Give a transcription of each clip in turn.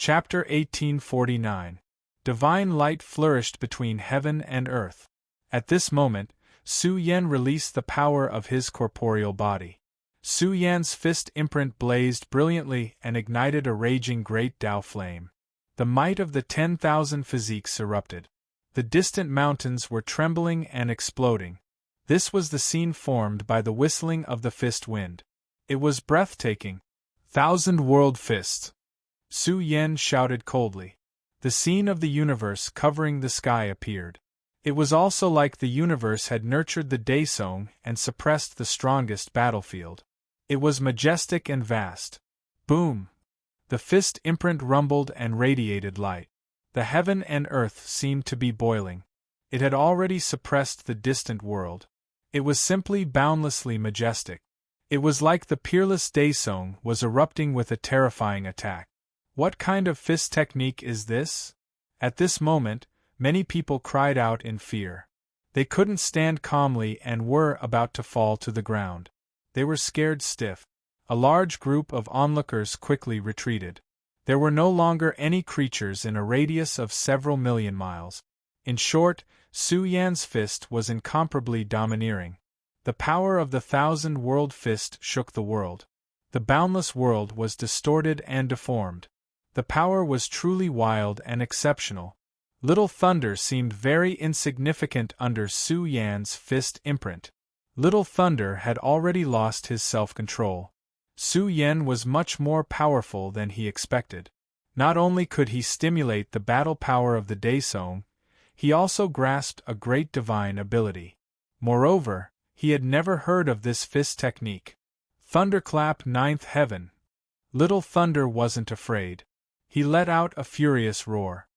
Chapter 1849. Divine light flourished between heaven and earth. At this moment, Su Yan released the power of his corporeal body. Su Yan's fist imprint blazed brilliantly and ignited a raging great Tao flame. The might of the 10,000 physiques erupted. The distant mountains were trembling and exploding. This was the scene formed by the whistling of the fist wind. It was breathtaking. 1,000-world fists! Su Yan shouted coldly. The scene of the universe covering the sky appeared. It was also like the universe had nurtured the Daesong and suppressed the strongest battlefield. It was majestic and vast. Boom! The fist imprint rumbled and radiated light. The heaven and earth seemed to be boiling. It had already suppressed the distant world. It was simply boundlessly majestic. It was like the peerless Daesong was erupting with a terrifying attack. What kind of fist technique is this? At this moment, many people cried out in fear. They couldn't stand calmly and were about to fall to the ground. They were scared stiff. A large group of onlookers quickly retreated. There were no longer any creatures in a radius of several million miles. In short, Su Yan's fist was incomparably domineering. The power of the 1,000-world fist shook the world. The boundless world was distorted and deformed. The power was truly wild and exceptional. Little Thunder seemed very insignificant under Su Yan's fist imprint. Little Thunder had already lost his self-control. Su Yan was much more powerful than he expected. Not only could he stimulate the battle power of the Daesong, he also grasped a great divine ability. Moreover, he had never heard of this fist technique. Thunderclap Ninth Heaven. Little Thunder wasn't afraid. He let out a furious roar.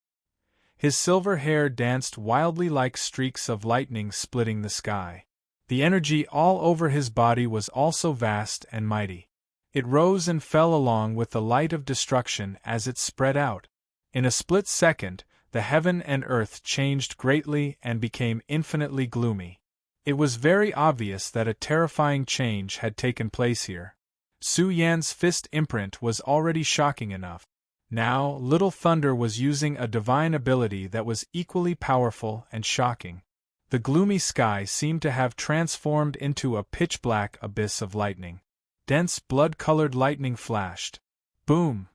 His silver hair danced wildly like streaks of lightning splitting the sky. The energy all over his body was also vast and mighty. It rose and fell along with the light of destruction as it spread out. In a split second, the heaven and earth changed greatly and became infinitely gloomy. It was very obvious that a terrifying change had taken place here. Su Yan's fist imprint was already shocking enough. Now, Little Thunder was using a divine ability that was equally powerful and shocking. The gloomy sky seemed to have transformed into a pitch-black abyss of lightning. Dense blood-colored lightning flashed. Boom!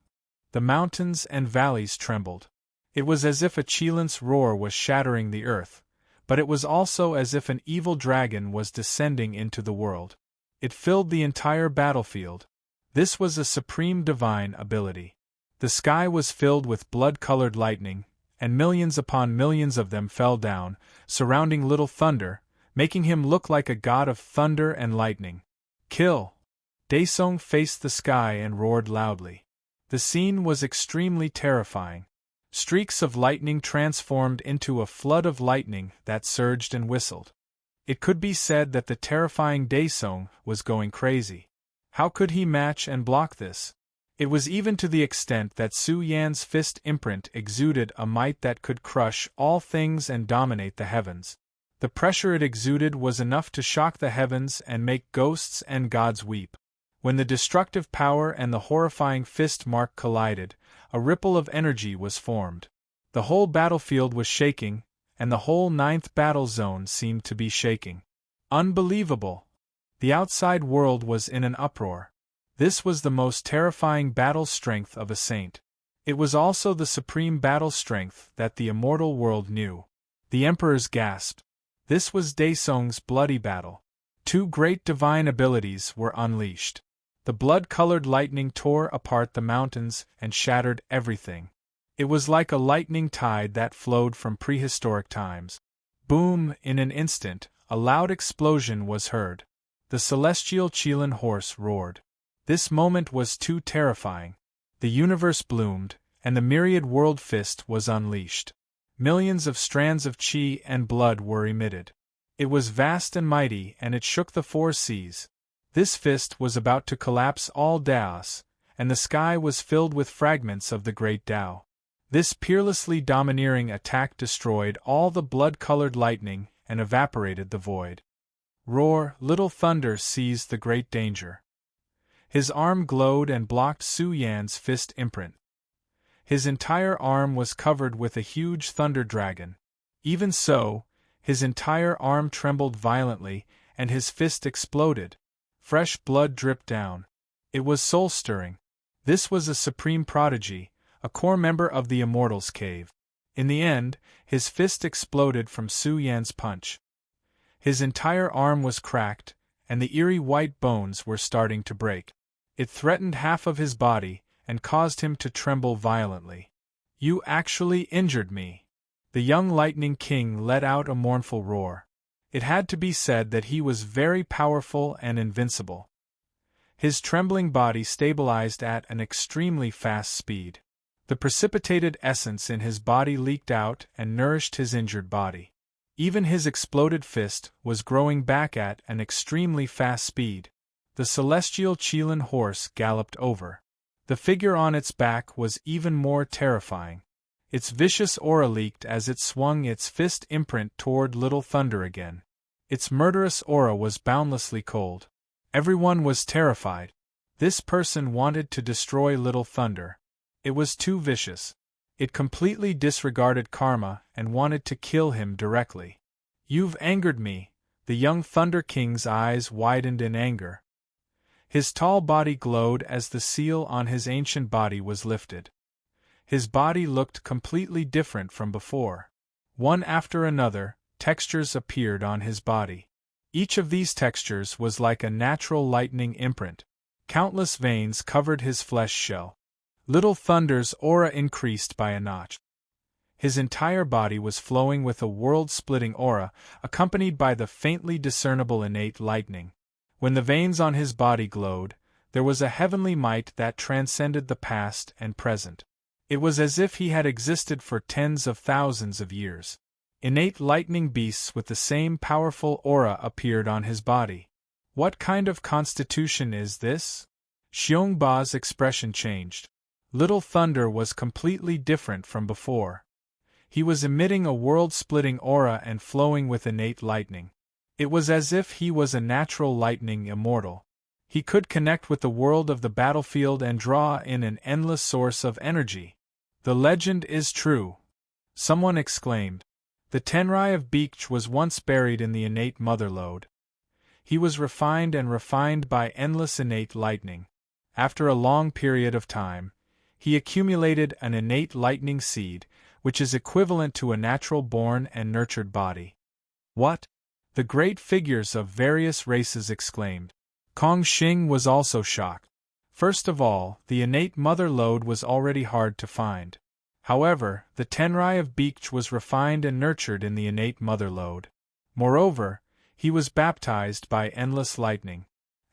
The mountains and valleys trembled. It was as if a Qilin's roar was shattering the earth, but it was also as if an evil dragon was descending into the world. It filled the entire battlefield. This was a supreme divine ability. The sky was filled with blood-colored lightning, and millions upon millions of them fell down, surrounding Little Thunder, making him look like a god of thunder and lightning. Kill! Daesong faced the sky and roared loudly. The scene was extremely terrifying. Streaks of lightning transformed into a flood of lightning that surged and whistled. It could be said that the terrifying Daesong was going crazy. How could he match and block this? It was even to the extent that Su Yan's fist imprint exuded a might that could crush all things and dominate the heavens. The pressure it exuded was enough to shock the heavens and make ghosts and gods weep. When the destructive power and the horrifying fist mark collided, a ripple of energy was formed. The whole battlefield was shaking, and the whole 9th battle zone seemed to be shaking. Unbelievable! The outside world was in an uproar. This was the most terrifying battle strength of a saint. It was also the supreme battle strength that the immortal world knew. The emperors gasped. This was Daesong's bloody battle. Two great divine abilities were unleashed. The blood-colored lightning tore apart the mountains and shattered everything. It was like a lightning tide that flowed from prehistoric times. Boom! In an instant, a loud explosion was heard. The celestial Qilin horse roared. This moment was too terrifying. The universe bloomed, and the myriad world fist was unleashed. Millions of strands of qi and blood were emitted. It was vast and mighty, and it shook the 4 seas. This fist was about to collapse all Daos, and the sky was filled with fragments of the great Tao. This peerlessly domineering attack destroyed all the blood-colored lightning and evaporated the void. Roar! Little Thunder seized the great danger. His arm glowed and blocked Su Yan's fist imprint. His entire arm was covered with a huge thunder dragon. Even so, his entire arm trembled violently, and his fist exploded. Fresh blood dripped down. It was soul-stirring. This was a supreme prodigy, a core member of the Immortals' Cave. In the end, his fist exploded from Su Yan's punch. His entire arm was cracked, and the eerie white bones were starting to break. It threatened half of his body, and caused him to tremble violently. "You actually injured me." The young Lightning King let out a mournful roar. It had to be said that he was very powerful and invincible. His trembling body stabilized at an extremely fast speed. The precipitated essence in his body leaked out and nourished his injured body. Even his exploded fist was growing back at an extremely fast speed. The celestial Qilin horse galloped over. The figure on its back was even more terrifying. Its vicious aura leaked as it swung its fist imprint toward Little Thunder again. Its murderous aura was boundlessly cold. Everyone was terrified. This person wanted to destroy Little Thunder. It was too vicious. It completely disregarded karma and wanted to kill him directly. "You've angered me." The young Thunder King's eyes widened in anger. His tall body glowed as the seal on his ancient body was lifted. His body looked completely different from before. One after another, textures appeared on his body. Each of these textures was like a natural lightning imprint. Countless veins covered his flesh shell. Little Thunder's aura increased by a notch. His entire body was flowing with a world-splitting aura, accompanied by the faintly discernible innate lightning. When the veins on his body glowed, there was a heavenly might that transcended the past and present. It was as if he had existed for tens of thousands of years. Innate lightning beasts with the same powerful aura appeared on his body. "What kind of constitution is this?" Xiongba's expression changed. Little Thunder was completely different from before. He was emitting a world-splitting aura and flowing with innate lightning. It was as if he was a natural lightning immortal. He could connect with the world of the battlefield and draw in an endless source of energy. "The legend is true," someone exclaimed. The Tenrai of Beach was once buried in the innate motherlode. He was refined and refined by endless innate lightning. After a long period of time, he accumulated an innate lightning seed, which is equivalent to a natural-born and nurtured body. "What?" the great figures of various races exclaimed. Kong Xing was also shocked. First of all, the innate mother lode was already hard to find. However, the Tenrai of Beach was refined and nurtured in the innate mother lode. Moreover, he was baptized by endless lightning.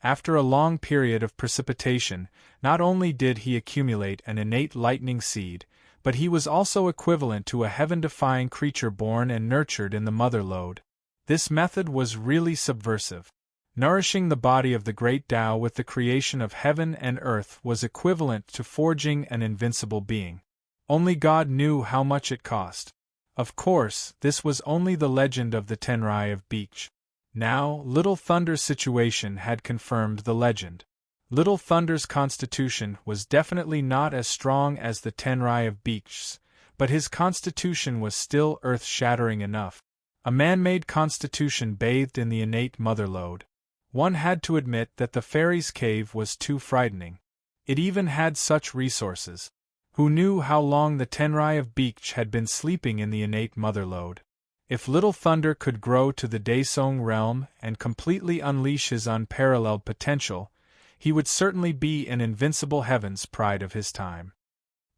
After a long period of precipitation, not only did he accumulate an innate lightning seed, but he was also equivalent to a heaven-defying creature born and nurtured in the mother lode. This method was really subversive. Nourishing the body of the great Tao with the creation of heaven and earth was equivalent to forging an invincible being. Only God knew how much it cost. Of course, this was only the legend of the Tenrai of Beach. Now, Little Thunder's situation had confirmed the legend. Little Thunder's constitution was definitely not as strong as the Tenrai of Beach's, but his constitution was still earth-shattering enough. A man-made constitution bathed in the innate mother lode. One had to admit that the fairy's cave was too frightening. It even had such resources. Who knew how long the Tenrai of Beach had been sleeping in the innate mother lode? If Little Thunder could grow to the Daesong realm and completely unleash his unparalleled potential, he would certainly be an invincible heaven's pride of his time.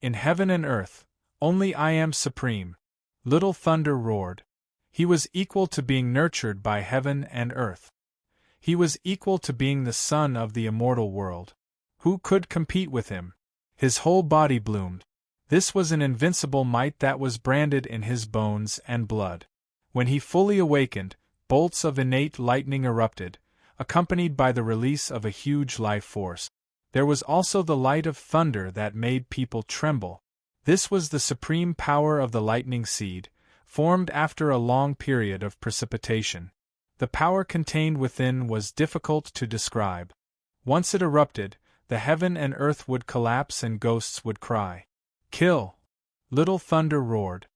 "In heaven and earth, only I am supreme," Little Thunder roared. He was equal to being nurtured by heaven and earth. He was equal to being the son of the immortal world. Who could compete with him? His whole body bloomed. This was an invincible might that was branded in his bones and blood. When he fully awakened, bolts of innate lightning erupted, accompanied by the release of a huge life force. There was also the light of thunder that made people tremble. This was the supreme power of the lightning seed, formed after a long period of precipitation. The power contained within was difficult to describe. Once it erupted, the heaven and earth would collapse and ghosts would cry. Kill! Little Thunder roared.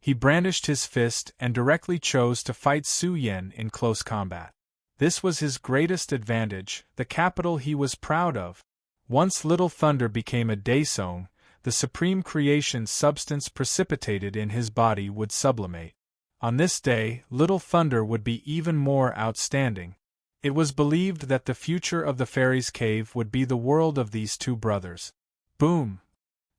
He brandished his fist and directly chose to fight Su Yan in close combat. This was his greatest advantage, the capital he was proud of. Once Little Thunder became a Daesong, the supreme creation substance precipitated in his body would sublimate. On this day, Little Thunder would be even more outstanding. It was believed that the future of the fairies' cave would be the world of these two brothers. Boom!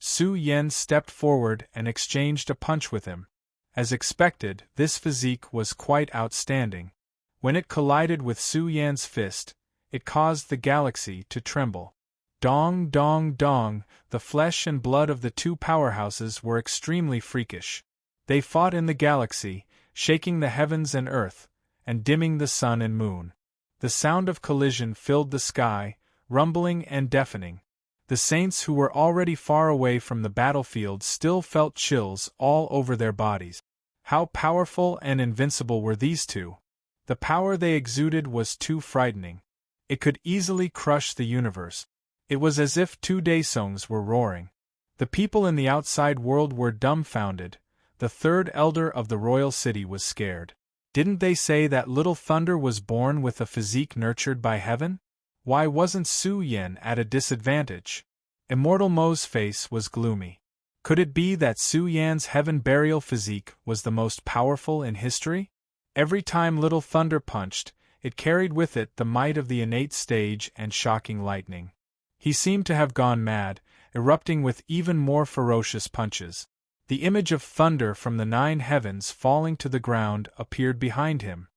Su Yan stepped forward and exchanged a punch with him. As expected, this physique was quite outstanding. When it collided with Su Yan's fist, it caused the galaxy to tremble. Dong, dong, dong, the flesh and blood of the two powerhouses were extremely freakish. They fought in the galaxy, shaking the heavens and earth, and dimming the sun and moon. The sound of collision filled the sky, rumbling and deafening. The saints who were already far away from the battlefield still felt chills all over their bodies. How powerful and invincible were these two! The power they exuded was too frightening. It could easily crush the universe. It was as if two Daesongs were roaring. The people in the outside world were dumbfounded. The third elder of the royal city was scared. Didn't they say that Little Thunder was born with a physique nurtured by heaven? Why wasn't Su Yan at a disadvantage? Immortal Mo's face was gloomy. Could it be that Su Yan's heaven burial physique was the most powerful in history? Every time Little Thunder punched, it carried with it the might of the innate stage and shocking lightning. He seemed to have gone mad, erupting with even more ferocious punches. The image of thunder from the 9 heavens falling to the ground appeared behind him.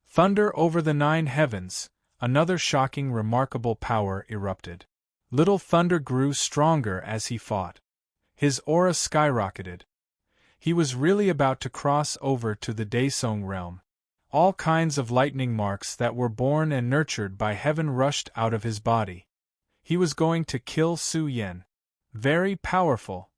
Thunder over the 9 heavens, another shocking, remarkable power erupted. Little Thunder grew stronger as he fought. His aura skyrocketed. He was really about to cross over to the Daesong realm. All kinds of lightning marks that were born and nurtured by heaven rushed out of his body. He was going to kill Su Yan. Very powerful.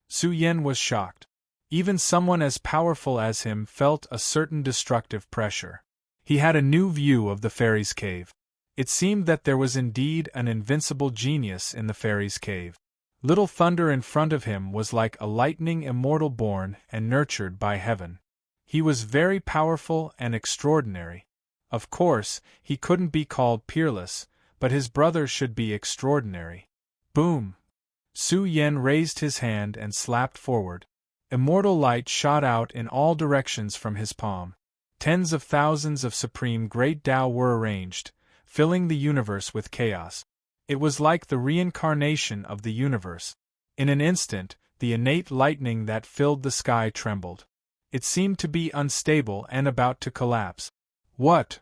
Su Yan was shocked. Even someone as powerful as him felt a certain destructive pressure. He had a new view of the fairies' cave. It seemed that there was indeed an invincible genius in the fairies' cave. Little Thunder in front of him was like a lightning immortal born and nurtured by heaven. He was very powerful and extraordinary. Of course, he couldn't be called peerless, but his brother should be extraordinary. Boom! Su Yan raised his hand and slapped forward. Immortal light shot out in all directions from his palm. Tens of thousands of supreme great Tao were arranged, filling the universe with chaos. It was like the reincarnation of the universe. In an instant, the innate lightning that filled the sky trembled. It seemed to be unstable and about to collapse. What?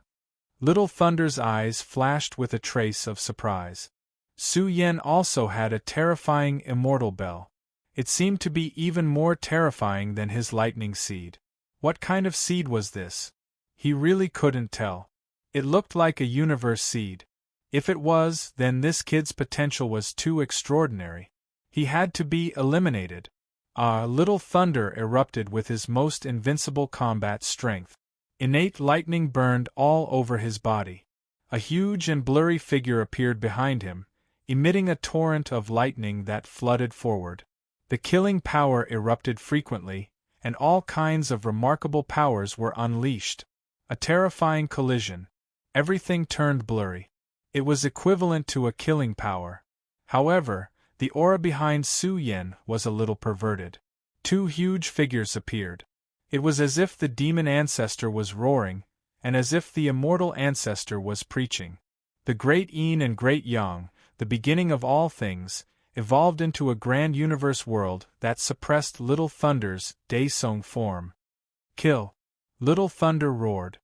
Little Thunder's eyes flashed with a trace of surprise. Su Yan also had a terrifying immortal bell. It seemed to be even more terrifying than his lightning seed. What kind of seed was this? He really couldn't tell. It looked like a universe seed. If it was, then this kid's potential was too extraordinary. He had to be eliminated. Little Thunder erupted with his most invincible combat strength. Innate lightning burned all over his body. A huge and blurry figure appeared behind him, emitting a torrent of lightning that flooded forward. The killing power erupted frequently, and all kinds of remarkable powers were unleashed. A terrifying collision. Everything turned blurry. It was equivalent to a killing power. However, the aura behind Su Yan was a little perverted. 2 huge figures appeared. It was as if the demon ancestor was roaring, and as if the immortal ancestor was preaching. The Great Yin and Great Yang, the beginning of all things, evolved into a grand universe world that suppressed Little Thunder's Daesong form. Kill! Little Thunder roared.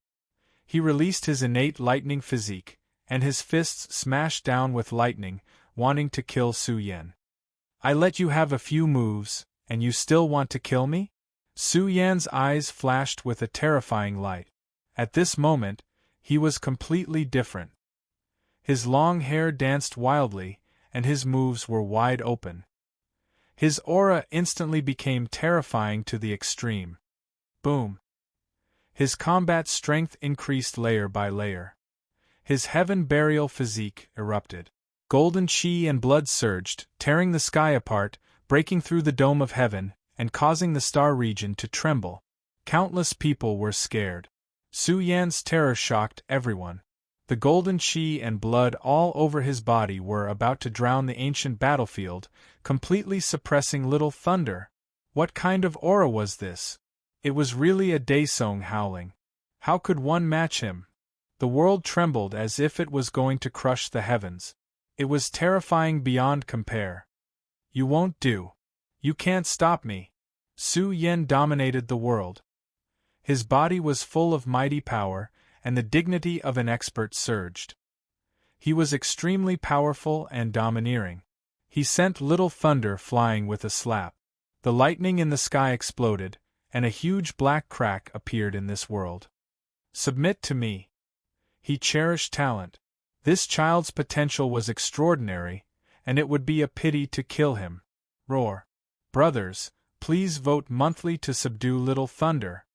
He released his innate lightning physique, and his fists smashed down with lightning, wanting to kill Su Yan. I let you have a few moves, and you still want to kill me? Su Yan's eyes flashed with a terrifying light. At this moment, he was completely different. His long hair danced wildly, and his moves were wide open. His aura instantly became terrifying to the extreme. Boom! His combat strength increased layer by layer. His heaven burial physique erupted. Golden chi and blood surged, tearing the sky apart, breaking through the dome of heaven and causing the star region to tremble. Countless people were scared. Su Yan's terror shocked everyone. The golden chi and blood all over his body were about to drown the ancient battlefield, completely suppressing Little Thunder. What kind of aura was this? It was really a Daesong howling. How could one match him? The world trembled as if it was going to crush the heavens. It was terrifying beyond compare. You won't do. You can't stop me. Su Yan dominated the world. His body was full of mighty power, and the dignity of an expert surged. He was extremely powerful and domineering. He sent Little Thunder flying with a slap. The lightning in the sky exploded, and a huge black crack appeared in this world. Submit to me. He cherished talent. This child's potential was extraordinary, and it would be a pity to kill him. Roar. Brothers, please vote monthly to subdue Little Thunder.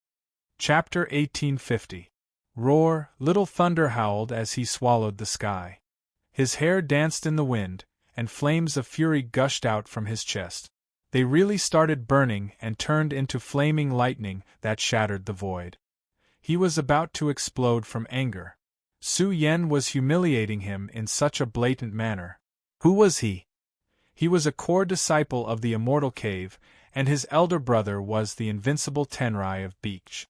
Chapter 1850. Roar. Little Thunder howled as he swallowed the sky. His hair danced in the wind, and flames of fury gushed out from his chest. They really started burning and turned into flaming lightning that shattered the void. He was about to explode from anger. Su Yan was humiliating him in such a blatant manner. Who was he? He was a core disciple of the Immortal Cave, and his elder brother was the invincible Tenrai of Beach.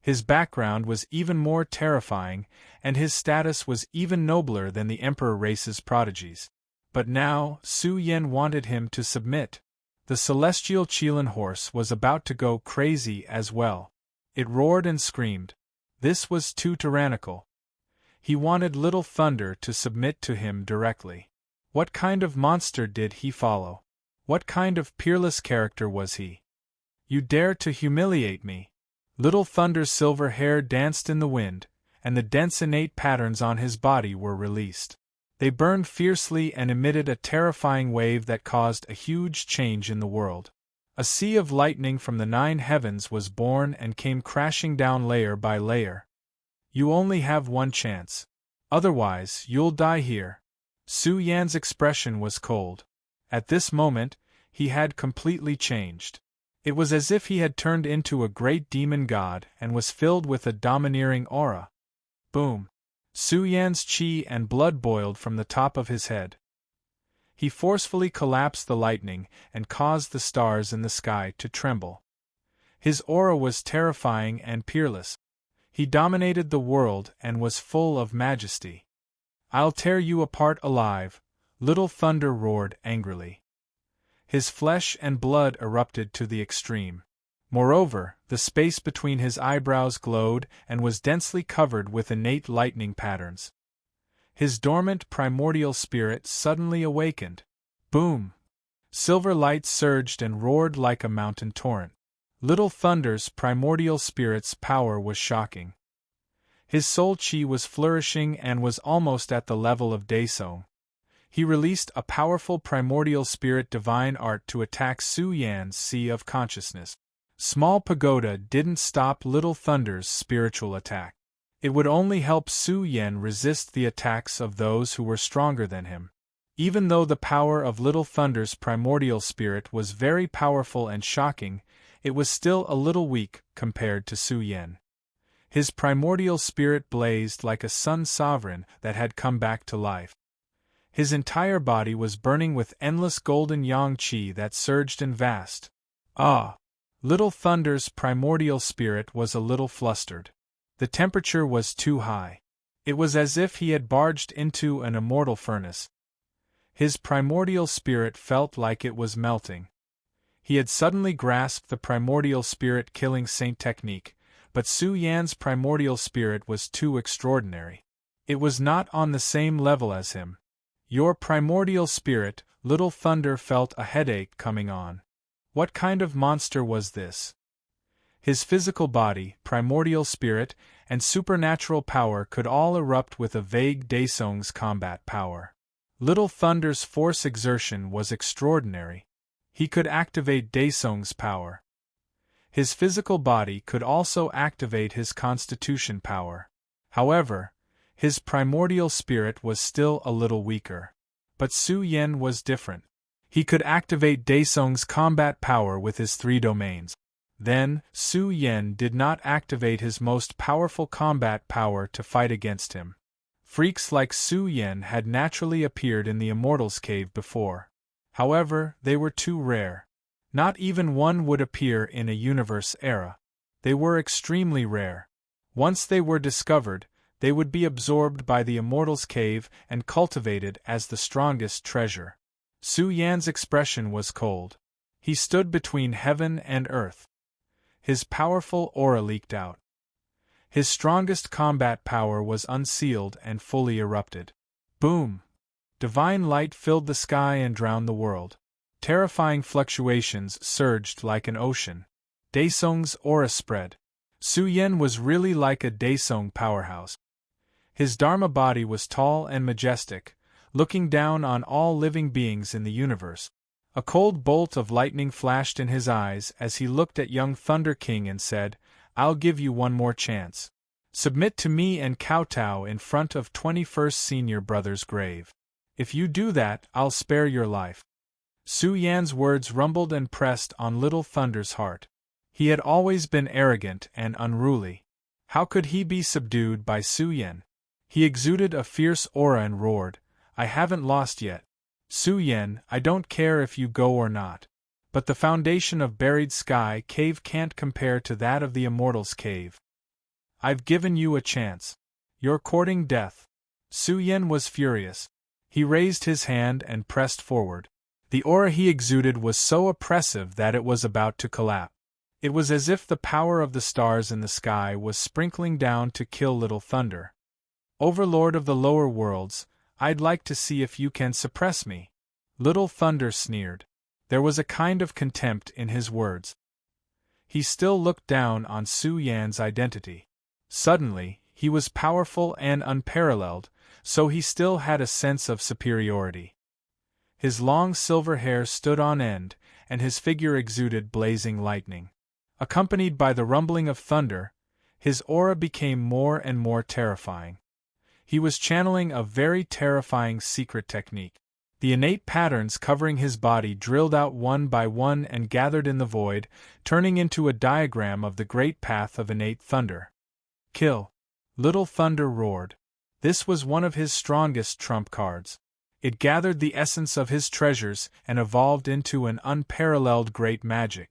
His background was even more terrifying, and his status was even nobler than the Emperor race's prodigies. But now, Su Yan wanted him to submit. The celestial Qilin horse was about to go crazy as well. It roared and screamed. This was too tyrannical. He wanted Little Thunder to submit to him directly. What kind of monster did he follow? What kind of peerless character was he? You dare to humiliate me? Little Thunder's silver hair danced in the wind, and the dense innate patterns on his body were released. They burned fiercely and emitted a terrifying wave that caused a huge change in the world. A sea of lightning from the 9 heavens was born and came crashing down layer by layer. You only have one chance. Otherwise, you'll die here. Su Yan's expression was cold. At this moment, he had completely changed. It was as if he had turned into a great demon god and was filled with a domineering aura. Boom! Su Yan's chi and blood boiled from the top of his head. He forcefully collapsed the lightning and caused the stars in the sky to tremble. His aura was terrifying and peerless. He dominated the world and was full of majesty. I'll tear you apart alive, Little Thunder roared angrily. His flesh and blood erupted to the extreme. Moreover, the space between his eyebrows glowed and was densely covered with innate lightning patterns. His dormant primordial spirit suddenly awakened. Boom! Silver light surged and roared like a mountain torrent. Little Thunder's primordial spirit's power was shocking. His soul chi was flourishing and was almost at the level of Daesong. He released a powerful primordial spirit divine art to attack Su Yan's sea of consciousness. Small pagoda didn't stop Little Thunder's spiritual attack. It would only help Su Yan resist the attacks of those who were stronger than him. Even though the power of Little Thunder's primordial spirit was very powerful and shocking, it was still a little weak compared to Su Yan. His primordial spirit blazed like a sun sovereign that had come back to life. His entire body was burning with endless golden yang qi that surged and vast. Ah! Little Thunder's primordial spirit was a little flustered. The temperature was too high. It was as if he had barged into an immortal furnace. His primordial spirit felt like it was melting. He had suddenly grasped the primordial spirit killing saint technique, but Su Yan's primordial spirit was too extraordinary. It was not on the same level as him. Your primordial spirit, Little Thunder felt a headache coming on. What kind of monster was this? His physical body, primordial spirit, and supernatural power could all erupt with a vague Daesong's combat power. Little Thunder's force exertion was extraordinary. He could activate Daesong's power. His physical body could also activate his constitution power. However, his primordial spirit was still a little weaker. But Su Yan was different. He could activate Daesung's combat power with his 3 domains. Then, Su Yan did not activate his most powerful combat power to fight against him. Freaks like Su Yan had naturally appeared in the Immortals' Cave before. However, they were too rare. Not even one would appear in a universe era. They were extremely rare. Once they were discovered, they would be absorbed by the Immortals' Cave and cultivated as the strongest treasure. Su Yan's expression was cold. He stood between heaven and earth. His powerful aura leaked out. His strongest combat power was unsealed and fully erupted. Boom! Divine light filled the sky and drowned the world. Terrifying fluctuations surged like an ocean. Daesung's aura spread. Su Yan was really like a Daesung powerhouse. His Dharma body was tall and majestic, looking down on all living beings in the universe. A cold bolt of lightning flashed in his eyes as he looked at young Thunder King and said, "I'll give you one more chance. Submit to me and kowtow in front of 21st Senior Brother's grave. If you do that, I'll spare your life." Su Yan's words rumbled and pressed on Little Thunder's heart. He had always been arrogant and unruly. How could he be subdued by Su Yan? He exuded a fierce aura and roared, "I haven't lost yet. Su Yan, I don't care if you go or not. But the foundation of Buried Sky Cave can't compare to that of the Immortals' Cave. I've given you a chance. You're courting death." Su Yan was furious. He raised his hand and pressed forward. The aura he exuded was so oppressive that it was about to collapse. It was as if the power of the stars in the sky was sprinkling down to kill Little Thunder. "Overlord of the lower worlds, I'd like to see if you can suppress me." Little Thunder sneered. There was a kind of contempt in his words. He still looked down on Su Yan's identity. Suddenly, he was powerful and unparalleled, so he still had a sense of superiority. His long silver hair stood on end, and his figure exuded blazing lightning. Accompanied by the rumbling of thunder, his aura became more and more terrifying. He was channeling a very terrifying secret technique. The innate patterns covering his body drilled out one by one and gathered in the void, turning into a diagram of the great path of innate thunder. "Kill!" Little Thunder roared. This was one of his strongest trump cards. It gathered the essence of his treasures and evolved into an unparalleled great magic.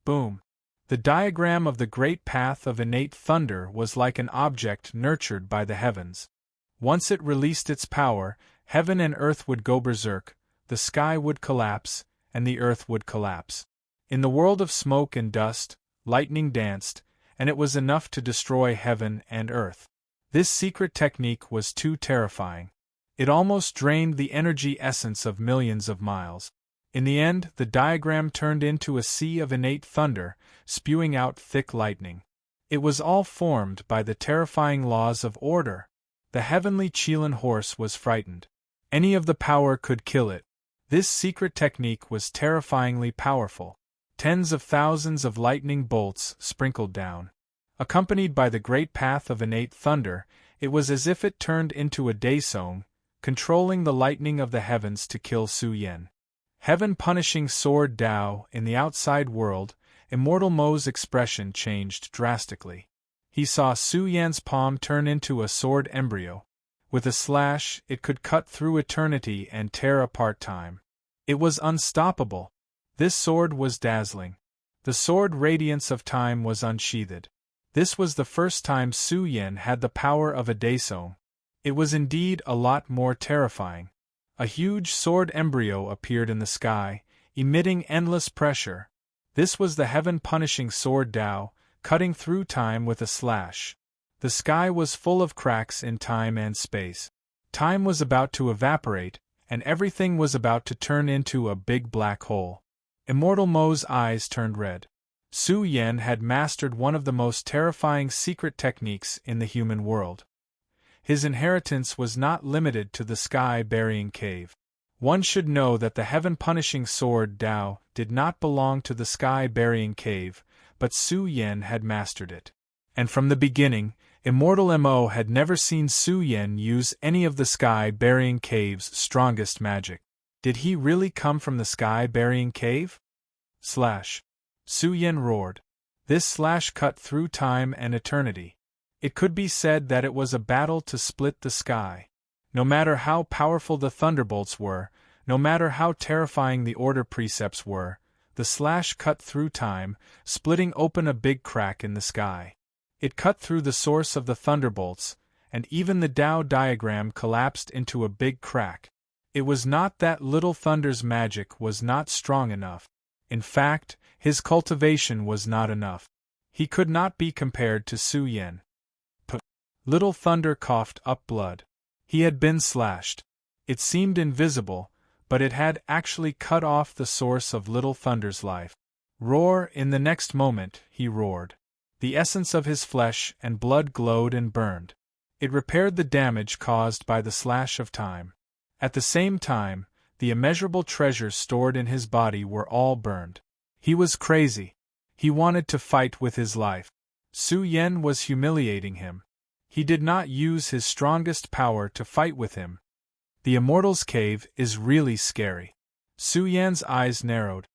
Boom! The diagram of the great path of innate thunder was like an object nurtured by the heavens. Once it released its power, heaven and earth would go berserk, the sky would collapse, and the earth would collapse. In the world of smoke and dust, lightning danced, and it was enough to destroy heaven and earth. This secret technique was too terrifying. It almost drained the energy essence of millions of miles. In the end, the diagram turned into a sea of innate thunder, spewing out thick lightning. It was all formed by the terrifying laws of order. The heavenly Qilin horse was frightened. Any of the power could kill it. This secret technique was terrifyingly powerful. Tens of thousands of lightning bolts sprinkled down. Accompanied by the great path of innate thunder, it was as if it turned into a Daesung, controlling the lightning of the heavens to kill Su Yan. Heaven-punishing sword Dao in the outside world, Immortal Mo's expression changed drastically. He saw Su Yan's palm turn into a sword embryo. With a slash, it could cut through eternity and tear apart time. It was unstoppable. This sword was dazzling. The sword radiance of time was unsheathed. This was the first time Su Yan had the power of a Daesung. It was indeed a lot more terrifying. A huge sword embryo appeared in the sky, emitting endless pressure. This was the heaven-punishing sword Dao, cutting through time with a slash. The sky was full of cracks in time and space. Time was about to evaporate, and everything was about to turn into a big black hole. Immortal Mo's eyes turned red. Su Yan had mastered one of the most terrifying secret techniques in the human world. His inheritance was not limited to the sky-burying cave. One should know that the heaven-punishing sword Dao did not belong to the sky-burying cave, but Su Yan had mastered it. And from the beginning, Immortal Mo had never seen Su Yan use any of the sky-burying cave's strongest magic. Did he really come from the sky-burying cave? Slash. Su Yan roared. This slash cut through time and eternity. It could be said that it was a battle to split the sky. No matter how powerful the thunderbolts were, no matter how terrifying the order precepts were, the slash cut through time, splitting open a big crack in the sky. It cut through the source of the thunderbolts, and even the Tao diagram collapsed into a big crack. It was not that Little Thunder's magic was not strong enough. In fact, his cultivation was not enough. He could not be compared to Su Yan. Little Thunder coughed up blood. He had been slashed. It seemed invisible, but it had actually cut off the source of Little Thunder's life. Roar! In the next moment, he roared. The essence of his flesh and blood glowed and burned. It repaired the damage caused by the slash of time. At the same time, the immeasurable treasures stored in his body were all burned. He was crazy. He wanted to fight with his life. Su Yan was humiliating him. He did not use his strongest power to fight with him. The Immortal's Cave is really scary. Su Yan's eyes narrowed.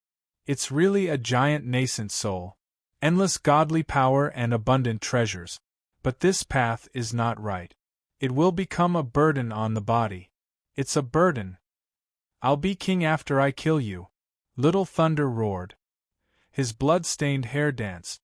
It's really a giant nascent soul. Endless godly power and abundant treasures. But this path is not right. It will become a burden on the body. It's a burden. I'll be king after I kill you. Little Thunder roared. His blood-stained hair danced.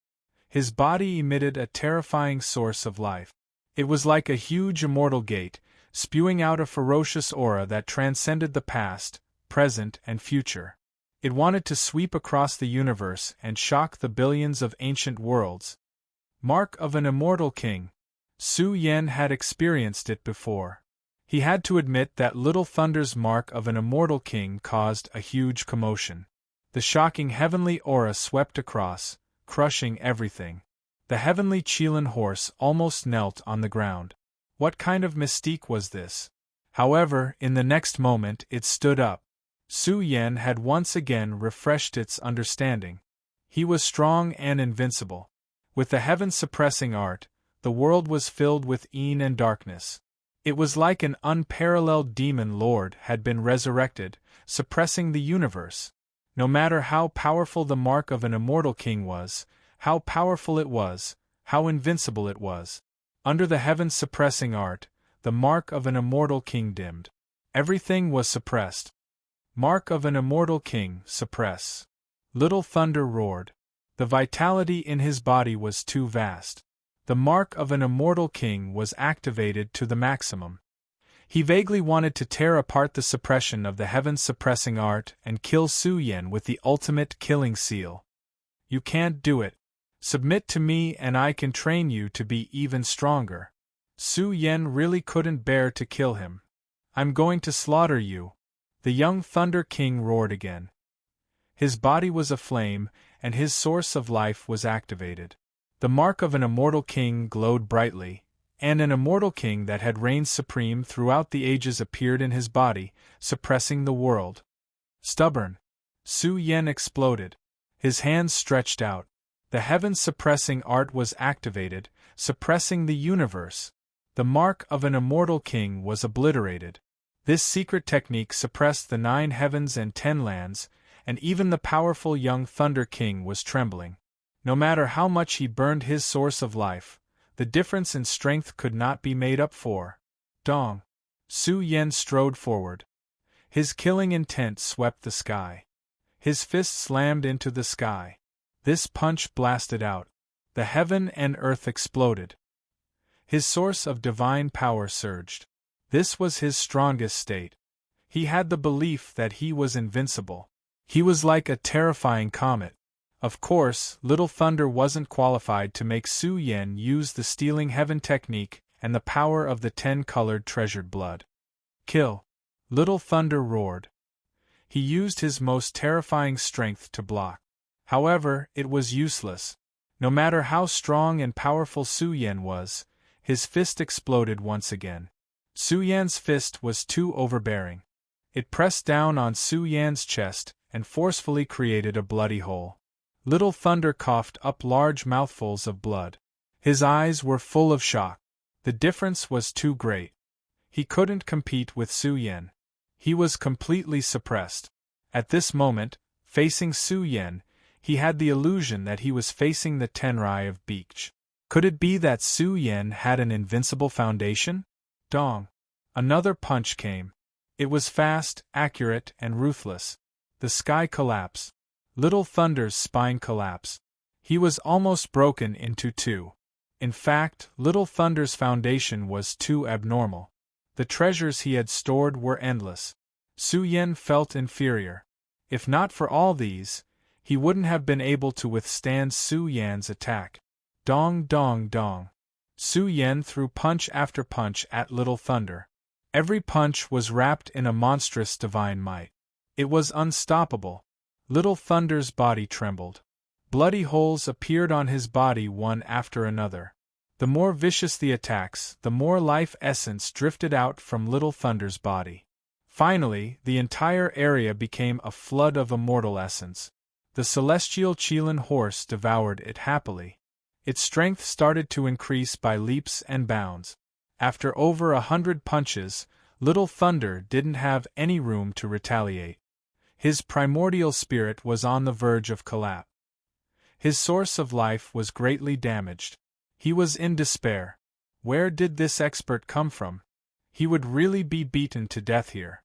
His body emitted a terrifying source of life. It was like a huge immortal gate, spewing out a ferocious aura that transcended the past, present, and future. It wanted to sweep across the universe and shock the billions of ancient worlds. Mark of an immortal king. Su Yan had experienced it before. He had to admit that Little Thunder's mark of an immortal king caused a huge commotion. The shocking heavenly aura swept across, crushing everything. The heavenly Qilin horse almost knelt on the ground. What kind of mystique was this? However, in the next moment it stood up. Su Yan had once again refreshed its understanding. He was strong and invincible. With the heaven-suppressing art, the world was filled with een and darkness. It was like an unparalleled demon lord had been resurrected, suppressing the universe. No matter how powerful the mark of an immortal king was, how powerful it was, how invincible it was, under the heaven-suppressing art, the mark of an immortal king dimmed. Everything was suppressed. Mark of an immortal king, suppress. Little Thunder roared. The vitality in his body was too vast. The mark of an immortal king was activated to the maximum. He vaguely wanted to tear apart the suppression of the heaven-suppressing art and kill Su Yan with the ultimate killing seal. You can't do it. Submit to me and I can train you to be even stronger. Su Yan really couldn't bear to kill him. I'm going to slaughter you. The young Thunder King roared again. His body was aflame, and his source of life was activated. The mark of an immortal king glowed brightly, and an immortal king that had reigned supreme throughout the ages appeared in his body, suppressing the world. Stubborn. Su Yan exploded. His hands stretched out. The heaven-suppressing art was activated, suppressing the universe. The mark of an immortal king was obliterated. This secret technique suppressed the 9 heavens and 10 lands, and even the powerful young Thunder King was trembling. No matter how much he burned his source of life, the difference in strength could not be made up for. Dong. Su Yan strode forward. His killing intent swept the sky. His fist slammed into the sky. This punch blasted out. The heaven and earth exploded. His source of divine power surged. This was his strongest state. He had the belief that he was invincible. He was like a terrifying comet. Of course, Little Thunder wasn't qualified to make Su Yan use the stealing heaven technique and the power of the 10-colored treasured blood. Kill! Little Thunder roared. He used his most terrifying strength to block. However, it was useless. No matter how strong and powerful Su Yan was, his fist exploded once again. Su Yan's fist was too overbearing. It pressed down on Su Yan's chest and forcefully created a bloody hole. Little Thunder coughed up large mouthfuls of blood. His eyes were full of shock. The difference was too great. He couldn't compete with Su Yan. He was completely suppressed. At this moment, facing Su Yan, he had the illusion that he was facing the Tenrai of Beach. Could it be that Su Yan had an invincible foundation? Dong! Another punch came. It was fast, accurate, and ruthless. The sky collapsed. Little Thunder's spine collapsed. He was almost broken into two. In fact, Little Thunder's foundation was too abnormal. The treasures he had stored were endless. Su Yan felt inferior. If not for all these, he wouldn't have been able to withstand Su Yan's attack. Dong dong dong. Su Yan threw punch after punch at Little Thunder. Every punch was wrapped in a monstrous divine might. It was unstoppable. Little Thunder's body trembled. Bloody holes appeared on his body one after another. The more vicious the attacks, the more life essence drifted out from Little Thunder's body. Finally, the entire area became a flood of immortal essence. The celestial Qilin horse devoured it happily. Its strength started to increase by leaps and bounds. After over 100 punches, Little Thunder didn't have any room to retaliate. His primordial spirit was on the verge of collapse. His source of life was greatly damaged. He was in despair. Where did this expert come from? He would really be beaten to death here.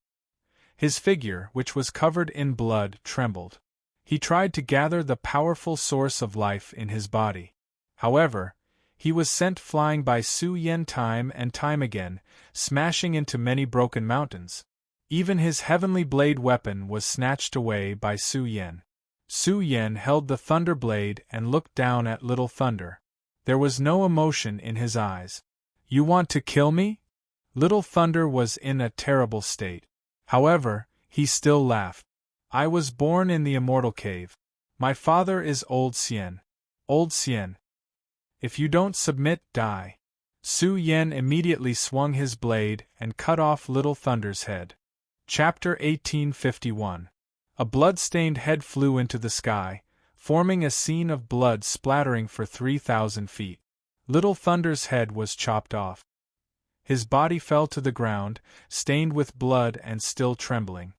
His figure, which was covered in blood, trembled. He tried to gather the powerful source of life in his body. However, he was sent flying by Su Yan time and time again, smashing into many broken mountains. Even his heavenly blade weapon was snatched away by Su Yan. Su Yan held the thunder blade and looked down at Little Thunder. There was no emotion in his eyes. "You want to kill me?" Little Thunder was in a terrible state. However, he still laughed. "I was born in the immortal cave. My father is Old Xian. Old Xian. If you don't submit, die." Su Yan immediately swung his blade and cut off Little Thunder's head. Chapter 1851. A blood-stained head flew into the sky, forming a scene of blood splattering for 3,000 feet. Little Thunder's head was chopped off. His body fell to the ground, stained with blood and still trembling.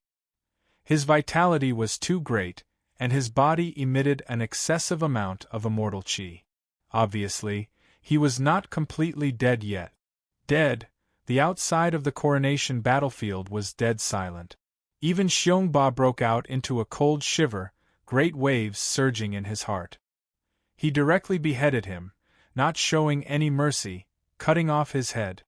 His vitality was too great, and his body emitted an excessive amount of immortal qi. Obviously, he was not completely dead yet. Dead, the outside of the coronation battlefield was dead silent. Even Xiongba broke out into a cold shiver, great waves surging in his heart. He directly beheaded him, not showing any mercy, cutting off his head.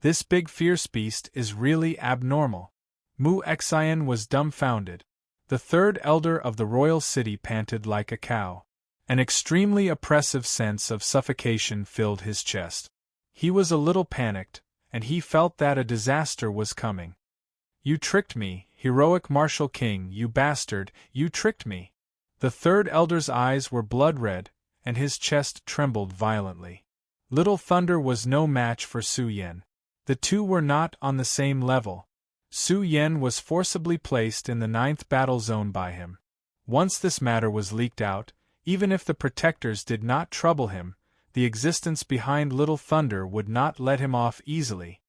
This big fierce beast is really abnormal. Mu Xian was dumbfounded. The third elder of the royal city panted like a cow. An extremely oppressive sense of suffocation filled his chest. He was a little panicked, and he felt that a disaster was coming. "You tricked me, heroic martial king, you bastard, you tricked me." The third elder's eyes were blood-red, and his chest trembled violently. Little Thunder was no match for Su Yan. The two were not on the same level. Su Yan was forcibly placed in the 9th battle zone by him. Once this matter was leaked out, even if the protectors did not trouble him, the existence behind Little Thunder would not let him off easily.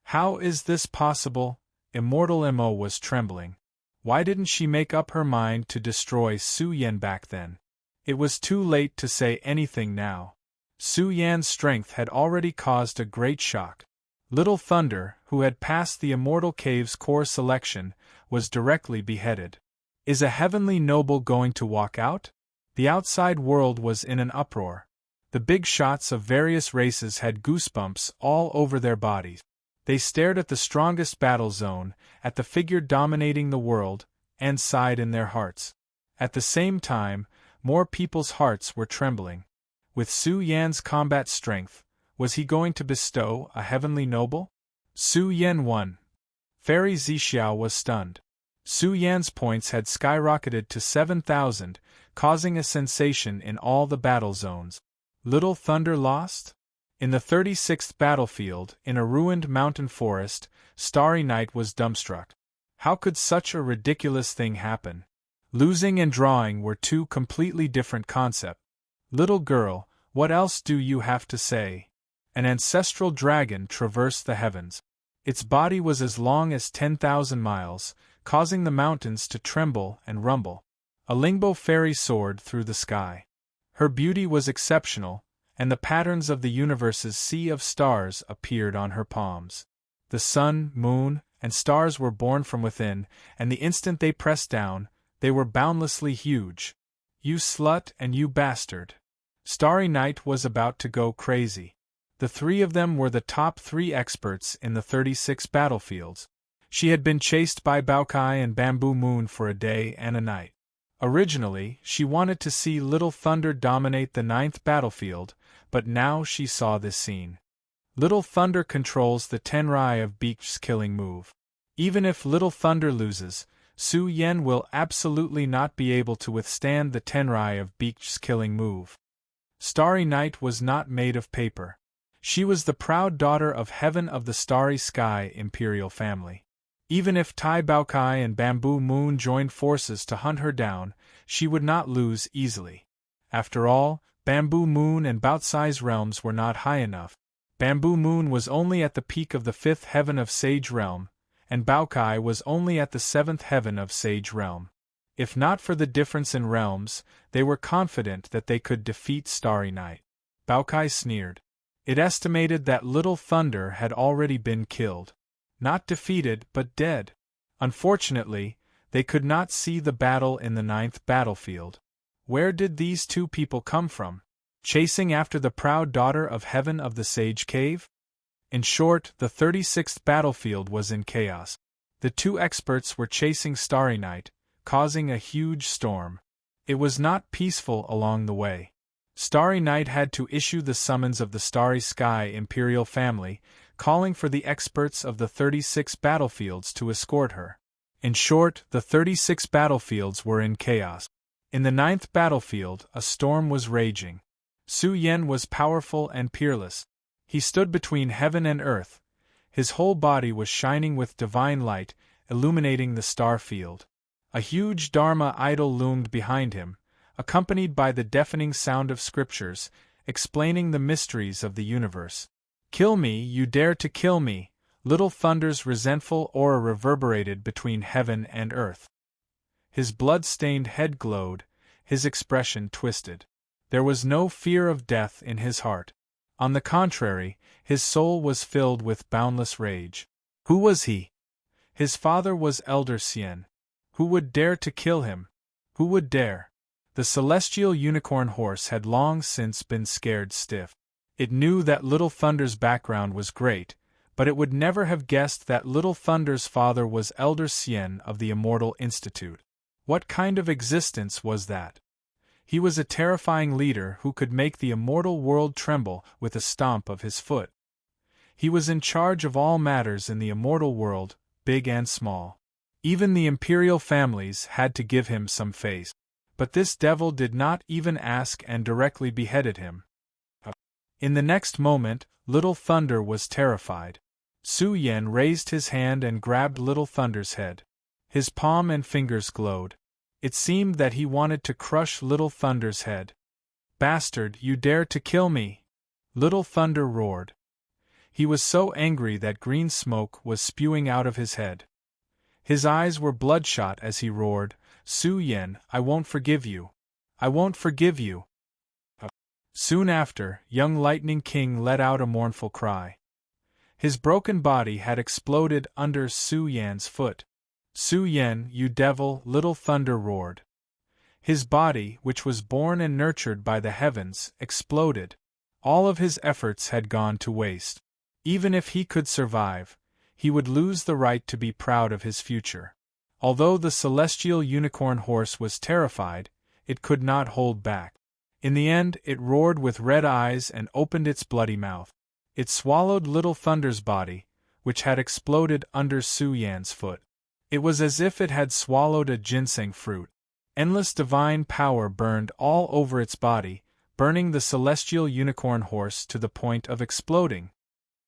How is this possible? Immortal Mo was trembling. Why didn't she make up her mind to destroy Su Yan back then? It was too late to say anything now. Su Yan's strength had already caused a great shock. Little Thunder, who had passed the Immortal Cave's core selection, was directly beheaded. Is a heavenly noble going to walk out? The outside world was in an uproar. The big shots of various races had goosebumps all over their bodies. They stared at the strongest battle zone, at the figure dominating the world, and sighed in their hearts. At the same time, more people's hearts were trembling. With Su Yan's combat strength, was he going to bestow a heavenly noble? Su Yan won. Fairy Zixiao was stunned. Su Yan's points had skyrocketed to 7,000, causing a sensation in all the battle zones. Little Thunder lost? In the 36th battlefield, in a ruined mountain forest, Starry Night was dumbstruck. How could such a ridiculous thing happen? Losing and drawing were two completely different concepts. Little girl, what else do you have to say? An ancestral dragon traversed the heavens. Its body was as long as 10,000 miles, causing the mountains to tremble and rumble. A Lingbo fairy soared through the sky. Her beauty was exceptional, and the patterns of the universe's sea of stars appeared on her palms. The sun, moon, and stars were born from within, and the instant they pressed down, they were boundlessly huge. You slut and you bastard. Starry Night was about to go crazy. The three of them were the top 3 experts in the 36 battlefields. She had been chased by Baokai and Bamboo Moon for a day and a night. Originally, she wanted to see Little Thunder dominate the 9th battlefield, but now she saw this scene. Little Thunder controls the Tenrai of Beak's killing move. Even if Little Thunder loses, Su Yen will absolutely not be able to withstand the Tenrai of Beak's killing move. Starry Night was not made of paper. She was the proud daughter of Heaven of the Starry Sky Imperial family. Even if Tai Baokai and Bamboo Moon joined forces to hunt her down, she would not lose easily. After all, Bamboo Moon and Baotsai's realms were not high enough. Bamboo Moon was only at the peak of the 5th heaven of Sage Realm, and Baokai was only at the 7th heaven of Sage Realm. If not for the difference in realms, they were confident that they could defeat Starry Night. Baokai sneered. It estimated that Little Thunder had already been killed. Not defeated, but dead. Unfortunately, they could not see the battle in the 9th battlefield. Where did these 2 people come from? Chasing after the proud daughter of Heaven of the Sage Cave? In short, the 36th battlefield was in chaos. The 2 experts were chasing Starry Night, causing a huge storm. It was not peaceful along the way. Starry Night had to issue the summons of the Starry Sky Imperial family, calling for the experts of the 36 battlefields to escort her. In short, the 36 battlefields were in chaos. In the 9th battlefield, a storm was raging. Su Yen was powerful and peerless. He stood between heaven and earth. His whole body was shining with divine light, illuminating the star field. A huge Dharma idol loomed behind him, accompanied by the deafening sound of scriptures, explaining the mysteries of the universe. "Kill me, you dare to kill me!" Little Thunder's resentful aura reverberated between heaven and earth. His blood-stained head glowed, his expression twisted. There was no fear of death in his heart. On the contrary, his soul was filled with boundless rage. Who was he? His father was Elder Sien. Who would dare to kill him? Who would dare? The celestial unicorn horse had long since been scared stiff. It knew that Little Thunder's background was great, but it would never have guessed that Little Thunder's father was Elder Sien of the Immortal Institute. What kind of existence was that? He was a terrifying leader who could make the immortal world tremble with a stomp of his foot. He was in charge of all matters in the immortal world, big and small. Even the imperial families had to give him some face. But this devil did not even ask and directly beheaded him. In the next moment, Little Thunder was terrified. Su Yen raised his hand and grabbed Little Thunder's head. His palm and fingers glowed. It seemed that he wanted to crush Little Thunder's head. "Bastard, you dare to kill me!" Little Thunder roared. He was so angry that green smoke was spewing out of his head. His eyes were bloodshot as he roared, "Su Yen, I won't forgive you. I won't forgive you." Soon after, young Lightning King let out a mournful cry. His broken body had exploded under Su Yan's foot. "Su Yen, you devil!" Little Thunder roared. His body, which was born and nurtured by the heavens, exploded. All of his efforts had gone to waste. Even if he could survive, he would lose the right to be proud of his future. Although the celestial unicorn horse was terrified, it could not hold back. In the end, it roared with red eyes and opened its bloody mouth. It swallowed Little Thunder's body, which had exploded under Su Yan's foot. It was as if it had swallowed a ginseng fruit. Endless divine power burned all over its body, burning the celestial unicorn horse to the point of exploding.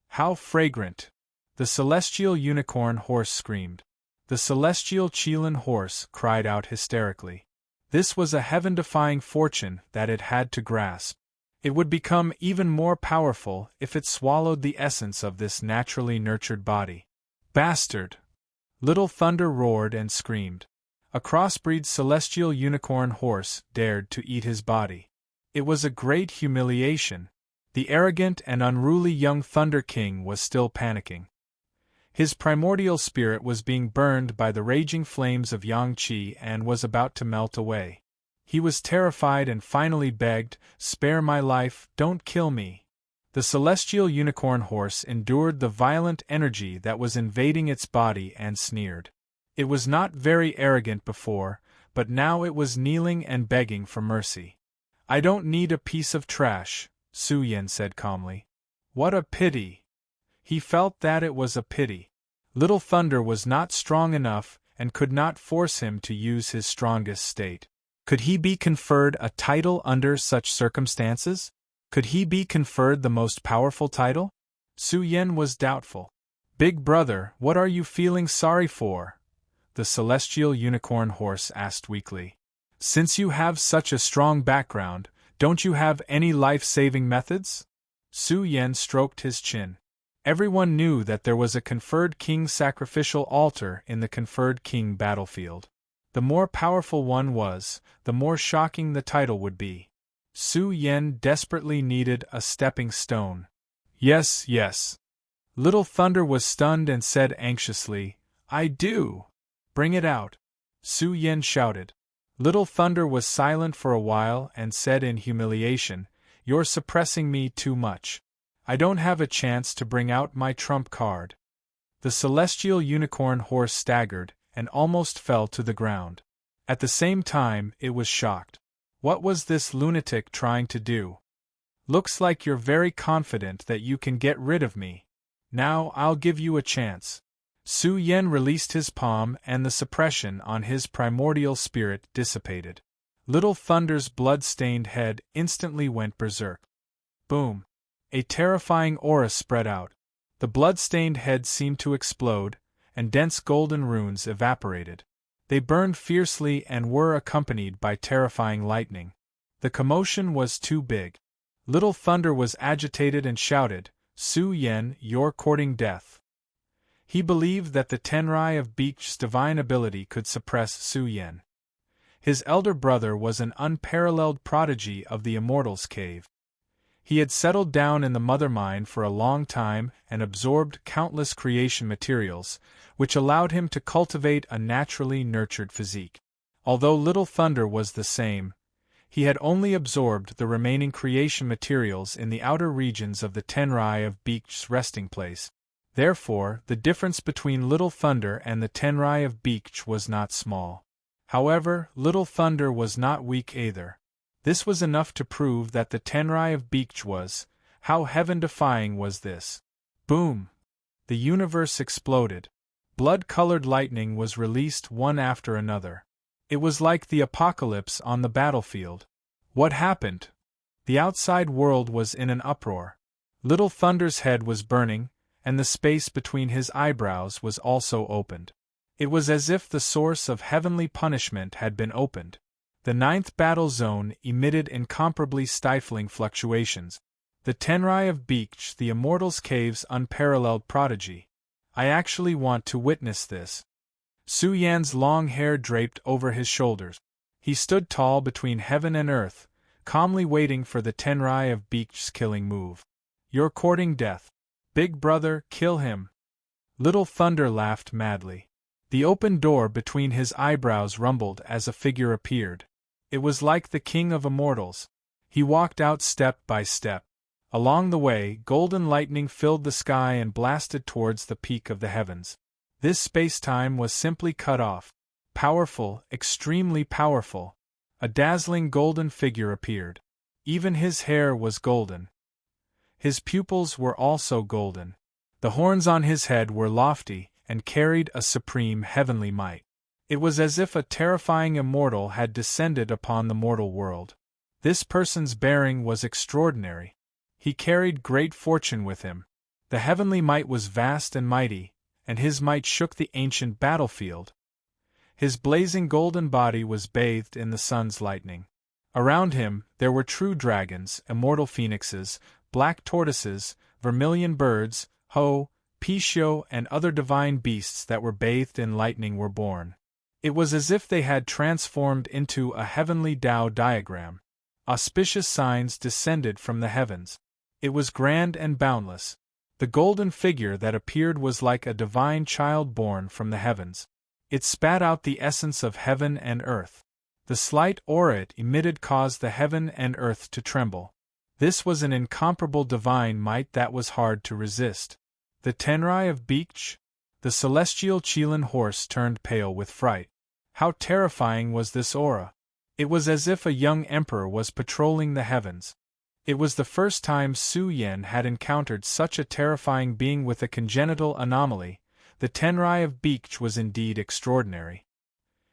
"How fragrant!" the celestial unicorn horse screamed. The celestial Qilin horse cried out hysterically. This was a heaven-defying fortune that it had to grasp. It would become even more powerful if it swallowed the essence of this naturally nurtured body. Bastard! Little Thunder roared and screamed. A crossbreed celestial unicorn horse dared to eat his body. It was a great humiliation. The arrogant and unruly young Thunder King was still panicking. His primordial spirit was being burned by the raging flames of Yangtze and was about to melt away. He was terrified and finally begged, "Spare my life, don't kill me." The celestial unicorn horse endured the violent energy that was invading its body and sneered. It was not very arrogant before, but now it was kneeling and begging for mercy. "I don't need a piece of trash," Su Yan said calmly. "What a pity!" He felt that it was a pity. Little Thunder was not strong enough and could not force him to use his strongest state. Could he be conferred a title under such circumstances? Could he be conferred the most powerful title? Su Yan was doubtful. "Big brother, what are you feeling sorry for?" the celestial unicorn horse asked weakly. "Since you have such a strong background, don't you have any life-saving methods?" Su Yan stroked his chin. Everyone knew that there was a conferred king sacrificial altar in the conferred king battlefield. The more powerful one was, the more shocking the title would be. Su Yan desperately needed a stepping stone. "Yes, yes." Little Thunder was stunned and said anxiously, "I do." "Bring it out," Su Yan shouted. Little Thunder was silent for a while and said in humiliation, "You're suppressing me too much. I don't have a chance to bring out my trump card." The celestial unicorn horse staggered and almost fell to the ground. At the same time, it was shocked. What was this lunatic trying to do? "Looks like you're very confident that you can get rid of me. Now I'll give you a chance." Su Yan released his palm and the suppression on his primordial spirit dissipated. Little Thunder's blood-stained head instantly went berserk. Boom! A terrifying aura spread out. The blood-stained head seemed to explode, and dense golden runes evaporated. They burned fiercely and were accompanied by terrifying lightning. The commotion was too big. Little Thunder was agitated and shouted, "Su Yan, you're courting death." He believed that the Tenrai of Beech's divine ability could suppress Su Yan. His elder brother was an unparalleled prodigy of the Immortals' Cave. He had settled down in the Mother Mind for a long time and absorbed countless creation materials, which allowed him to cultivate a naturally nurtured physique. Although Little Thunder was the same, he had only absorbed the remaining creation materials in the outer regions of the Tenrai of Beech's resting place. Therefore, the difference between Little Thunder and the Tenrai of Beech was not small. However, Little Thunder was not weak either. This was enough to prove that the Tenrai of Beech was. How heaven-defying was this? Boom! The universe exploded. Blood-colored lightning was released one after another. It was like the apocalypse on the battlefield. What happened? The outside world was in an uproar. Little Thunder's head was burning, and the space between his eyebrows was also opened. It was as if the source of heavenly punishment had been opened. The ninth battle zone emitted incomparably stifling fluctuations. The Tenrai of Beech, the Immortals' Cave's unparalleled prodigy. I actually want to witness this. Su Yan's long hair draped over his shoulders. He stood tall between heaven and earth, calmly waiting for the Tenrai of Beech's killing move. "You're courting death. Big brother, kill him." Little Thunder laughed madly. The open door between his eyebrows rumbled as a figure appeared. It was like the King of Immortals. He walked out step by step. Along the way, golden lightning filled the sky and blasted towards the peak of the heavens. This space-time was simply cut off. Powerful, extremely powerful. A dazzling golden figure appeared. Even his hair was golden. His pupils were also golden. The horns on his head were lofty and carried a supreme heavenly might. It was as if a terrifying immortal had descended upon the mortal world. This person's bearing was extraordinary. He carried great fortune with him. The heavenly might was vast and mighty, and his might shook the ancient battlefield. His blazing golden body was bathed in the sun's lightning. Around him, there were true dragons, immortal phoenixes, black tortoises, vermilion birds, Pishio, and other divine beasts that were bathed in lightning were born. It was as if they had transformed into a heavenly Tao diagram. Auspicious signs descended from the heavens. It was grand and boundless. The golden figure that appeared was like a divine child born from the heavens. It spat out the essence of heaven and earth. The slight aura it emitted caused the heaven and earth to tremble. This was an incomparable divine might that was hard to resist. The Tenrai of Beach, the celestial Qilin horse, turned pale with fright. How terrifying was this aura! It was as if a young emperor was patrolling the heavens. It was the first time Su Yan had encountered such a terrifying being with a congenital anomaly. The Tenrai of Beach was indeed extraordinary.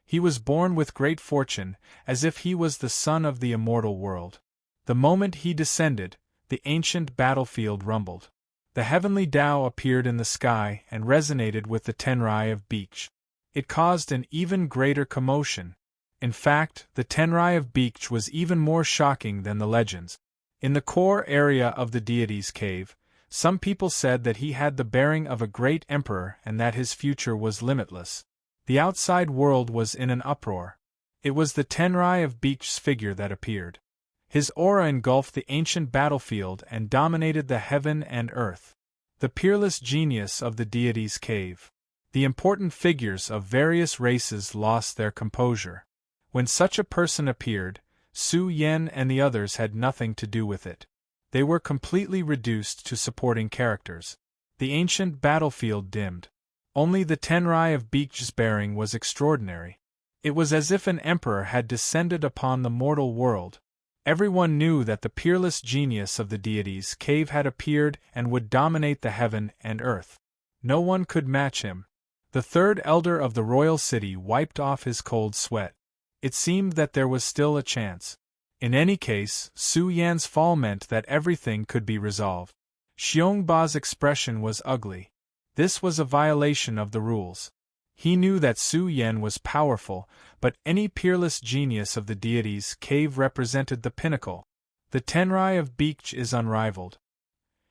He was born with great fortune, as if he was the son of the immortal world. The moment he descended, the ancient battlefield rumbled. The heavenly Tao appeared in the sky and resonated with the Tenrai of Beach. It caused an even greater commotion. In fact, the Tenrai of Beach was even more shocking than the legends. In the core area of the deity's cave, some people said that he had the bearing of a great emperor and that his future was limitless. The outside world was in an uproar. It was the Tenrai of Beach's figure that appeared. His aura engulfed the ancient battlefield and dominated the heaven and earth. The peerless genius of the deity's cave. The important figures of various races lost their composure. When such a person appeared, Su Yan and the others had nothing to do with it. They were completely reduced to supporting characters. The ancient battlefield dimmed. Only the Tenrai of Beach's bearing was extraordinary. It was as if an emperor had descended upon the mortal world. Everyone knew that the peerless genius of the deity's cave had appeared and would dominate the heaven and earth. No one could match him. The third elder of the royal city wiped off his cold sweat. It seemed that there was still a chance. In any case, Su Yan's fall meant that everything could be resolved. Xiongba's expression was ugly. This was a violation of the rules. He knew that Su Yan was powerful, but any peerless genius of the deity's cave represented the pinnacle. The Tenrai of Beach is unrivaled.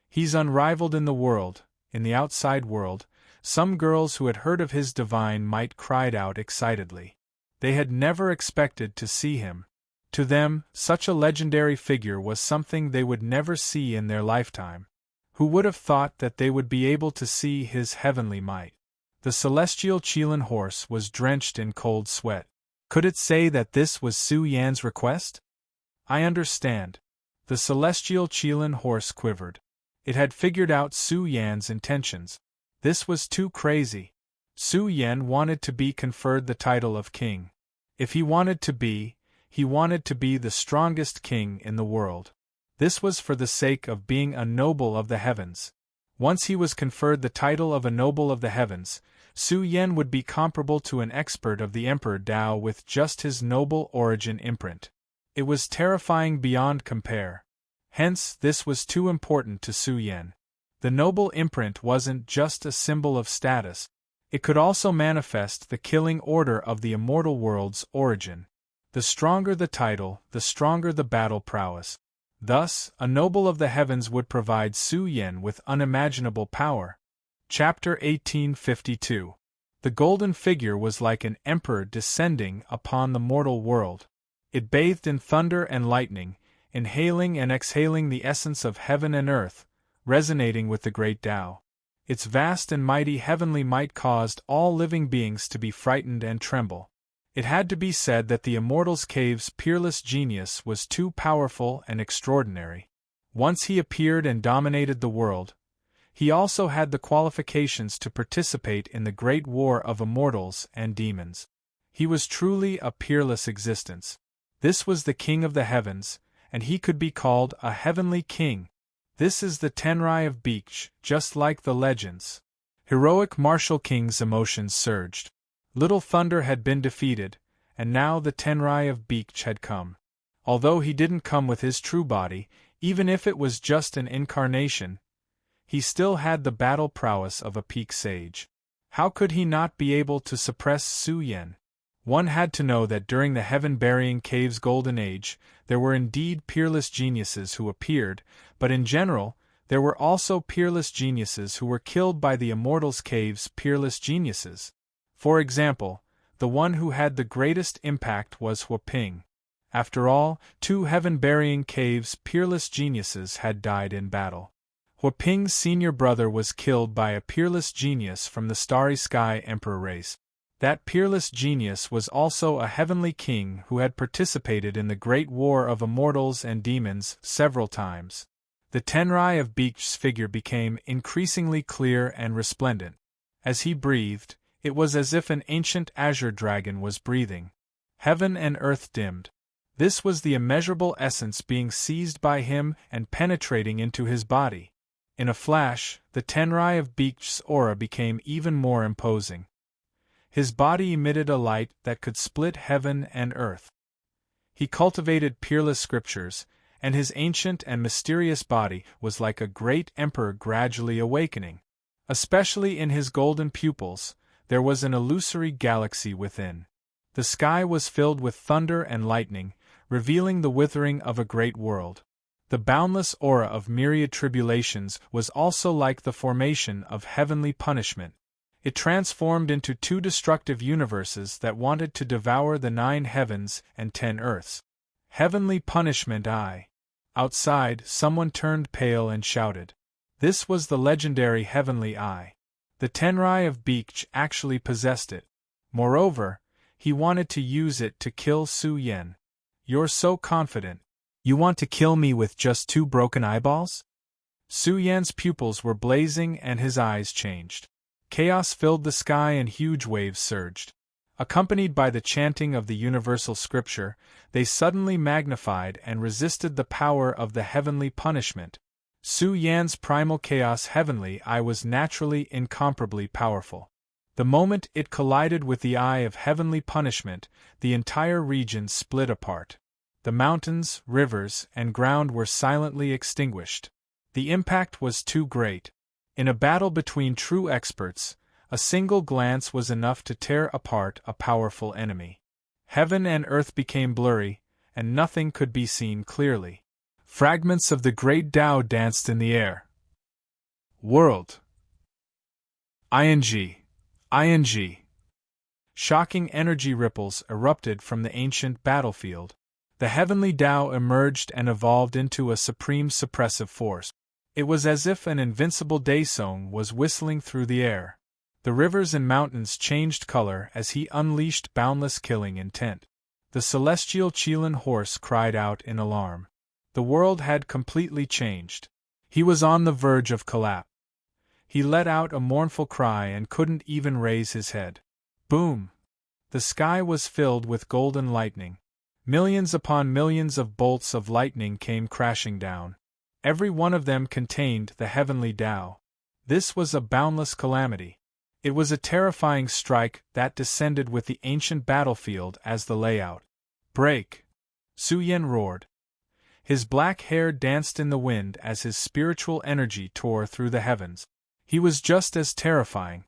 He's unrivaled in the world, in the outside world. Some girls who had heard of his divine might cried out excitedly. They had never expected to see him. To them, such a legendary figure was something they would never see in their lifetime. Who would have thought that they would be able to see his heavenly might? The celestial Qilin horse was drenched in cold sweat. Could it say that this was Su Yan's request? I understand. The celestial Qilin horse quivered. It had figured out Su Yan's intentions. This was too crazy. Su Yan wanted to be conferred the title of king. If he wanted to be the strongest king in the world. This was for the sake of being a noble of the heavens. Once he was conferred the title of a noble of the heavens, Su Yan would be comparable to an expert of the Emperor Tao with just his noble origin imprint. It was terrifying beyond compare. Hence, this was too important to Su Yan. The noble imprint wasn't just a symbol of status. It could also manifest the killing order of the immortal world's origin. The stronger the title, the stronger the battle prowess. Thus, a noble of the heavens would provide Su Yan with unimaginable power. Chapter 1852. The golden figure was like an emperor descending upon the mortal world. It bathed in thunder and lightning, inhaling and exhaling the essence of heaven and earth, resonating with the great Tao. Its vast and mighty heavenly might caused all living beings to be frightened and tremble. It had to be said that the Immortal's Cave's peerless genius was too powerful and extraordinary. Once he appeared and dominated the world, he also had the qualifications to participate in the great war of immortals and demons. He was truly a peerless existence. This was the king of the heavens, and he could be called a heavenly king. This is the Tenrai of Beach, just like the legends. Heroic martial king's emotions surged. Little Thunder had been defeated, and now the Tenrai of Beach had come. Although he didn't come with his true body, even if it was just an incarnation, he still had the battle prowess of a peak sage. How could he not be able to suppress Su Yan? One had to know that during the heaven-burying cave's golden age, there were indeed peerless geniuses who appeared, but in general, There were also peerless geniuses who were killed by the Immortals' Cave's peerless geniuses. For example, the one who had the greatest impact was Huaping. After all, 2 heaven-burying cave's peerless geniuses had died in battle. Huaping's senior brother was killed by a peerless genius from the Starry Sky Emperor race. That peerless genius was also a heavenly king who had participated in the great war of immortals and demons several times. The Tenrai of Beech's figure became increasingly clear and resplendent. As he breathed, it was as if an ancient azure dragon was breathing. Heaven and earth dimmed. This was the immeasurable essence being seized by him and penetrating into his body. In a flash, the Tenrai of Beech's aura became even more imposing. His body emitted a light that could split heaven and earth. He cultivated peerless scriptures, and his ancient and mysterious body was like a great emperor gradually awakening. Especially in his golden pupils, there was an illusory galaxy within. The sky was filled with thunder and lightning, revealing the withering of a great world. The boundless aura of myriad tribulations was also like the formation of heavenly punishment. It transformed into 2 destructive universes that wanted to devour the 9 heavens and 10 earths. Heavenly punishment I. Outside, someone turned pale and shouted. This was the legendary Heavenly Eye. The Tenrai of Beech actually possessed it. Moreover, he wanted to use it to kill Su Yan. You're so confident. You want to kill me with just 2 broken eyeballs? Su Yan's pupils were blazing and his eyes changed. Chaos filled the sky and huge waves surged. Accompanied by the chanting of the universal scripture, they suddenly magnified and resisted the power of the heavenly punishment. Su Yan's primal chaos heavenly eye was naturally incomparably powerful. The moment it collided with the eye of heavenly punishment, the entire region split apart. The mountains, rivers, and ground were silently extinguished. The impact was too great. In a battle between true experts, a single glance was enough to tear apart a powerful enemy. Heaven and earth became blurry, and nothing could be seen clearly. Fragments of the great Tao danced in the air. World. Ing. Shocking energy ripples erupted from the ancient battlefield. The heavenly Tao emerged and evolved into a supreme suppressive force. It was as if an invincible day song was whistling through the air. The rivers and mountains changed color as he unleashed boundless killing intent. The celestial Qilin horse cried out in alarm. The world had completely changed. He was on the verge of collapse. He let out a mournful cry and couldn't even raise his head. Boom! The sky was filled with golden lightning. Millions upon millions of bolts of lightning came crashing down. Every one of them contained the heavenly Tao. This was a boundless calamity. It was a terrifying strike that descended with the ancient battlefield as the layout. Break! Su Yan roared. His black hair danced in the wind as his spiritual energy tore through the heavens. He was just as terrifying.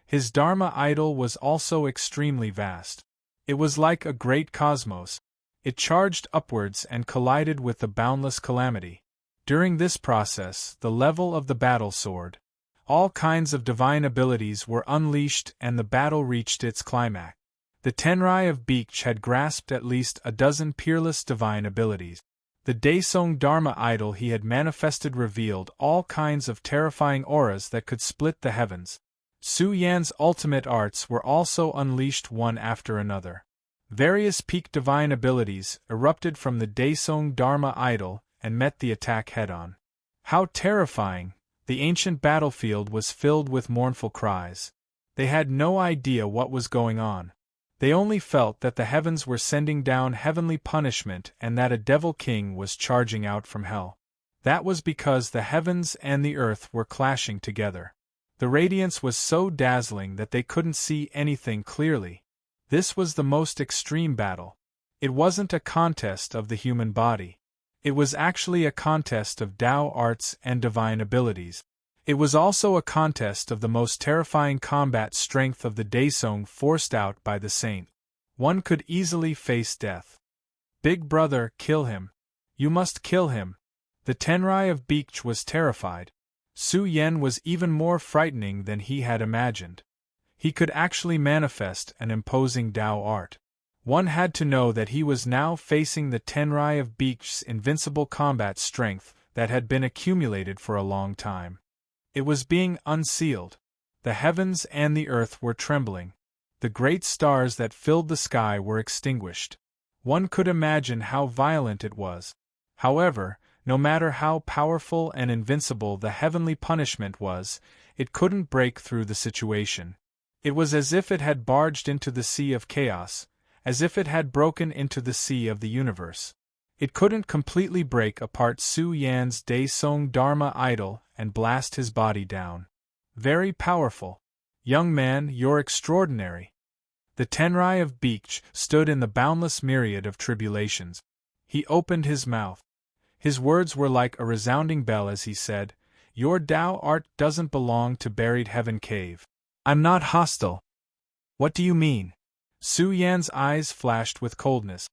His Dharma idol was also extremely vast. It was like a great cosmos. It charged upwards and collided with the boundless calamity. During this process, the level of the battle soared. All kinds of divine abilities were unleashed and the battle reached its climax. The Tenrai of Beech had grasped at least a dozen peerless divine abilities. The Daesong Dharma idol he had manifested revealed all kinds of terrifying auras that could split the heavens. Su Yan's ultimate arts were also unleashed one after another. Various peak divine abilities erupted from the Daesong Dharma idol and met the attack head-on. How terrifying! The ancient battlefield was filled with mournful cries. They had no idea what was going on. They only felt that the heavens were sending down heavenly punishment and that a devil king was charging out from hell. That was because the heavens and the earth were clashing together. The radiance was so dazzling that they couldn't see anything clearly. This was the most extreme battle. It wasn't a contest of the human body. It was actually a contest of Tao arts and divine abilities. It was also a contest of the most terrifying combat strength of the Daesong forced out by the saint. One could easily face death. Big brother, kill him. You must kill him. The Tenrai of Beach was terrified. Su Yen was even more frightening than he had imagined. He could actually manifest an imposing Tao art. One had to know that he was now facing the Tenrai of Beach's invincible combat strength that had been accumulated for a long time. It was being unsealed. The heavens and the earth were trembling. The great stars that filled the sky were extinguished. One could imagine how violent it was. However, no matter how powerful and invincible the heavenly punishment was, it couldn't break through the situation. It was as if it had barged into the sea of chaos, as if it had broken into the sea of the universe. It couldn't completely break apart Su Yan's Daesung Dharma idol and blast his body down. Very powerful. Young man, you're extraordinary. The Tenrai of Beach stood in the boundless myriad of tribulations. He opened his mouth. His words were like a resounding bell as he said, "Your Tao art doesn't belong to Buried Heaven Cave. I'm not hostile." "What do you mean?" Su Yan's eyes flashed with coldness.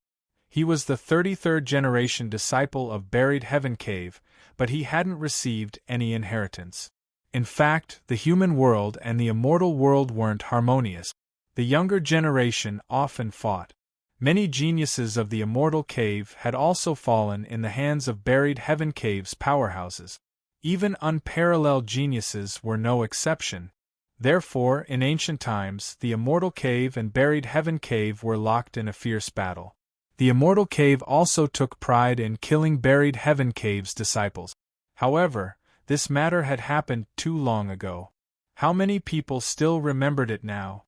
He was the 33rd generation disciple of Buried Heaven Cave, but he hadn't received any inheritance. In fact, the human world and the immortal world weren't harmonious. The younger generation often fought. Many geniuses of the immortal cave had also fallen in the hands of Buried Heaven Cave's powerhouses. Even unparalleled geniuses were no exception. Therefore, in ancient times, the Immortal Cave and Buried Heaven Cave were locked in a fierce battle. The Immortal Cave also took pride in killing Buried Heaven Cave's disciples. However, this matter had happened too long ago. How many people still remembered it now?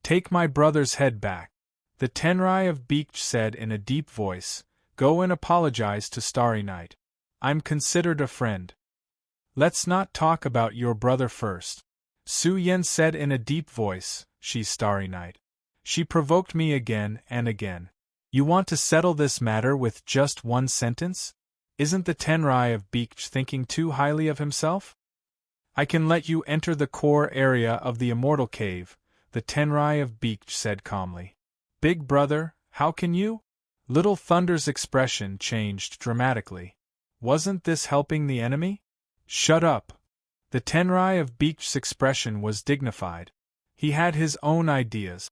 "Take my brother's head back," the Tenrai of Beach said in a deep voice. "Go and apologize to Starry Night. I'm considered a friend." "Let's not talk about your brother first," Su Yen said in a deep voice. "She's Starry Night. She provoked me again and again. You want to settle this matter with just one sentence? Isn't the Tenrai of Beach thinking too highly of himself?" "I can let you enter the core area of the Immortal Cave," the Tenrai of Beach said calmly. "Big brother, how can you?" Little Thunder's expression changed dramatically. Wasn't this helping the enemy? "Shut up." The Tenrai of Beach's expression was dignified. He had his own ideas.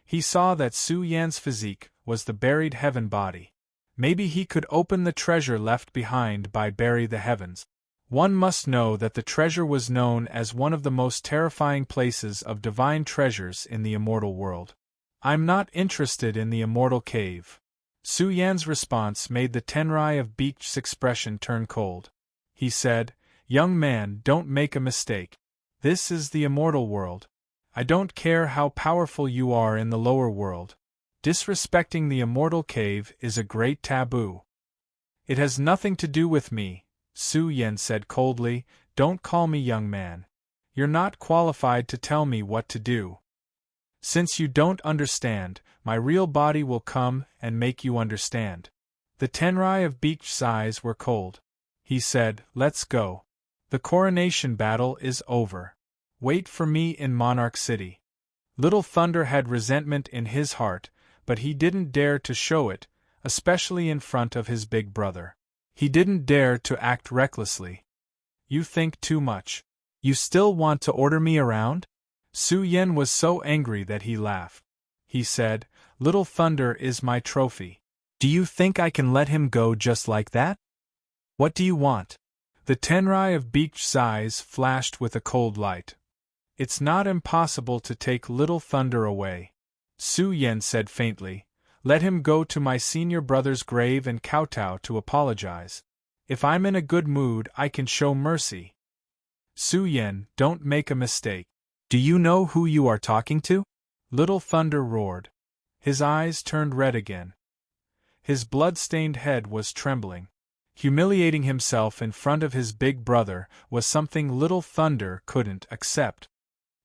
He saw that Su Yan's physique was the buried heaven body. Maybe he could open the treasure left behind by Bury the Heavens. One must know that the treasure was known as one of the most terrifying places of divine treasures in the immortal world. "I'm not interested in the Immortal Cave." Su Yan's response made the Tenrai of Beach's expression turn cold. He said, "Young man, don't make a mistake. This is the immortal world. I don't care how powerful you are in the lower world. Disrespecting the Immortal Cave is a great taboo." "It has nothing to do with me," Su Yen said coldly. "Don't call me young man. You're not qualified to tell me what to do. Since you don't understand, my real body will come and make you understand." The Tenrai of Beach's eyes were cold. He said, "Let's go. The coronation battle is over. Wait for me in Monarch City." Little Thunder had resentment in his heart, but he didn't dare to show it, especially in front of his big brother. He didn't dare to act recklessly. "You think too much. You still want to order me around?" Su Yen was so angry that he laughed. He said, "Little Thunder is my trophy. Do you think I can let him go just like that? What do you want?" The Tenrai of Beach's eyes flashed with a cold light. "It's not impossible to take Little Thunder away," Su Yen said faintly. "Let him go to my senior brother's grave and kowtow to apologize. If I'm in a good mood, I can show mercy." "Su Yen, don't make a mistake. Do you know who you are talking to?" Little Thunder roared. His eyes turned red again. His blood-stained head was trembling. Humiliating himself in front of his big brother was something Little Thunder couldn't accept.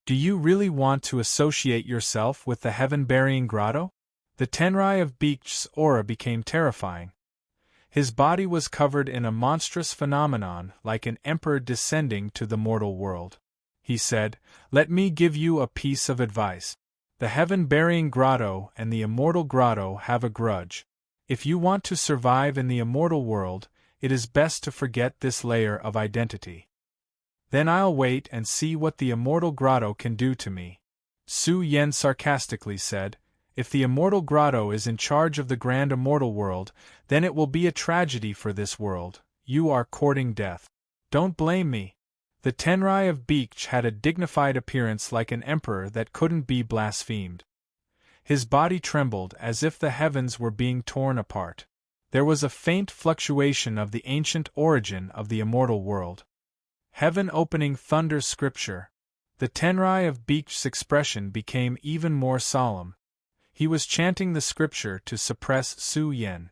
"Do you really want to associate yourself with the heaven-burying grotto?" The Tenrai of Beach's aura became terrifying. His body was covered in a monstrous phenomenon like an emperor descending to the mortal world. He said, "Let me give you a piece of advice. The heaven-burying grotto and the immortal grotto have a grudge. If you want to survive in the immortal world, it is best to forget this layer of identity. Then I'll wait and see what the immortal grotto can do to me. Su Yen sarcastically said, if the immortal grotto is in charge of the grand immortal world, then it will be a tragedy for this world. You are courting death. Don't blame me. The Tenrai of Beach had a dignified appearance like an emperor that couldn't be blasphemed. His body trembled as if the heavens were being torn apart. There was a faint fluctuation of the ancient origin of the immortal world. Heaven-opening thunder scripture. The Tenrai of Beach's expression became even more solemn. He was chanting the scripture to suppress Su Yen.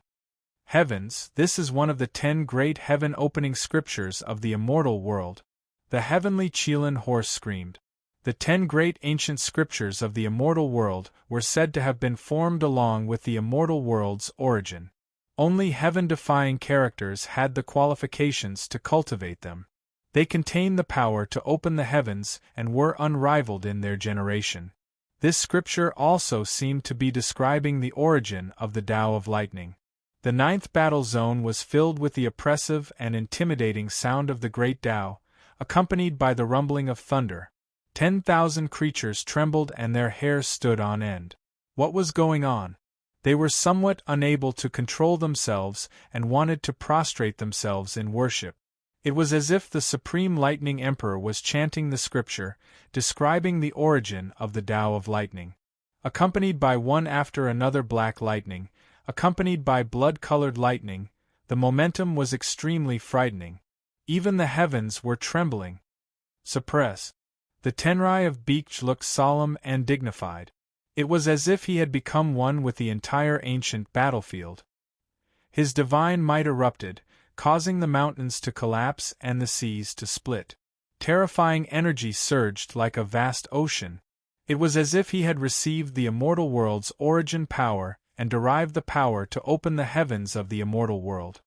Heavens, this is one of the 10 great heaven-opening scriptures of the immortal world. The heavenly Qilin horse screamed. The 10 great ancient scriptures of the immortal world were said to have been formed along with the immortal world's origin. Only heaven-defying characters had the qualifications to cultivate them. They contained the power to open the heavens and were unrivaled in their generation. This scripture also seemed to be describing the origin of the Tao of Lightning. The 9th battle zone was filled with the oppressive and intimidating sound of the great Tao, accompanied by the rumbling of thunder. 10,000 creatures trembled and their hair stood on end. What was going on? They were somewhat unable to control themselves and wanted to prostrate themselves in worship. It was as if the Supreme Lightning Emperor was chanting the scripture, describing the origin of the Tao of Lightning. Accompanied by one after another black lightning, accompanied by blood-colored lightning, the momentum was extremely frightening. Even the heavens were trembling. Suppress. The Tenrai of Beach looked solemn and dignified. It was as if he had become one with the entire ancient battlefield. His divine might erupted, causing the mountains to collapse and the seas to split. Terrifying energy surged like a vast ocean. It was as if he had received the immortal world's origin power and derived the power to open the heavens of the immortal world.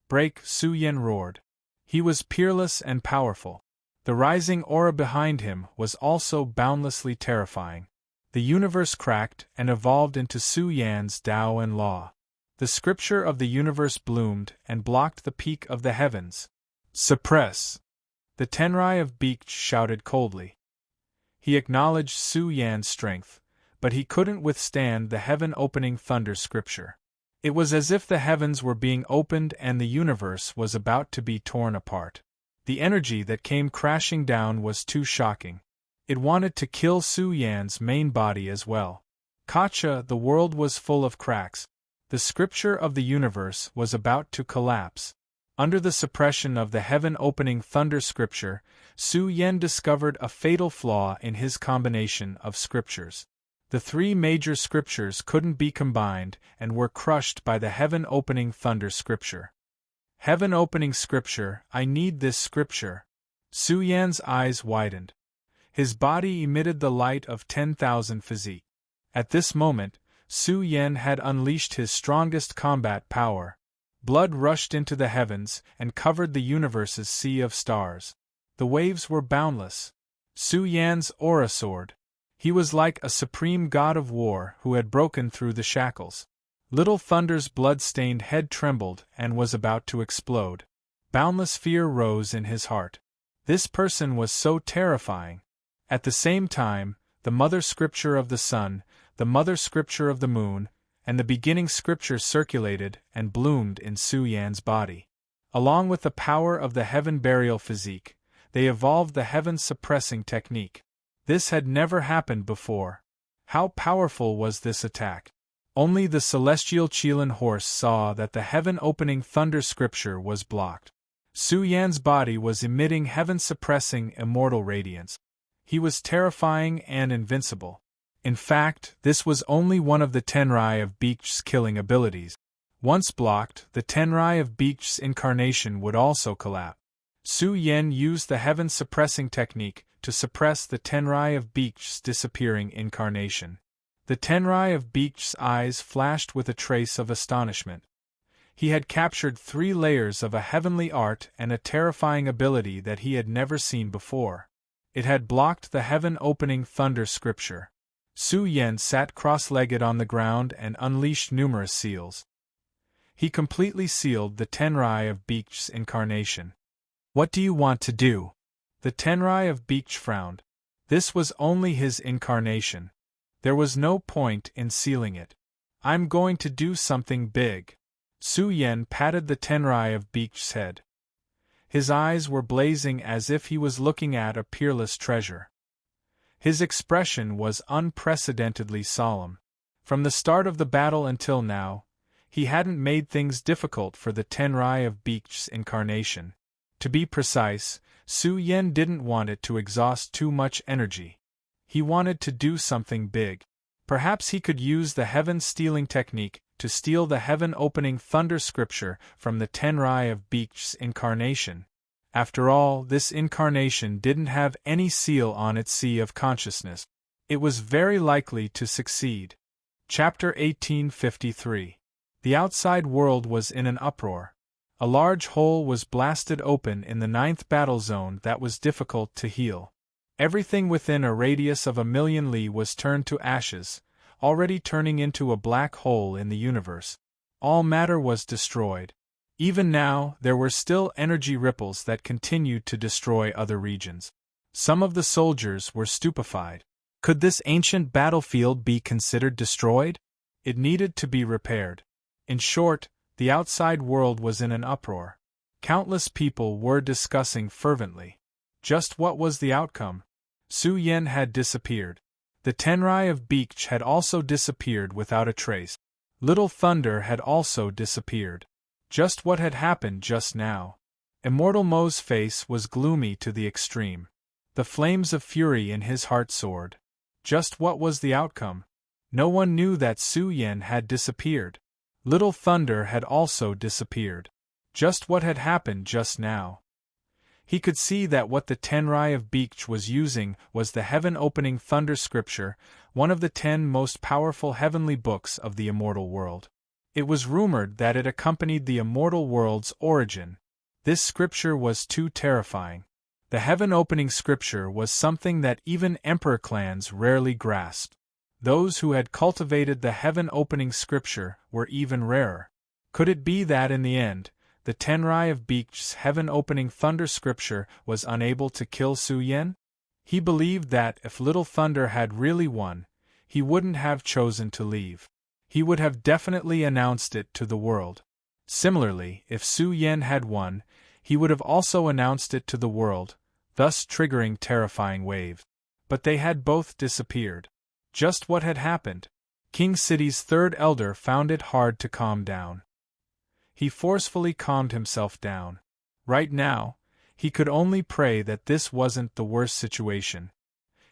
Break, Su Yen roared. He was peerless and powerful. The rising aura behind him was also boundlessly terrifying. The universe cracked and evolved into Su Yan's Tao and Law. The scripture of the universe bloomed and blocked the peak of the heavens. Suppress! The Tenrai of Beach shouted coldly. He acknowledged Su Yan's strength, but he couldn't withstand the heaven-opening thunder scripture. It was as if the heavens were being opened and the universe was about to be torn apart. The energy that came crashing down was too shocking. It wanted to kill Su Yan's main body as well. Kacha, the world was full of cracks. The scripture of the universe was about to collapse. Under the suppression of the heaven-opening thunder scripture, Su Yen discovered a fatal flaw in his combination of scriptures. The 3 major scriptures couldn't be combined and were crushed by the heaven-opening thunder scripture. Heaven-opening scripture, I need this scripture. Su Yan's eyes widened. His body emitted the light of 10,000 physique. At this moment, Su Yen had unleashed his strongest combat power. Blood rushed into the heavens and covered the universe's sea of stars. The waves were boundless. Su Yan's aura soared. He was like a supreme god of war who had broken through the shackles. Little Thunder's blood-stained head trembled and was about to explode. Boundless fear rose in his heart. This person was so terrifying. At the same time, the mother scripture of the sun, the mother scripture of the moon, and the beginning scripture circulated and bloomed in Su Yan's body. Along with the power of the heaven burial physique, they evolved the heaven suppressing technique. This had never happened before. How powerful was this attack? Only the celestial Qilin horse saw that the heaven-opening thunder scripture was blocked. Su Yan's body was emitting heaven-suppressing immortal radiance. He was terrifying and invincible. In fact, this was only one of the Tenrai of Beach's killing abilities. Once blocked, the Tenrai of Beach's incarnation would also collapse. Su Yen used the heaven-suppressing technique to suppress the Tenrai of Beach's disappearing incarnation. The Tenrai of Beach's eyes flashed with a trace of astonishment. He had captured 3 layers of a heavenly art and a terrifying ability that he had never seen before. It had blocked the heaven-opening thunder scripture. Su Yen sat cross-legged on the ground and unleashed numerous seals. He completely sealed the Tenrai of Beech's incarnation. What do you want to do? The Tenrai of Beech frowned. This was only his incarnation. There was no point in sealing it. I'm going to do something big. Su Yen patted the Tenrai of Beech's head. His eyes were blazing as if he was looking at a peerless treasure. His expression was unprecedentedly solemn. From the start of the battle until now, he hadn't made things difficult for the Tenrai of Beech's incarnation. To be precise, Su Yen didn't want it to exhaust too much energy. He wanted to do something big. Perhaps he could use the heaven-stealing technique to steal the heaven-opening thunder scripture from the Tenrai of Beech's incarnation. After all, this incarnation didn't have any seal on its sea of consciousness. It was very likely to succeed. Chapter 1853. The outside world was in an uproar. A large hole was blasted open in the 9th battle zone that was difficult to heal. Everything within a radius of 1,000,000 li was turned to ashes, already turning into a black hole in the universe. All matter was destroyed. Even now, there were still energy ripples that continued to destroy other regions. Some of the soldiers were stupefied. Could this ancient battlefield be considered destroyed? It needed to be repaired. In short, the outside world was in an uproar. Countless people were discussing fervently. Just what was the outcome? Su Yen had disappeared. The Tenrai of Beech had also disappeared without a trace. Little Thunder had also disappeared. Just what had happened just now? Immortal Mo's face was gloomy to the extreme. The flames of fury in his heart soared. Just what was the outcome? No one knew that Su Yen had disappeared. Little Thunder had also disappeared. Just what had happened just now? He could see that what the Tenrai of Beech was using was the heaven-opening thunder scripture, one of the 10 most powerful heavenly books of the immortal world. It was rumored that it accompanied the immortal world's origin. This scripture was too terrifying. The heaven-opening scripture was something that even emperor clans rarely grasped. Those who had cultivated the heaven-opening scripture were even rarer. Could it be that in the end, the Tenrai of Beech's heaven-opening thunder scripture was unable to kill Su Yen? He believed that if Little Thunder had really won, he wouldn't have chosen to leave. He would have definitely announced it to the world. Similarly, if Su Yen had won, he would have also announced it to the world, thus triggering terrifying waves. But they had both disappeared. Just what had happened? King City's third elder found it hard to calm down. He forcefully calmed himself down. Right now, he could only pray that this wasn't the worst situation.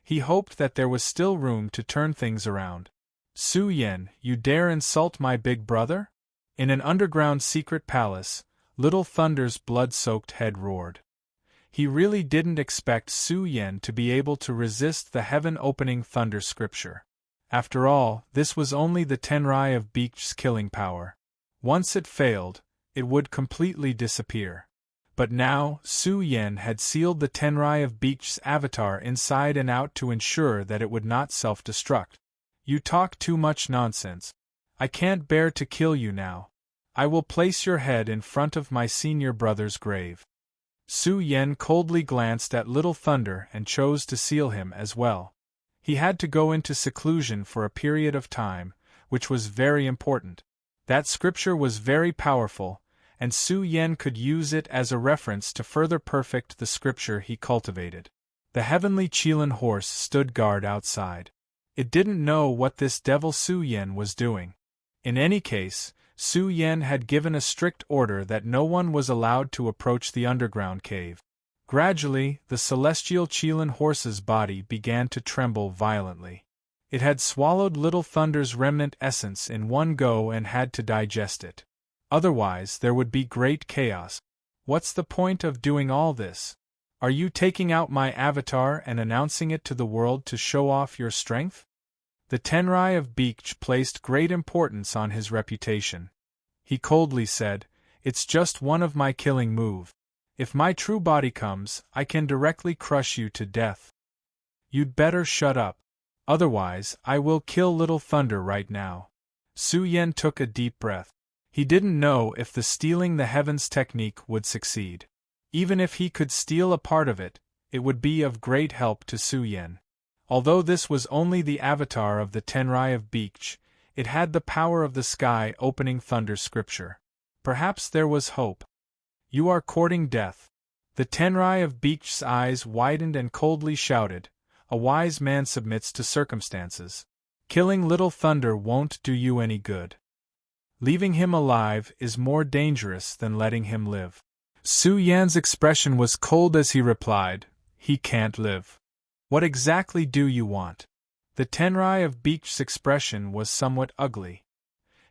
He hoped that there was still room to turn things around. Su Yen, you dare insult my big brother? In an underground secret palace, Little Thunder's blood-soaked head roared. He really didn't expect Su Yen to be able to resist the heaven-opening thunder scripture. After all, this was only the Tenrai of Beech's killing power. Once it failed, it would completely disappear. But now, Su Yen had sealed the Tenrai of Beech's avatar inside and out to ensure that it would not self-destruct. You talk too much nonsense. I can't bear to kill you now. I will place your head in front of my senior brother's grave. Su Yen coldly glanced at Little Thunder and chose to seal him as well. He had to go into seclusion for a period of time, which was very important. That scripture was very powerful, and Su Yen could use it as a reference to further perfect the scripture he cultivated. The heavenly Qilin horse stood guard outside. It didn't know what this devil Su Yen was doing. In any case, Su Yen had given a strict order that no one was allowed to approach the underground cave. Gradually, the celestial Qilin horse's body began to tremble violently. It had swallowed Little Thunder's remnant essence in one go and had to digest it. Otherwise, there would be great chaos. What's the point of doing all this? Are you taking out my avatar and announcing it to the world to show off your strength? The Tenrai of Beech placed great importance on his reputation. He coldly said, "It's just one of my killing moves. If my true body comes, I can directly crush you to death. You'd better shut up. Otherwise, I will kill Little Thunder right now." Su Yen took a deep breath. He didn't know if the stealing the heavens technique would succeed. Even if he could steal a part of it, it would be of great help to Su Yan. Although this was only the avatar of the Tenrai of Beach, it had the power of the sky opening thunder scripture. Perhaps there was hope. You are courting death. The Tenrai of Beach's eyes widened and coldly shouted, a wise man submits to circumstances. Killing Little Thunder won't do you any good. Leaving him alive is more dangerous than letting him live. Su Yan's expression was cold as he replied, he can't live. What exactly do you want? The Tenrai of Beach's expression was somewhat ugly.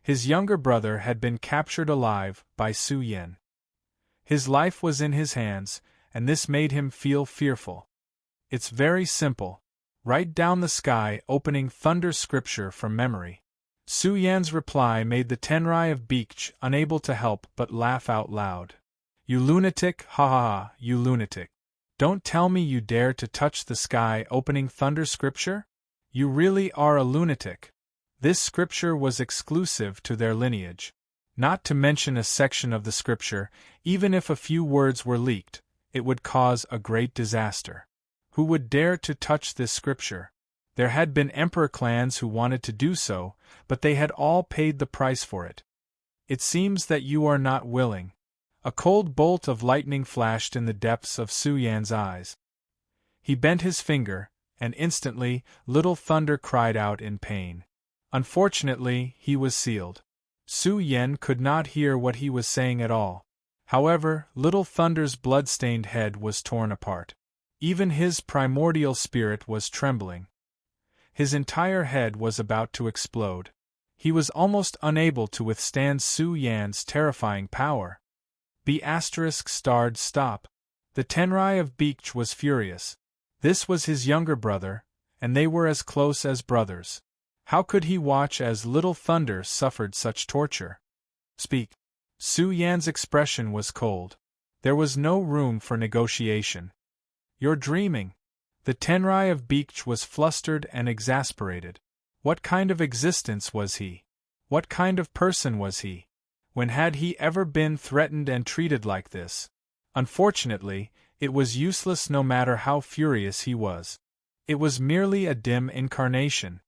His younger brother had been captured alive by Su Yan. His life was in his hands, and this made him feel fearful. It's very simple. Write down the sky opening thunder scripture from memory. Su Yan's reply made the Tenrai of Beach unable to help but laugh out loud. You lunatic, ha ha ha, you lunatic. Don't tell me you dare to touch the sky opening thunder scripture? You really are a lunatic. This scripture was exclusive to their lineage. Not to mention a section of the scripture, even if a few words were leaked, it would cause a great disaster. Who would dare to touch this scripture? There had been emperor clans who wanted to do so, but they had all paid the price for it. It seems that you are not willing. A cold bolt of lightning flashed in the depths of Su Yan's eyes. He bent his finger, and instantly, Little Thunder cried out in pain. Unfortunately, he was sealed. Su Yan could not hear what he was saying at all. However, Little Thunder's blood-stained head was torn apart. Even his primordial spirit was trembling. His entire head was about to explode. He was almost unable to withstand Su Yan's terrifying power. B**** stop. The Tenrai of Beach was furious. This was his younger brother, and they were as close as brothers. How could he watch as Little Thunder suffered such torture? Speak. Su Yan's expression was cold. There was no room for negotiation. You're dreaming. The Tenrai of Beach was flustered and exasperated. What kind of existence was he? What kind of person was he? When had he ever been threatened and treated like this? Unfortunately, it was useless no matter how furious he was. It was merely a dim incarnation.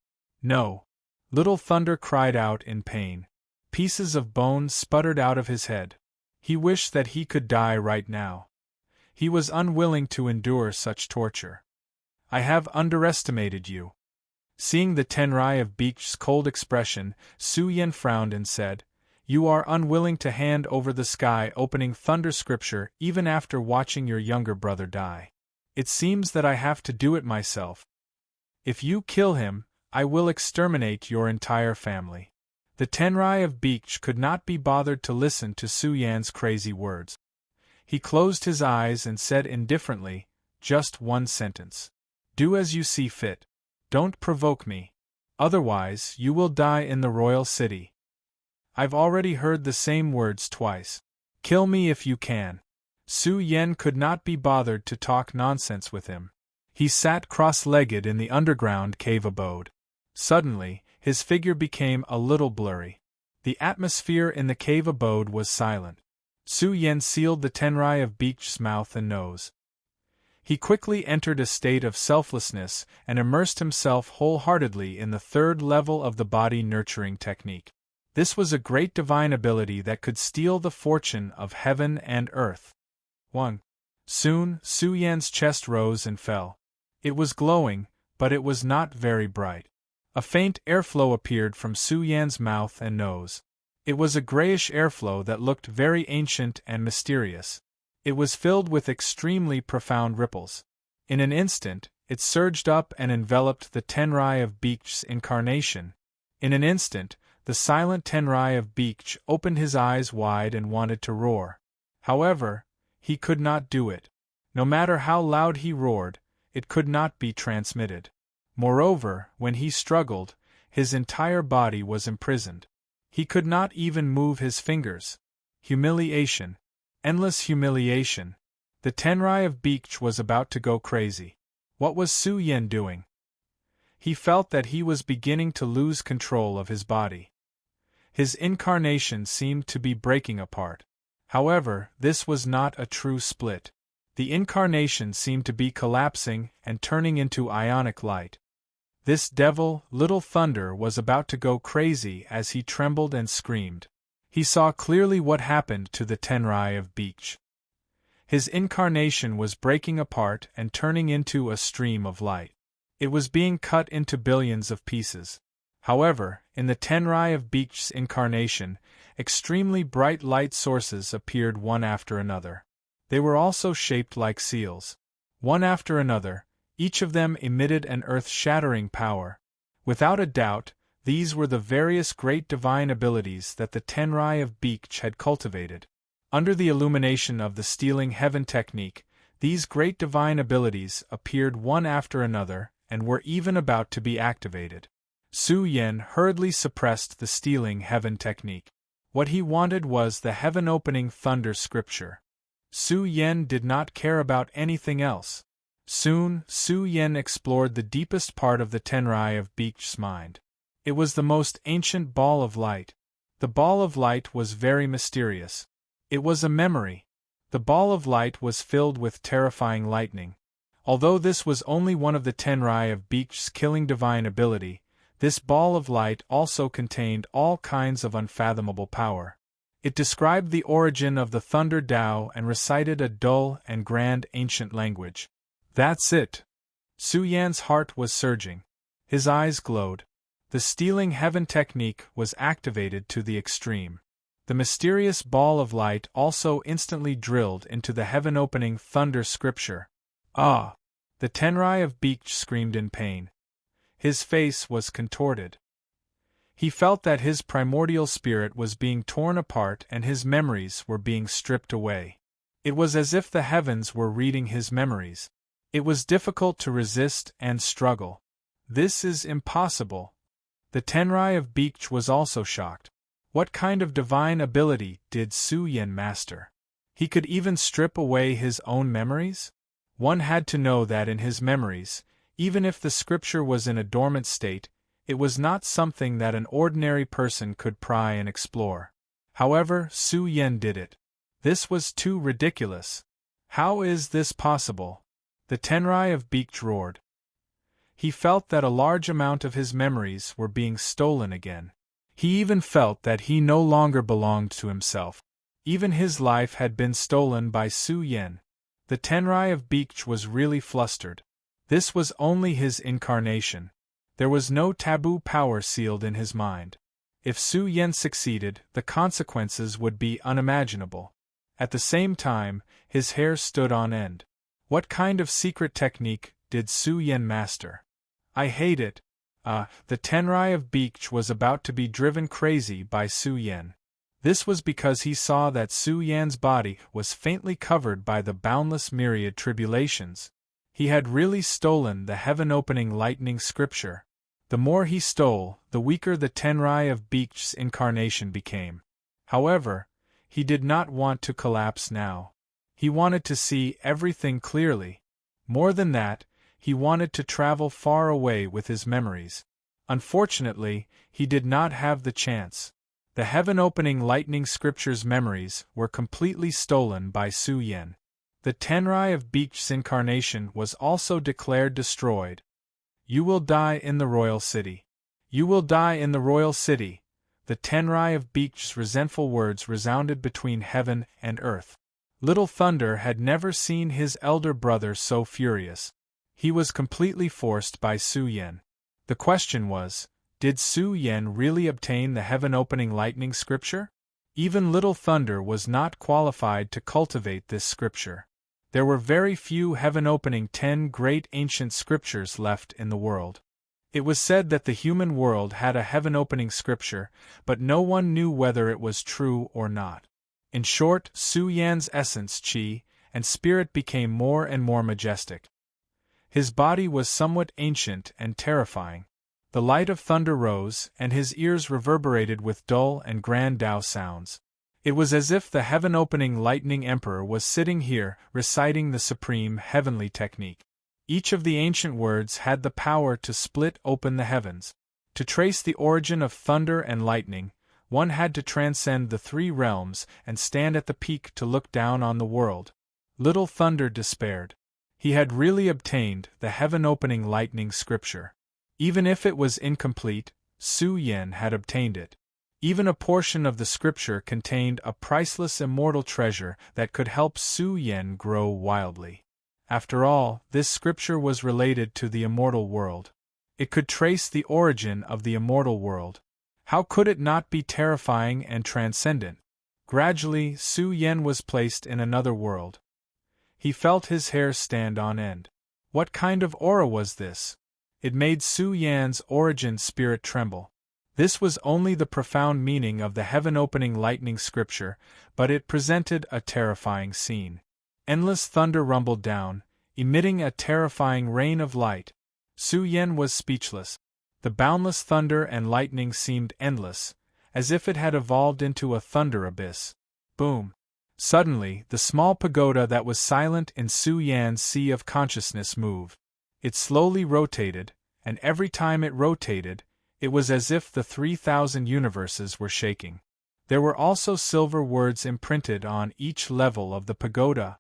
No. Little Thunder cried out in pain. Pieces of bone sputtered out of his head. He wished that he could die right now. He was unwilling to endure such torture. I have underestimated you. Seeing the Tenrai of Beach's cold expression, Su Yan frowned and said, You are unwilling to hand over the sky opening thunder scripture even after watching your younger brother die. It seems that I have to do it myself. If you kill him, I will exterminate your entire family. The Tenrai of Beach could not be bothered to listen to Su Yan's crazy words. He closed his eyes and said indifferently, just one sentence. Do as you see fit. Don't provoke me. Otherwise, you will die in the royal city. I've already heard the same words twice. Kill me if you can. Su Yan could not be bothered to talk nonsense with him. He sat cross-legged in the underground cave abode. Suddenly, his figure became a little blurry. The atmosphere in the cave abode was silent. Su Yan sealed the Tenrai of Beach's mouth and nose. He quickly entered a state of selflessness and immersed himself wholeheartedly in the third level of the body-nurturing technique. This was a great divine ability that could steal the fortune of heaven and earth. 1. Soon, Su Yan's chest rose and fell. It was glowing, but it was not very bright. A faint airflow appeared from Su Yan's mouth and nose. It was a grayish airflow that looked very ancient and mysterious. It was filled with extremely profound ripples. In an instant, it surged up and enveloped the Tenrai of Beach's incarnation. In an instant, the silent Tenrai of Beach opened his eyes wide and wanted to roar. However, he could not do it. No matter how loud he roared, it could not be transmitted. Moreover, when he struggled, his entire body was imprisoned. He could not even move his fingers. Humiliation. Endless humiliation. The Tenrai of Beach was about to go crazy. What was Su Yan doing? He felt that he was beginning to lose control of his body. His incarnation seemed to be breaking apart. However, this was not a true split. The incarnation seemed to be collapsing and turning into ionic light. This devil, Little Thunder, was about to go crazy as he trembled and screamed. He saw clearly what happened to the Tenrai of Beach. His incarnation was breaking apart and turning into a stream of light. It was being cut into billions of pieces. However, in the Tenrai of Beach's incarnation, extremely bright light sources appeared one after another. They were also shaped like seals. One after another, each of them emitted an earth-shattering power. Without a doubt, these were the various great divine abilities that the Tenrai of Beach had cultivated. Under the illumination of the Stealing Heaven technique, these great divine abilities appeared one after another and were even about to be activated. Su Yen hurriedly suppressed the Stealing Heaven technique. What he wanted was the heaven-opening thunder scripture. Su Yen did not care about anything else. Soon, Su Yen explored the deepest part of the Tenrai of Beach's mind. It was the most ancient ball of light. The ball of light was very mysterious. It was a memory. The ball of light was filled with terrifying lightning. Although this was only one of the Tenrai of Beach's killing divine ability, this ball of light also contained all kinds of unfathomable power. It described the origin of the Thunder Tao and recited a dull and grand ancient language. That's it! Su Yan's heart was surging. His eyes glowed. The Stealing Heaven technique was activated to the extreme. The mysterious ball of light also instantly drilled into the heaven-opening thunder scripture. Ah! The Tenrai of Beach screamed in pain. His face was contorted. He felt that his primordial spirit was being torn apart and his memories were being stripped away. It was as if the heavens were reading his memories. It was difficult to resist and struggle. This is impossible. The Tenrai of Beach was also shocked. What kind of divine ability did Su Yen master? He could even strip away his own memories? One had to know that in his memories, even if the scripture was in a dormant state, it was not something that an ordinary person could pry and explore. However, Su Yen did it. This was too ridiculous. How is this possible? The Tenrai of Beach roared. He felt that a large amount of his memories were being stolen again. He even felt that he no longer belonged to himself. Even his life had been stolen by Su Yen. The Tenrai of Beach was really flustered. This was only his incarnation. There was no taboo power sealed in his mind. If Su Yen succeeded, the consequences would be unimaginable. At the same time, his hair stood on end. What kind of secret technique did Su Yen master? I hate it. The Tenrai of Beach was about to be driven crazy by Su Yen. This was because he saw that Su Yan's body was faintly covered by the boundless myriad tribulations. He had really stolen the heaven-opening lightning scripture. The more he stole, the weaker the Tenrai of Beach's incarnation became. However, he did not want to collapse now. He wanted to see everything clearly. More than that, he wanted to travel far away with his memories. Unfortunately, he did not have the chance. The heaven-opening lightning scripture's memories were completely stolen by Su Yen. The Tenrai of Beach's incarnation was also declared destroyed. You will die in the royal city. You will die in the royal city. The Tenrai of Beach's resentful words resounded between heaven and earth. Little Thunder had never seen his elder brother so furious. He was completely forced by Su Yen. The question was, did Su Yen really obtain the heaven-opening lightning scripture? Even Little Thunder was not qualified to cultivate this scripture. There were very few heaven-opening 10 great ancient scriptures left in the world. It was said that the human world had a heaven-opening scripture, but no one knew whether it was true or not. In short, Su Yan's essence, chi, and spirit became more and more majestic. His body was somewhat ancient and terrifying. The light of thunder rose, and his ears reverberated with dull and grand Tao sounds. It was as if the heaven-opening lightning emperor was sitting here, reciting the supreme heavenly technique. Each of the ancient words had the power to split open the heavens. To trace the origin of thunder and lightning, One had to transcend the three realms and stand at the peak to look down on the world. Little Thunder despaired. He had really obtained the heaven-opening lightning scripture. Even if it was incomplete, Su Yen had obtained it. Even a portion of the scripture contained a priceless immortal treasure that could help Su Yen grow wildly. After all, this scripture was related to the immortal world. It could trace the origin of the immortal world. How could it not be terrifying and transcendent? Gradually, Su Yen was placed in another world. He felt his hair stand on end. What kind of aura was this? It made Su Yan's origin spirit tremble. This was only the profound meaning of the heaven-opening lightning scripture, but it presented a terrifying scene. Endless thunder rumbled down, emitting a terrifying rain of light. Su Yen was speechless. The boundless thunder and lightning seemed endless, as if it had evolved into a thunder abyss. Boom! Suddenly, the small pagoda that was silent in Su Yan's sea of consciousness moved. It slowly rotated, and every time it rotated, it was as if the 3,000 universes were shaking. There were also silver words imprinted on each level of the pagoda.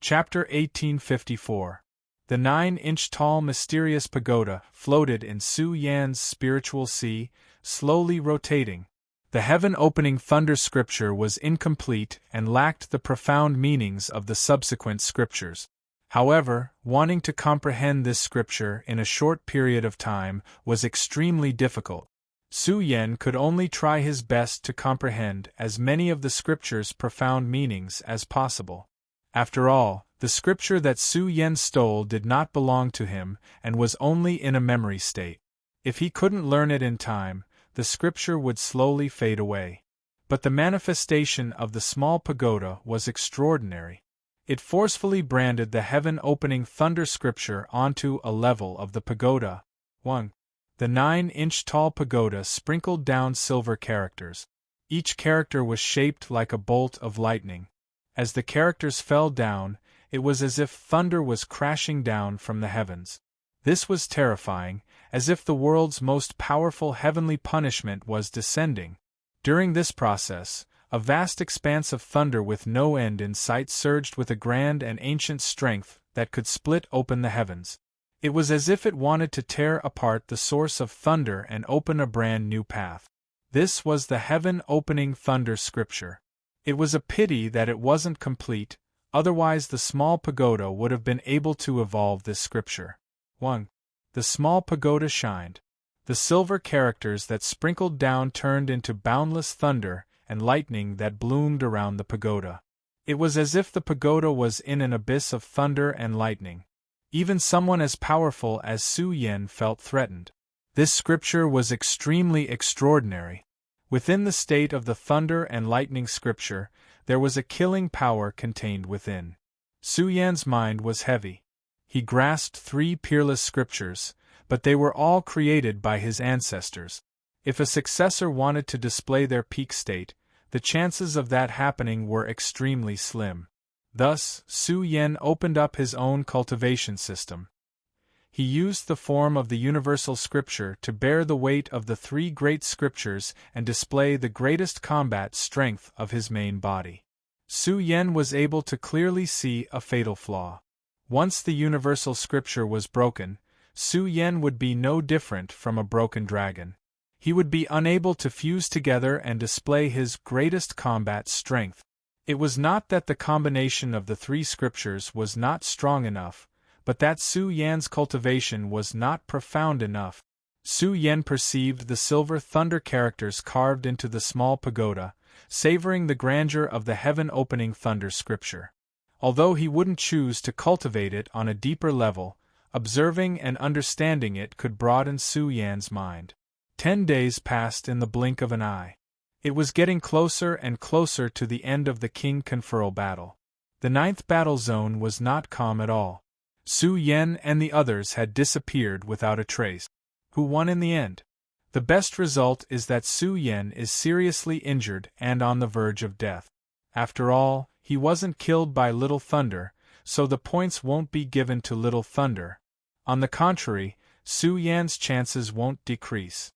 Chapter 1854. The 9-inch-tall mysterious pagoda floated in Su Yan's spiritual sea, slowly rotating. The heaven-opening thunder scripture was incomplete and lacked the profound meanings of the subsequent scriptures. However, wanting to comprehend this scripture in a short period of time was extremely difficult. Su Yen could only try his best to comprehend as many of the scripture's profound meanings as possible. After all, the scripture that Su Yen stole did not belong to him and was only in a memory state. If he couldn't learn it in time, the scripture would slowly fade away. But the manifestation of the small pagoda was extraordinary. It forcefully branded the heaven-opening thunder scripture onto a level of the pagoda. 1. The 9-inch-tall pagoda sprinkled down silver characters. Each character was shaped like a bolt of lightning. As the characters fell down, it was as if thunder was crashing down from the heavens. This was terrifying, as if the world's most powerful heavenly punishment was descending. During this process, a vast expanse of thunder with no end in sight surged with a grand and ancient strength that could split open the heavens. It was as if it wanted to tear apart the source of thunder and open a brand new path. This was the heaven-opening thunder scripture. It was a pity that it wasn't complete, otherwise the small pagoda would have been able to evolve this scripture. 1. The small pagoda shined. The silver characters that sprinkled down turned into boundless thunder and lightning that bloomed around the pagoda. It was as if the pagoda was in an abyss of thunder and lightning. Even someone as powerful as Su Yen felt threatened. This scripture was extremely extraordinary. Within the state of the thunder and lightning scripture, there was a killing power contained within. Su Yan's mind was heavy. He grasped 3 peerless scriptures, but they were all created by his ancestors. If a successor wanted to display their peak state, the chances of that happening were extremely slim. Thus, Su Yen opened up his own cultivation system. He used the form of the universal scripture to bear the weight of the 3 great scriptures and display the greatest combat strength of his main body. Su Yen was able to clearly see a fatal flaw. Once the universal scripture was broken, Su Yen would be no different from a broken dragon. He would be unable to fuse together and display his greatest combat strength. It was not that the combination of the 3 scriptures was not strong enough, but that Su Yan's cultivation was not profound enough. Su Yen perceived the silver thunder characters carved into the small pagoda, savoring the grandeur of the heaven-opening thunder scripture. Although he wouldn't choose to cultivate it on a deeper level, observing and understanding it could broaden Su Yan's mind. 10 days passed in the blink of an eye. It was getting closer and closer to the end of the King Conferral battle. The 9th battle zone was not calm at all. Su Yen and the others had disappeared without a trace. Who won in the end? The best result is that Su Yen is seriously injured and on the verge of death. After all, he wasn't killed by Little Thunder, so the points won't be given to Little Thunder. On the contrary, Su Yan's chances won't decrease.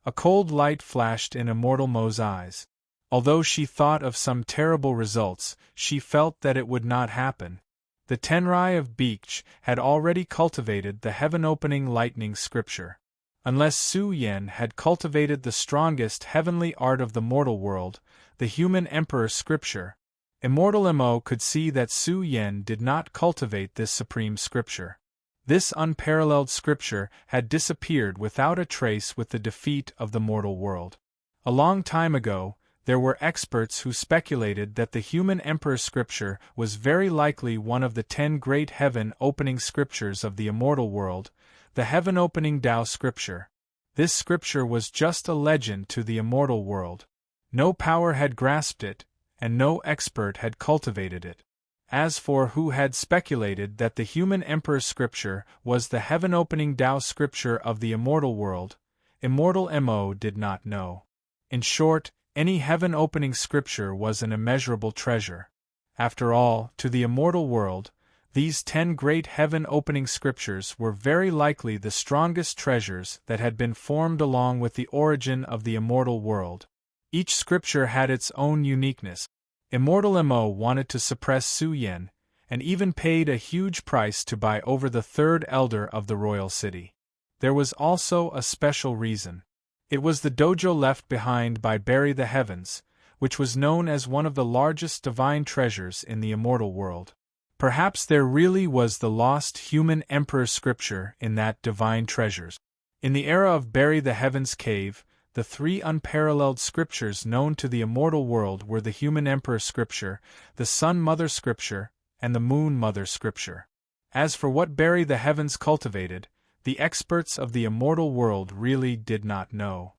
A cold light flashed in Immortal Mo's eyes. Although she thought of some terrible results, she felt that it would not happen. The Tenrai of Beach had already cultivated the heaven-opening lightning scripture. Unless Su Yan had cultivated the strongest heavenly art of the mortal world, the human emperor scripture, Immortal Mo could see that Su Yan did not cultivate this supreme scripture. This unparalleled scripture had disappeared without a trace with the defeat of the mortal world. A long time ago, there were experts who speculated that the human emperor scripture was very likely one of the 10 great heaven-opening scriptures of the immortal world, the heaven-opening Tao scripture. This scripture was just a legend to the immortal world. No power had grasped it, and no expert had cultivated it. As for who had speculated that the human emperor scripture was the heaven-opening Tao scripture of the immortal world, Immortal Mo did not know. In short, any heaven-opening scripture was an immeasurable treasure. After all, to the immortal world, these 10 great heaven-opening scriptures were very likely the strongest treasures that had been formed along with the origin of the immortal world. Each scripture had its own uniqueness. Immortal Mo wanted to suppress Su Yan, and even paid a huge price to buy over the third elder of the royal city. There was also a special reason. It was the dojo left behind by Bury the Heavens, which was known as one of the largest divine treasures in the immortal world. Perhaps there really was the lost human emperor scripture in that divine treasures. In the era of Bury the Heavens cave, the 3 unparalleled scriptures known to the immortal world were the human emperor scripture, the sun mother scripture, and the moon mother scripture. As for what Bury the Heavens cultivated, the experts of the immortal world really did not know.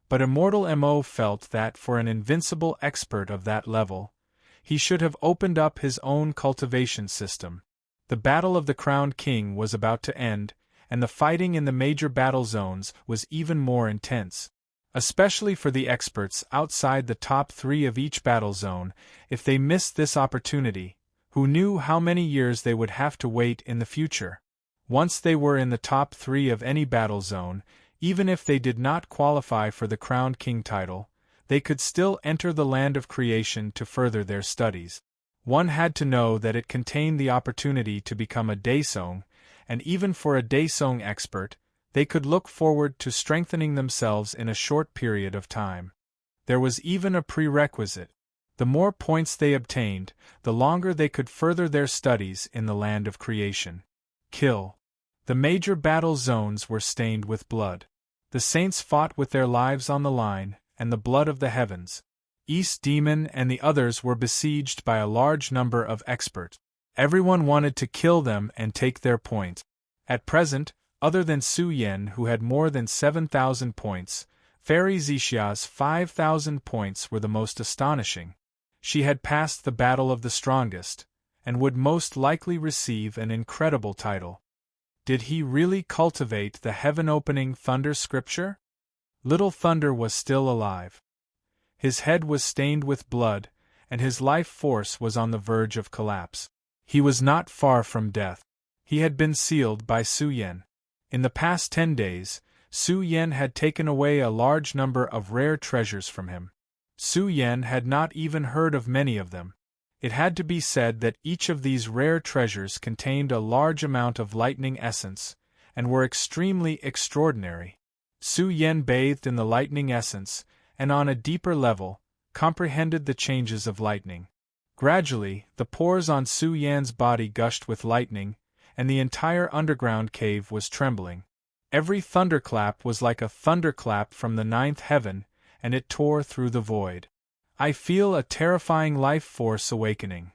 But Immortal Mo felt that for an invincible expert of that level, he should have opened up his own cultivation system. The battle of the crowned king was about to end, and the fighting in the major battle zones was even more intense. Especially for the experts outside the top 3 of each battle zone, if they missed this opportunity, who knew how many years they would have to wait in the future? Once they were in the top 3 of any battle zone, even if they did not qualify for the crowned king title, they could still enter the land of creation to further their studies. One had to know that it contained the opportunity to become a Daesong, and even for a Daesong expert, they could look forward to strengthening themselves in a short period of time. There was even a prerequisite. The more points they obtained, the longer they could further their studies in the land of creation. Kill. The major battle zones were stained with blood. The saints fought with their lives on the line, and the blood of the heavens. East Demon and the others were besieged by a large number of experts. Everyone wanted to kill them and take their points. At present, other than Su Yan, who had more than 7,000 points, Fairy Xixia's 5,000 points were the most astonishing. She had passed the battle of the strongest, and would most likely receive an incredible title. Did he really cultivate the heaven-opening Thunder scripture? Little Thunder was still alive. His head was stained with blood, and his life force was on the verge of collapse. He was not far from death. He had been sealed by Su Yan. In the past 10 days, Su Yan had taken away a large number of rare treasures from him. Su Yan had not even heard of many of them. It had to be said that each of these rare treasures contained a large amount of lightning essence, and were extremely extraordinary. Su Yan bathed in the lightning essence, and on a deeper level, comprehended the changes of lightning. Gradually, the pores on Su Yan's body gushed with lightning, and the entire underground cave was trembling. Every thunderclap was like a thunderclap from the 9th heaven, and it tore through the void. I feel a terrifying life force awakening.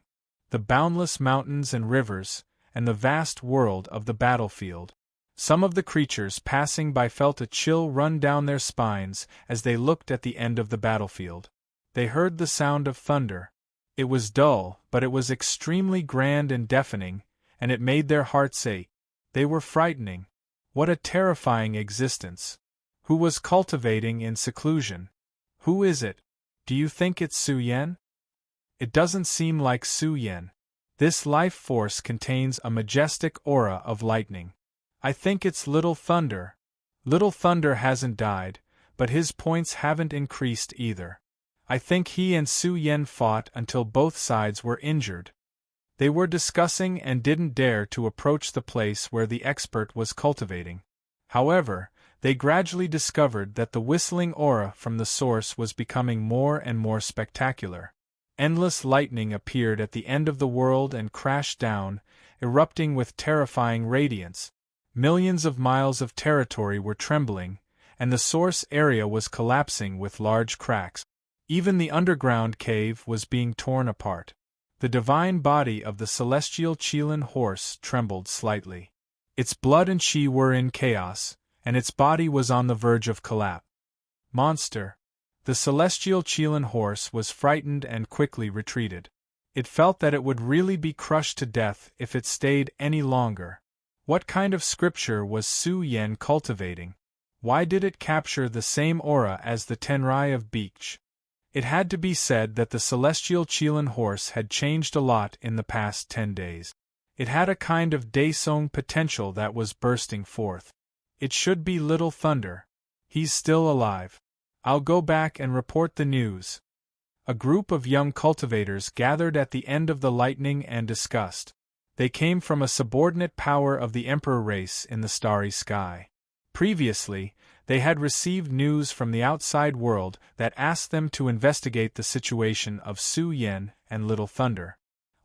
The boundless mountains and rivers, and the vast world of the battlefield. Some of the creatures passing by felt a chill run down their spines as they looked at the end of the battlefield. They heard the sound of thunder. It was dull, but it was extremely grand and deafening, and it made their hearts ache. They were frightening. What a terrifying existence. Who was cultivating in seclusion? Who is it? Do you think it's Su Yan? It doesn't seem like Su Yan. This life force contains a majestic aura of lightning. I think it's Little Thunder. Little Thunder hasn't died, but his points haven't increased either. I think he and Su Yan fought until both sides were injured. They were discussing and didn't dare to approach the place where the expert was cultivating. However, they gradually discovered that the whistling aura from the source was becoming more and more spectacular. Endless lightning appeared at the end of the world and crashed down, erupting with terrifying radiance. Millions of miles of territory were trembling, and the source area was collapsing with large cracks. Even the underground cave was being torn apart. The divine body of the celestial Qilin horse trembled slightly. Its blood and qi were in chaos, and its body was on the verge of collapse. Monster! The celestial Qilin horse was frightened and quickly retreated. It felt that it would really be crushed to death if it stayed any longer. What kind of scripture was Su Yan cultivating? Why did it capture the same aura as the Tenrai of Beach? It had to be said that the celestial Qilin horse had changed a lot in the past 10 days. It had a kind of Daesong potential that was bursting forth. It should be Little Thunder. He's still alive. I'll go back and report the news. A group of young cultivators gathered at the end of the lightning and discussed. They came from a subordinate power of the Emperor race in the starry sky. Previously, they had received news from the outside world that asked them to investigate the situation of Su Yan and Little Thunder.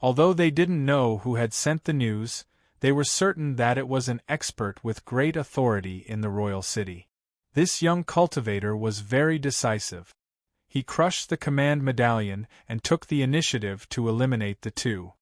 Although they didn't know who had sent the news, they were certain that it was an expert with great authority in the royal city. This young cultivator was very decisive. He crushed the command medallion and took the initiative to eliminate the two.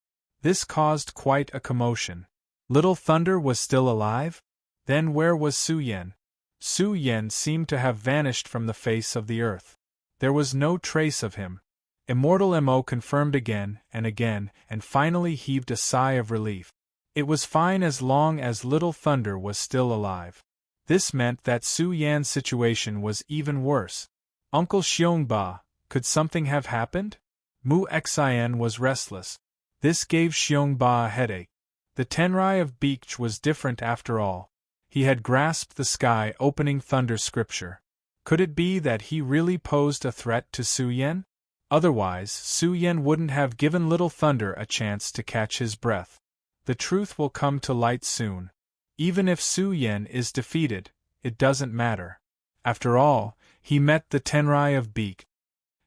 This caused quite a commotion. Little Thunder was still alive? Then where was Su Yan? Su Yan seemed to have vanished from the face of the earth. There was no trace of him. Immortal Mo confirmed again, and finally heaved a sigh of relief. It was fine as long as Little Thunder was still alive. This meant that Su Yan's situation was even worse. Uncle Xiongba, could something have happened? Mu Xian was restless. This gave Xiongba a headache. The Tenrai of Beach was different after all. He had grasped the sky-opening thunder scripture. Could it be that he really posed a threat to Su Yan? Otherwise, Su Yan wouldn't have given Little Thunder a chance to catch his breath. The truth will come to light soon. Even if Su Yan is defeated, it doesn't matter. After all, he met the Tenrai of Beak.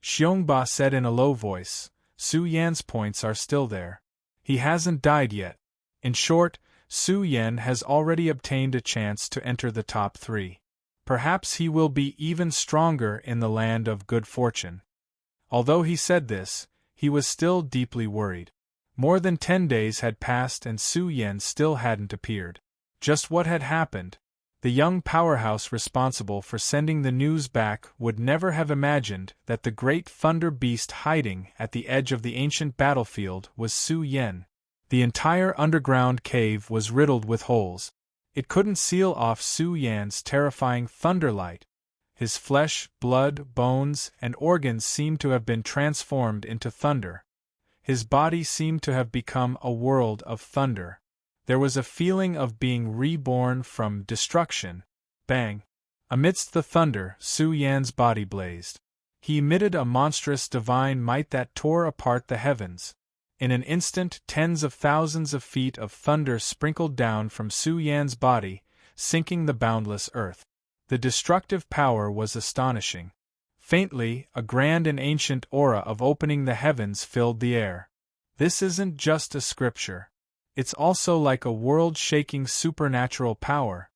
Xiongba said in a low voice, Su Yan's points are still there. He hasn't died yet. In short, Su Yan has already obtained a chance to enter the top 3. Perhaps he will be even stronger in the land of good fortune. Although he said this, he was still deeply worried. More than 10 days had passed and Su Yan still hadn't appeared. Just what had happened? The young powerhouse responsible for sending the news back would never have imagined that the great thunder beast hiding at the edge of the ancient battlefield was Su Yan. The entire underground cave was riddled with holes. It couldn't seal off Su Yan's terrifying thunderlight. His flesh, blood, bones, and organs seemed to have been transformed into thunder. His body seemed to have become a world of thunder. There was a feeling of being reborn from destruction. Bang! Amidst the thunder, Su Yan's body blazed. He emitted a monstrous divine might that tore apart the heavens. In an instant, tens of thousands of feet of thunder sprinkled down from Su Yan's body, sinking the boundless earth. The destructive power was astonishing. Faintly, a grand and ancient aura of opening the heavens filled the air. This isn't just a scripture. It's also like a world-shaking supernatural power.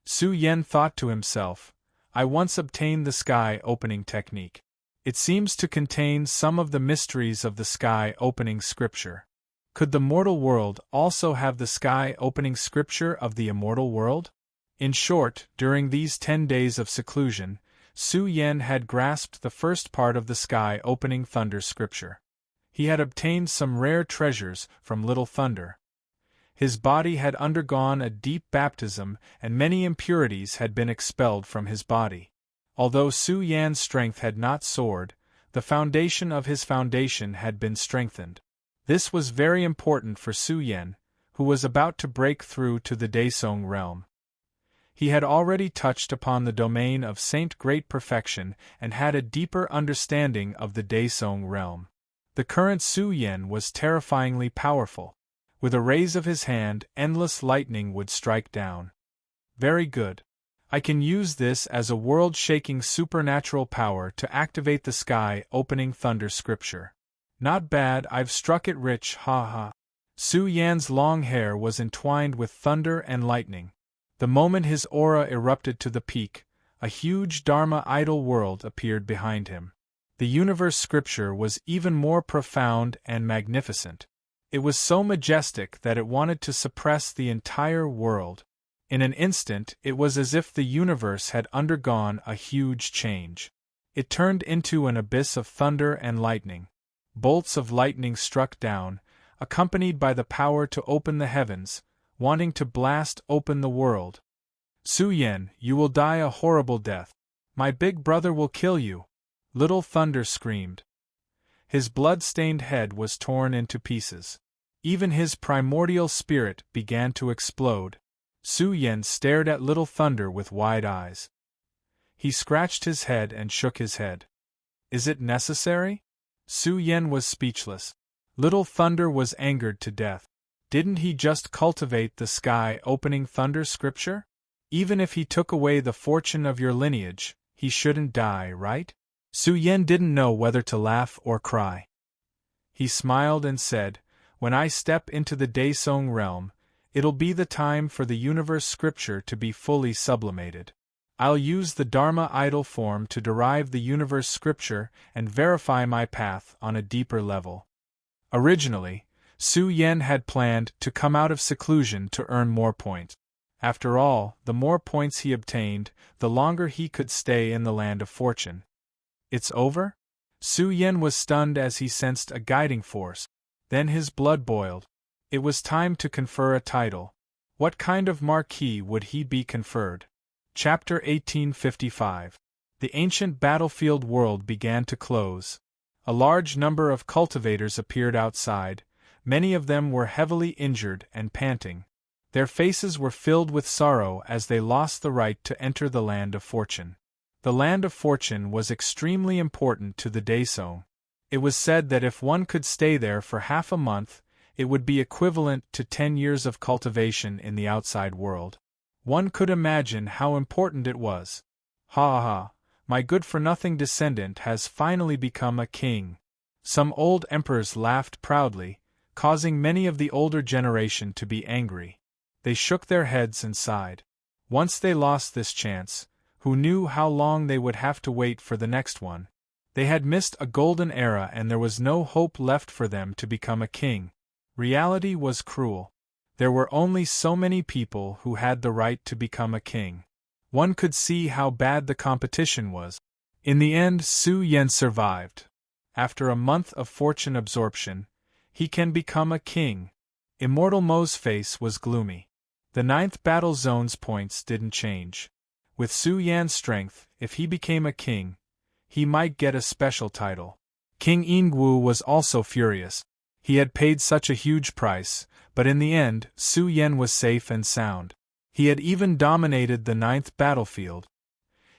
Su Yan thought to himself, I once obtained the sky-opening technique. It seems to contain some of the mysteries of the sky-opening scripture. Could the mortal world also have the sky-opening scripture of the immortal world? In short, during these 10 days of seclusion, Su Yan had grasped the first part of the sky-opening thunder scripture. He had obtained some rare treasures from Little Thunder. His body had undergone a deep baptism and many impurities had been expelled from his body. Although Su Yan's strength had not soared, the foundation of his foundation had been strengthened. This was very important for Su Yan, who was about to break through to the Daesong realm. He had already touched upon the domain of Saint Great Perfection and had a deeper understanding of the Daesong realm. The current Su Yen was terrifyingly powerful. With a raise of his hand, endless lightning would strike down. Very good. I can use this as a world-shaking supernatural power to activate the sky-opening thunder scripture. Not bad, I've struck it rich, ha ha. Su Yan's long hair was entwined with thunder and lightning. The moment his aura erupted to the peak, a huge Dharma idol world appeared behind him. The universe scripture was even more profound and magnificent. It was so majestic that it wanted to suppress the entire world. In an instant, it was as if the universe had undergone a huge change. It turned into an abyss of thunder and lightning. Bolts of lightning struck down, accompanied by the power to open the heavens, wanting to blast open the world. Su Yen, you will die a horrible death. My big brother will kill you. Little Thunder screamed. His blood-stained head was torn into pieces. Even his primordial spirit began to explode. Su Yen stared at Little Thunder with wide eyes. He scratched his head and shook his head. Is it necessary? Su Yen was speechless. Little Thunder was angered to death. Didn't he just cultivate the sky-opening thunder scripture? Even if he took away the fortune of your lineage, he shouldn't die, right? Su Yen didn't know whether to laugh or cry. He smiled and said, when I step into the Daesong realm, it'll be the time for the universe scripture to be fully sublimated. I'll use the Dharma idol form to derive the universe scripture and verify my path on a deeper level. Originally, Su Yen had planned to come out of seclusion to earn more points. After all, the more points he obtained, the longer he could stay in the land of fortune. It's over? Su Yen was stunned as he sensed a guiding force. Then his blood boiled. It was time to confer a title. What kind of marquis would he be conferred? Chapter 1855. The ancient battlefield world began to close. A large number of cultivators appeared outside. Many of them were heavily injured and panting. Their faces were filled with sorrow as they lost the right to enter the land of fortune. The land of fortune was extremely important to the Daesong. It was said that if one could stay there for half a month, it would be equivalent to 10 years of cultivation in the outside world. One could imagine how important it was. Ha ha, my good-for-nothing descendant has finally become a king. Some old emperors laughed proudly, causing many of the older generation to be angry. They shook their heads and sighed. Once they lost this chance, who knew how long they would have to wait for the next one? They had missed a golden era and there was no hope left for them to become a king. Reality was cruel. There were only so many people who had the right to become a king. One could see how bad the competition was. In the end, Su Yen survived. After a month of fortune absorption, he can become a king. Immortal Mo's face was gloomy. The 9th battle zone's points didn't change. With Su Yan's strength, if he became a king, he might get a special title. King Ingwu was also furious. He had paid such a huge price, but in the end, Su Yen was safe and sound. He had even dominated the 9th battlefield.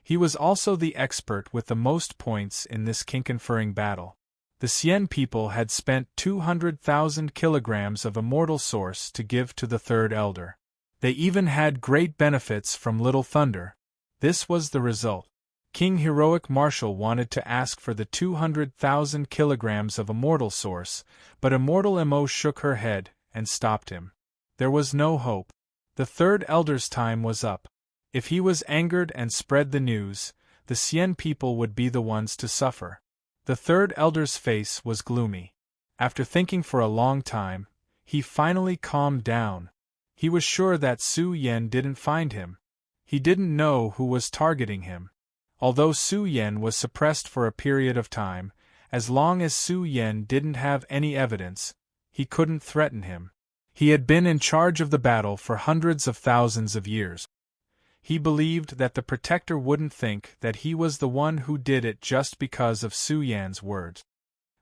He was also the expert with the most points in this king-conferring battle. The Xian people had spent 200,000 kilograms of immortal source to give to the third elder. They even had great benefits from Little Thunder. This was the result. King Heroic Marshal wanted to ask for the 200,000 kilograms of immortal source, but Immortal Mo shook her head and stopped him. There was no hope. The third elder's time was up. If he was angered and spread the news, the Xian people would be the ones to suffer. The third elder's face was gloomy. After thinking for a long time, he finally calmed down. He was sure that Su Yen didn't find him. He didn't know who was targeting him. Although Su Yen was suppressed for a period of time, as long as Su Yen didn't have any evidence, he couldn't threaten him. He had been in charge of the battle for hundreds of thousands of years. He believed that the protector wouldn't think that he was the one who did it just because of Su Yan's words.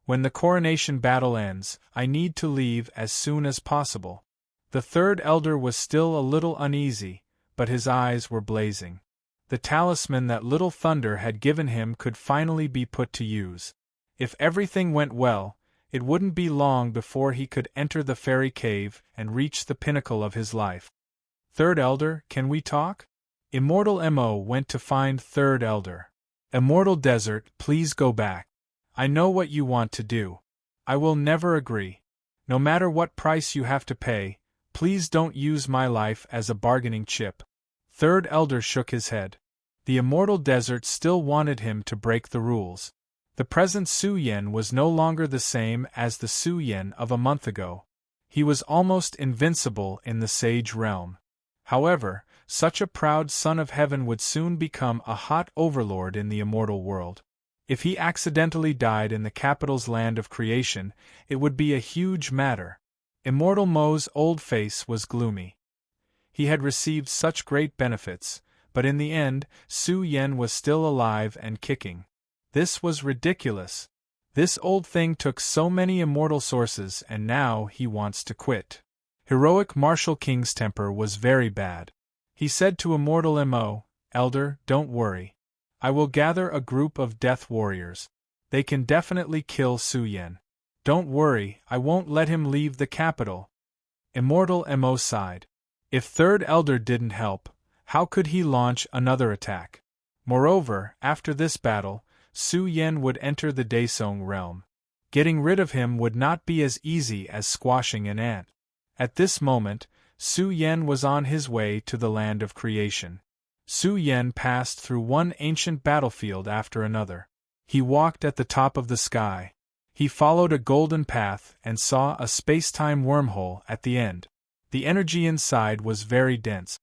When the coronation battle ends, I need to leave as soon as possible. The third elder was still a little uneasy, but his eyes were blazing. The talisman that Little Thunder had given him could finally be put to use. If everything went well, it wouldn't be long before he could enter the fairy cave and reach the pinnacle of his life. Third Elder, can we talk? Immortal Mo went to find Third Elder. Immortal Desert, please go back. I know what you want to do. I will never agree. No matter what price you have to pay, please don't use my life as a bargaining chip. Third Elder shook his head. The Immortal Desert still wanted him to break the rules. The present Su Yen was no longer the same as the Su Yen of a month ago. He was almost invincible in the Sage realm. However, such a proud son of heaven would soon become a hot overlord in the immortal world. If he accidentally died in the capital's land of creation, it would be a huge matter. Immortal Mo's old face was gloomy. He had received such great benefits, but in the end, Su Yen was still alive and kicking. This was ridiculous. This old thing took so many immortal sources and now he wants to quit. Heroic Martial King's temper was very bad. He said to Immortal Mo, Elder, don't worry. I will gather a group of death warriors. They can definitely kill Su Yen. Don't worry, I won't let him leave the capital. Immortal Mo sighed. If Third Elder didn't help, how could he launch another attack? Moreover, after this battle, Su Yen would enter the Daesong realm. Getting rid of him would not be as easy as squashing an ant. At this moment, Su Yen was on his way to the land of creation. Su Yen passed through one ancient battlefield after another. He walked at the top of the sky. He followed a golden path and saw a space-time wormhole at the end. The energy inside was very dense.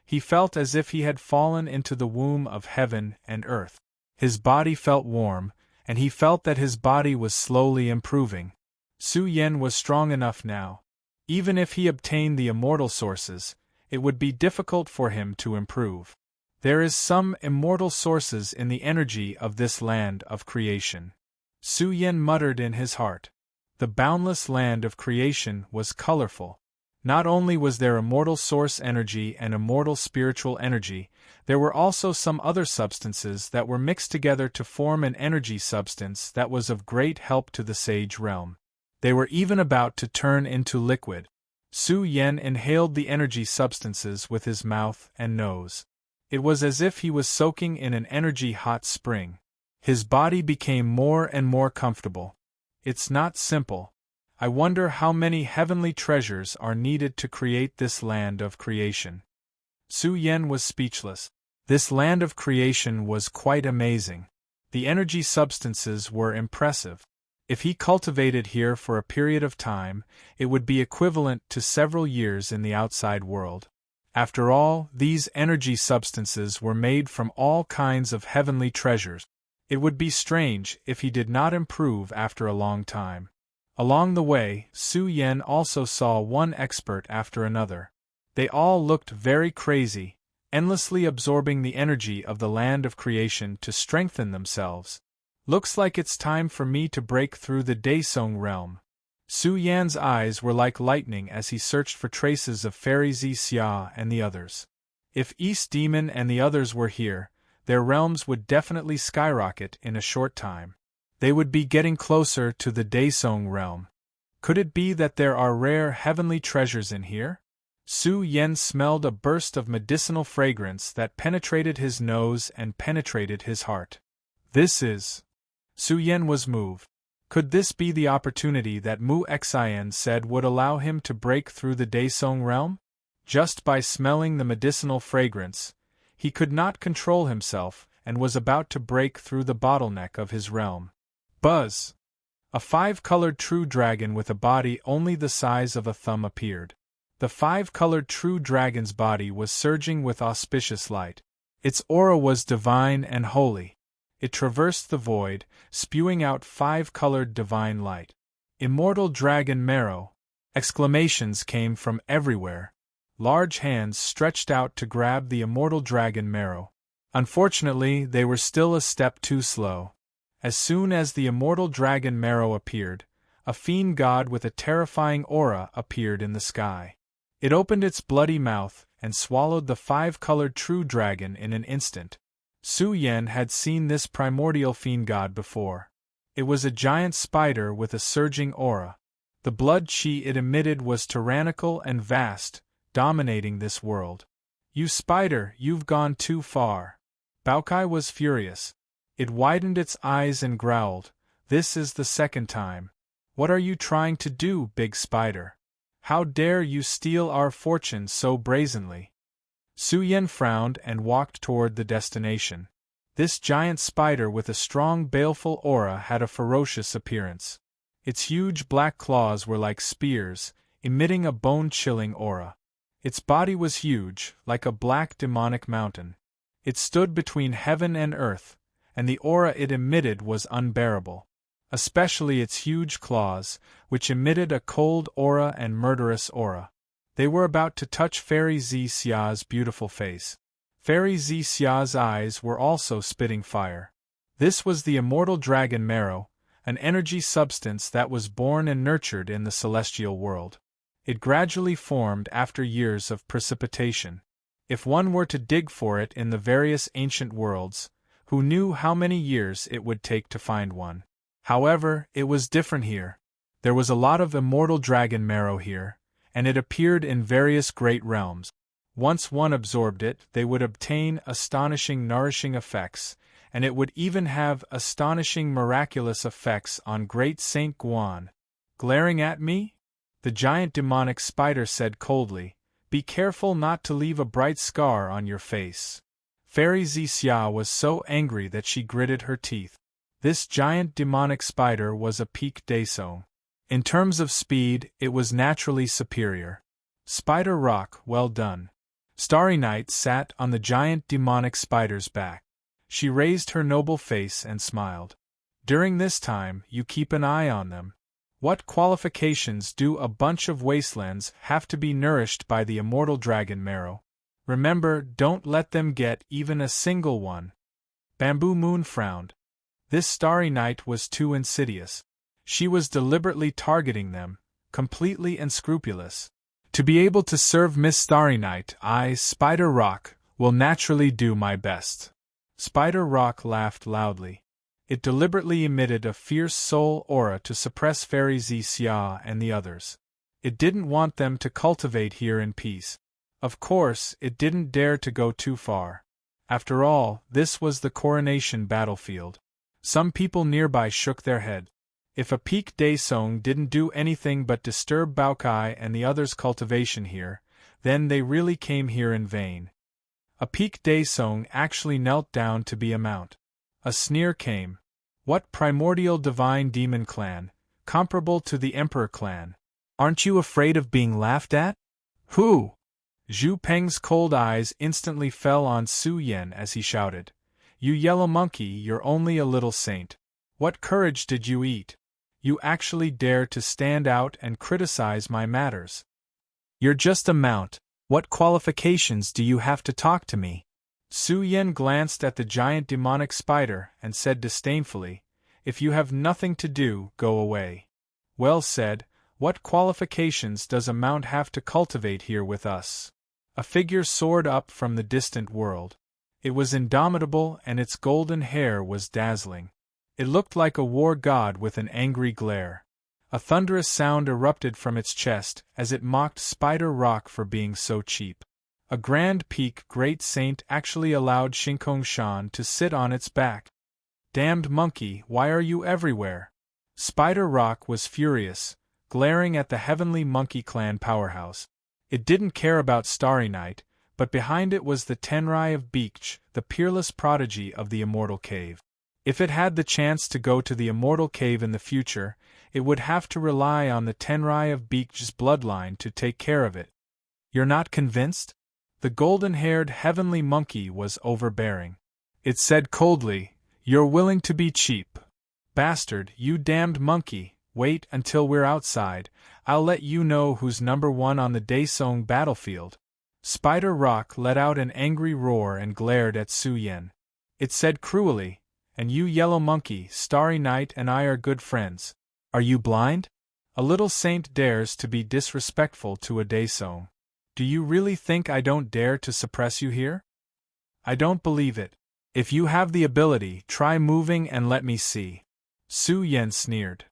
He felt as if he had fallen into the womb of heaven and earth. His body felt warm, and he felt that his body was slowly improving. Su Yen was strong enough now. Even if he obtained the immortal sources, it would be difficult for him to improve. There is some immortal sources in the energy of this land of creation. Su Yen muttered in his heart. The boundless land of creation was colorful. Not only was there immortal source energy and immortal spiritual energy, there were also some other substances that were mixed together to form an energy substance that was of great help to the Sage realm. They were even about to turn into liquid. Su Yen inhaled the energy substances with his mouth and nose. It was as if he was soaking in an energy hot spring. His body became more and more comfortable. It's not simple. I wonder how many heavenly treasures are needed to create this land of creation. Su Yen was speechless. This land of creation was quite amazing. The energy substances were impressive. If he cultivated here for a period of time, it would be equivalent to several years in the outside world. After all, these energy substances were made from all kinds of heavenly treasures. It would be strange if he did not improve after a long time. Along the way, Su Yen also saw one expert after another. They all looked very crazy, endlessly absorbing the energy of the land of creation to strengthen themselves. Looks like it's time for me to break through the Daesong realm. Su Yan's eyes were like lightning as he searched for traces of Fairy Xia and the others. If East Demon and the others were here, their realms would definitely skyrocket in a short time. They would be getting closer to the Daesong realm. Could it be that there are rare heavenly treasures in here? Su Yen smelled a burst of medicinal fragrance that penetrated his nose and penetrated his heart. This is... Su Yen was moved. Could this be the opportunity that Mu Xian said would allow him to break through the Daesong realm? Just by smelling the medicinal fragrance, he could not control himself and was about to break through the bottleneck of his realm. Buzz! A five-colored true dragon with a body only the size of a thumb appeared. The five-colored true dragon's body was surging with auspicious light. Its aura was divine and holy. It traversed the void, spewing out five-colored divine light. Immortal Dragon Marrow! Exclamations came from everywhere. Large hands stretched out to grab the Immortal Dragon Marrow. Unfortunately, they were still a step too slow. As soon as the Immortal Dragon Marrow appeared, a fiend god with a terrifying aura appeared in the sky. It opened its bloody mouth, and swallowed the 5-colored true dragon in an instant. Su Yan had seen this primordial fiend god before. It was a giant spider with a surging aura. The blood chi it emitted was tyrannical and vast, dominating this world. "You spider, you've gone too far." Baokai was furious. It widened its eyes and growled, "This is the second time. What are you trying to do, big spider? How dare you steal our fortune so brazenly?" Su Yan frowned and walked toward the destination. This giant spider with a strong baleful aura had a ferocious appearance. Its huge black claws were like spears, emitting a bone-chilling aura. Its body was huge, like a black demonic mountain. It stood between heaven and earth, and the aura it emitted was unbearable. Especially its huge claws, which emitted a cold aura and murderous aura. They were about to touch Fairy Xia's beautiful face. Fairy Xia's eyes were also spitting fire. This was the immortal dragon marrow, an energy substance that was born and nurtured in the celestial world. It gradually formed after years of precipitation. If one were to dig for it in the various ancient worlds, who knew how many years it would take to find one? However, it was different here. There was a lot of immortal dragon marrow here, and it appeared in various great realms. Once one absorbed it, they would obtain astonishing nourishing effects, and it would even have astonishing miraculous effects on great Saint Guan. "Glaring at me?" the giant demonic spider said coldly. "Be careful not to leave a bright scar on your face." Fairy Xia was so angry that she gritted her teeth. This giant demonic spider was a peak Daesong. In terms of speed, it was naturally superior. Spider Rock, well done. Starry Night sat on the giant demonic spider's back. She raised her noble face and smiled. "During this time, you keep an eye on them. What qualifications do a bunch of wastelands have to be nourished by the immortal dragon marrow? Remember, don't let them get even a single one." Bamboo Moon frowned. This Starry Night was too insidious. She was deliberately targeting them, completely unscrupulous. To be able to serve Miss Starry Night, I, Spider Rock, will naturally do my best. Spider Rock laughed loudly. It deliberately emitted a fierce soul aura to suppress Fairy Xia and the others. It didn't want them to cultivate here in peace. Of course, it didn't dare to go too far. After all, this was the coronation battlefield. Some people nearby shook their head. If a peak Daesong didn't do anything but disturb Baokai and the others' cultivation here, then they really came here in vain. A peak Daesong actually knelt down to be a mount. A sneer came. "What primordial divine demon clan, comparable to the Emperor clan? Aren't you afraid of being laughed at? Who?" Zhu Peng's cold eyes instantly fell on Su Yan as he shouted, "You yellow monkey, you're only a little saint. What courage did you eat? You actually dare to stand out and criticize my matters. You're just a mount. What qualifications do you have to talk to me?" Su Yan glanced at the giant demonic spider and said disdainfully, "If you have nothing to do, go away." "Well said, what qualifications does a mount have to cultivate here with us?" A figure soared up from the distant world. It was indomitable and its golden hair was dazzling. It looked like a war god with an angry glare. A thunderous sound erupted from its chest as it mocked Spider Rock for being so cheap. A grand peak great saint actually allowed Shinkong Shan to sit on its back. "Damned monkey, why are you everywhere?" Spider Rock was furious, glaring at the heavenly monkey clan powerhouse. It didn't care about Starry Night, but behind it was the Tenrai of Beach, the peerless prodigy of the Immortal Cave. If it had the chance to go to the Immortal Cave in the future, it would have to rely on the Tenrai of Beach's bloodline to take care of it. "You're not convinced?" The golden-haired heavenly monkey was overbearing. It said coldly, "You're willing to be cheap. Bastard, you damned monkey, wait until we're outside, I'll let you know who's number one on the Daesong battlefield." Spider Rock let out an angry roar and glared at Su Yan. It said cruelly, "And you yellow monkey, Starry Night and I are good friends. Are you blind? A little saint dares to be disrespectful to a Daesong. Do you really think I don't dare to suppress you here? I don't believe it. If you have the ability, try moving and let me see. Su Yan sneered.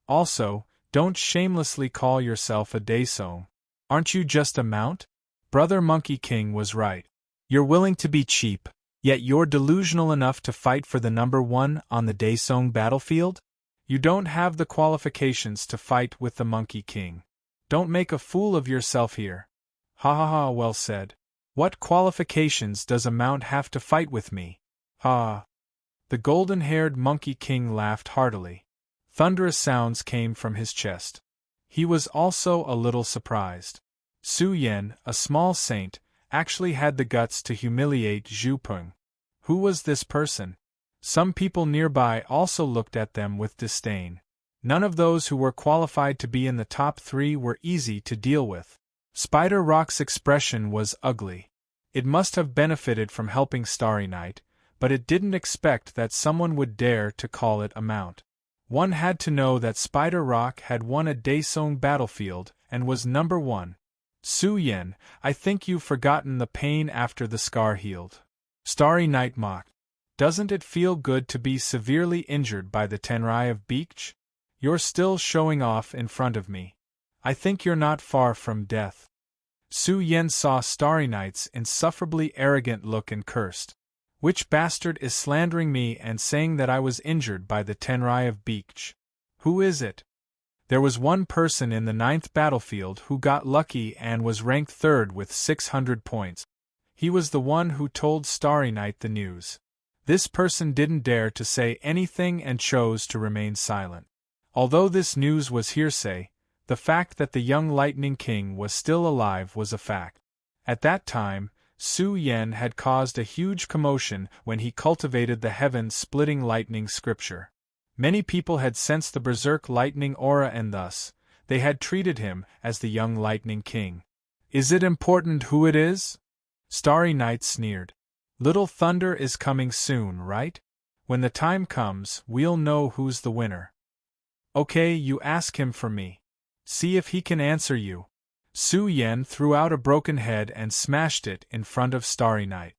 Also, don't shamelessly call yourself a Daesong. Aren't you just a mount? Brother Monkey King was right. You're willing to be cheap, yet you're delusional enough to fight for the number one on the Daesong battlefield? You don't have the qualifications to fight with the Monkey King. Don't make a fool of yourself here. Ha ha ha, well said. What qualifications does a mount have to fight with me? Ha! The golden-haired Monkey King laughed heartily. Thunderous sounds came from his chest. He was also a little surprised. Su Yan, a small saint, actually had the guts to humiliate Zhu Peng. Who was this person? Some people nearby also looked at them with disdain. None of those who were qualified to be in the top 3 were easy to deal with. Spider Rock's expression was ugly. It must have benefited from helping Starry Night, but it didn't expect that someone would dare to call it a mount. One had to know that Spider Rock had won a Daesong battlefield and was number 1. Su Yan, I think you've forgotten the pain after the scar healed. Starry Night mocked. Doesn't it feel good to be severely injured by the Tenrai of Beach? You're still showing off in front of me. I think you're not far from death. Su Yan saw Starry Night's insufferably arrogant look and cursed. Which bastard is slandering me and saying that I was injured by the Tenrai of Beach? Who is it? There was one person in the 9th battlefield who got lucky and was ranked 3rd with 600 points. He was the one who told Starry Night the news. This person didn't dare to say anything and chose to remain silent. Although this news was hearsay, the fact that the young Lightning King was still alive was a fact. At that time, Su Yan had caused a huge commotion when he cultivated the heaven-splitting lightning scripture. Many people had sensed the berserk lightning aura and thus, they had treated him as the young Lightning King. Is it important who it is? Starry Night sneered. Little Thunder is coming soon, right? When the time comes, we'll know who's the winner. Okay, you ask him for me. See if he can answer you. Su Yan threw out a broken head and smashed it in front of Starry Night.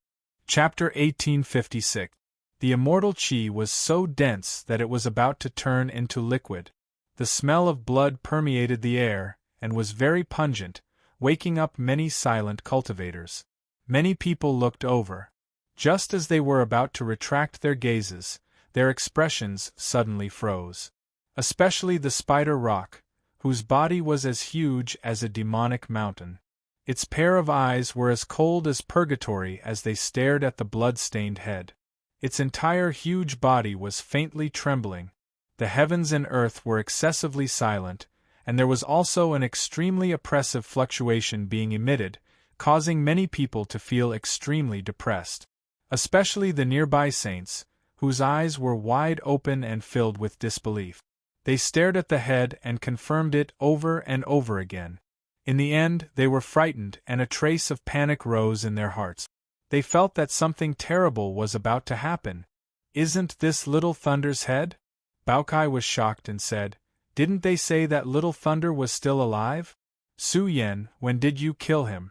Chapter 1856. The immortal chi was so dense that it was about to turn into liquid. The smell of blood permeated the air, and was very pungent, waking up many silent cultivators. Many people looked over. Just as they were about to retract their gazes, their expressions suddenly froze. Especially the Spider Rock, whose body was as huge as a demonic mountain. Its pair of eyes were as cold as purgatory as they stared at the blood-stained head. Its entire huge body was faintly trembling. The heavens and earth were excessively silent, and there was also an extremely oppressive fluctuation being emitted, causing many people to feel extremely depressed. Especially the nearby saints, whose eyes were wide open and filled with disbelief. They stared at the head and confirmed it over and over again. In the end, they were frightened and a trace of panic rose in their hearts. They felt that something terrible was about to happen. Isn't this Little Thunder's head? Baokai was shocked and said, Didn't they say that Little Thunder was still alive? Su Yan, when did you kill him?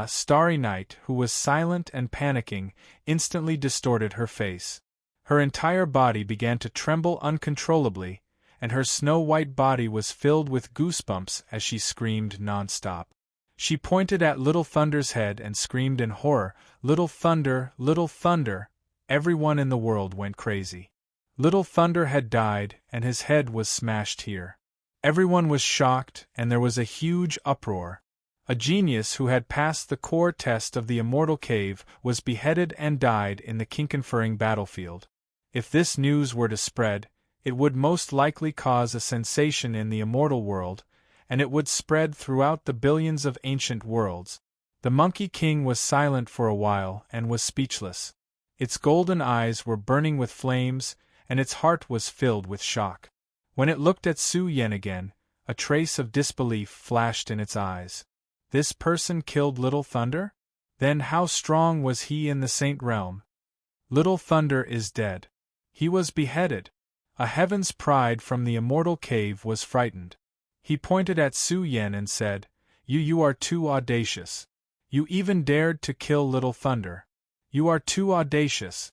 Starry Night, who was silent and panicking, instantly distorted her face. Her entire body began to tremble uncontrollably, and her snow-white body was filled with goosebumps as she screamed non-stop. She pointed at Little Thunder's head and screamed in horror, Little Thunder, Little Thunder! Everyone in the world went crazy. Little Thunder had died, and his head was smashed here. Everyone was shocked, and there was a huge uproar. A genius who had passed the core test of the Immortal Cave was beheaded and died in the king-conferring battlefield. If this news were to spread, it would most likely cause a sensation in the immortal world, and it would spread throughout the billions of ancient worlds. The Monkey King was silent for a while and was speechless. Its golden eyes were burning with flames, and its heart was filled with shock. When it looked at Su Yan again, a trace of disbelief flashed in its eyes. This person killed Little Thunder? Then how strong was he in the Saint Realm? Little Thunder is dead. He was beheaded. A heaven's pride from the Immortal Cave was frightened. He pointed at Su Yan and said, You are too audacious. You even dared to kill Little Thunder. You are too audacious."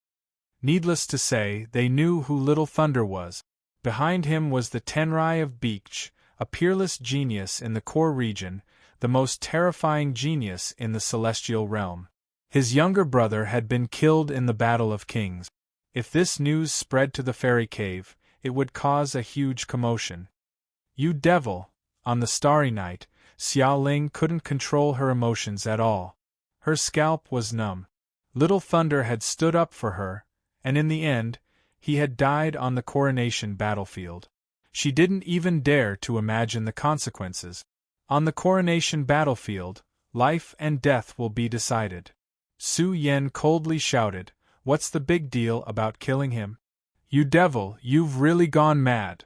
Needless to say, they knew who Little Thunder was. Behind him was the Tenrai of Beach, a peerless genius in the core region, the most terrifying genius in the celestial realm. His younger brother had been killed in the Battle of Kings. If this news spread to the fairy cave, it would cause a huge commotion. "You devil!" On the starry night, Xia Ling couldn't control her emotions at all. Her scalp was numb. Little Thunder had stood up for her, and in the end, he had died on the coronation battlefield. She didn't even dare to imagine the consequences. On the coronation battlefield, life and death will be decided. Su Yan coldly shouted, "What's the big deal about killing him? You devil, you've really gone mad."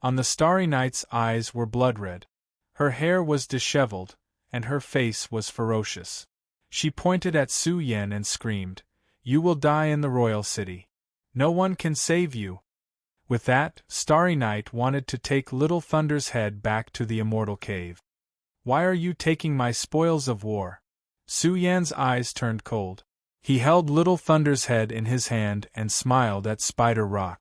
On the starry night's eyes were blood-red. Her hair was disheveled, and her face was ferocious. She pointed at Su Yan and screamed, "You will die in the royal city. No one can save you." With that, Starry Night wanted to take Little Thunder's head back to the immortal cave. "Why are you taking my spoils of war?" Su Yan's eyes turned cold. He held Little Thunder's head in his hand and smiled at Spider Rock.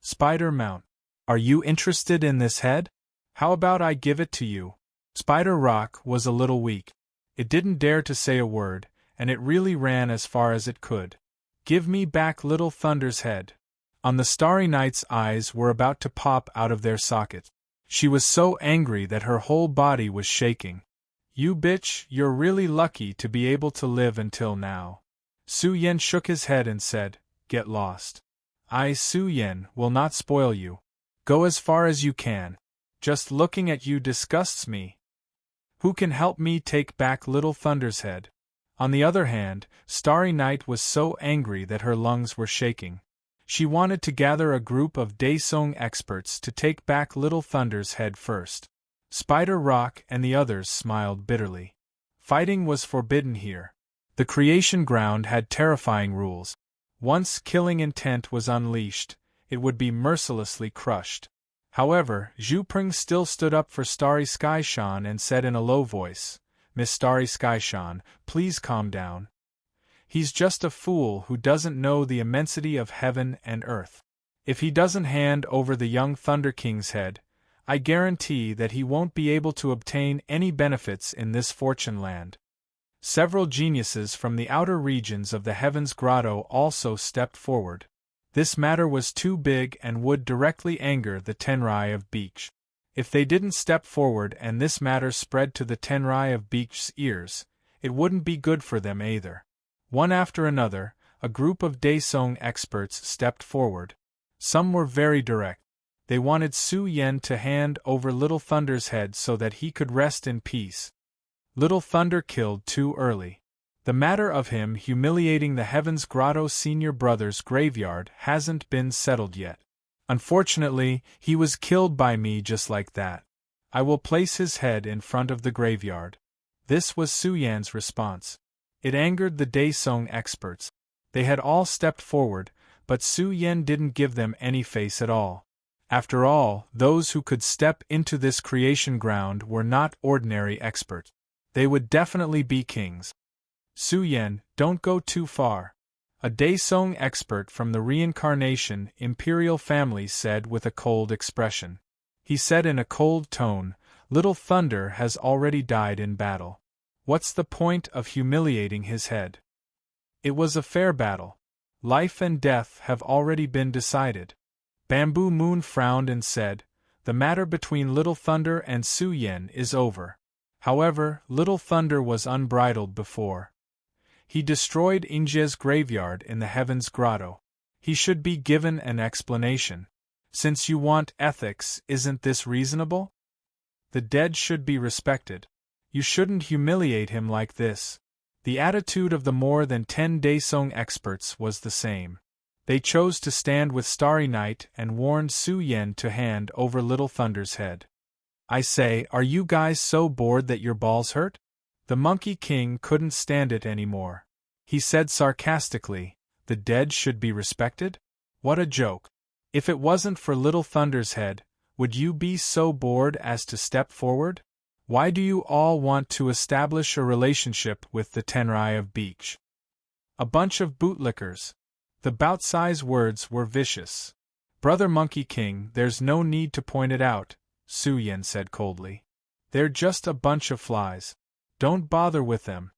"Spider Mount, are you interested in this head? How about I give it to you?" Spider Rock was a little weak. It didn't dare to say a word, and it really ran as far as it could. "Give me back Little Thunder's head." On the Starry Night's eyes were about to pop out of their sockets. She was so angry that her whole body was shaking. "You bitch, you're really lucky to be able to live until now." Su Yan shook his head and said, "Get lost. I, Su Yan, will not spoil you. Go as far as you can. Just looking at you disgusts me. Who can help me take back Little Thunder's head?" On the other hand, Starry Night was so angry that her lungs were shaking. She wanted to gather a group of Daesung experts to take back Little Thunder's head first. Spider Rock and the others smiled bitterly. Fighting was forbidden here. The creation ground had terrifying rules. Once killing intent was unleashed, it would be mercilessly crushed. However, Zhu Pring still stood up for Starry Skyshan and said in a low voice, "Miss Starry Skyshan, please calm down. He's just a fool who doesn't know the immensity of heaven and earth. If he doesn't hand over the young Thunder King's head, I guarantee that he won't be able to obtain any benefits in this fortune land." Several geniuses from the outer regions of the Heaven's Grotto also stepped forward. This matter was too big and would directly anger the Tenrai of Beach. If they didn't step forward and this matter spread to the Tenrai of Beach's ears, it wouldn't be good for them either. One after another, a group of Daesung experts stepped forward. Some were very direct. They wanted Su Yan to hand over Little Thunder's head so that he could rest in peace. Little Thunder killed too early. The matter of him humiliating the Heaven's Grotto senior brother's graveyard hasn't been settled yet. Unfortunately, he was killed by me just like that. I will place his head in front of the graveyard. This was Su Yan's response. It angered the Daesung experts. They had all stepped forward, but Su Yan didn't give them any face at all. After all, those who could step into this creation ground were not ordinary experts. They would definitely be kings. "Su Yan, don't go too far," a Daesung expert from the reincarnation imperial family said with a cold expression. He said in a cold tone, "Little Thunder has already died in battle. What's the point of humiliating his head? It was a fair battle. Life and death have already been decided." Bamboo Moon frowned and said, "The matter between Little Thunder and Su Yan is over." However, Little Thunder was unbridled before. He destroyed Ingye's graveyard in the Heaven's Grotto. He should be given an explanation. Since you want ethics, isn't this reasonable? The dead should be respected. You shouldn't humiliate him like this. The attitude of the more than 10 Daesung experts was the same. They chose to stand with Starry Night and warned Su Yan to hand over Little Thunder's head. "I say, are you guys so bored that your balls hurt?" The Monkey King couldn't stand it anymore. He said sarcastically, "The dead should be respected? What a joke. If it wasn't for Little Thunder's head, would you be so bored as to step forward?" Why do you all want to establish a relationship with the Tenrai of Beach? A bunch of bootlickers. The bout-size words were vicious. Brother Monkey King, there's no need to point it out, Su Yen said coldly. They're just a bunch of flies. Don't bother with them.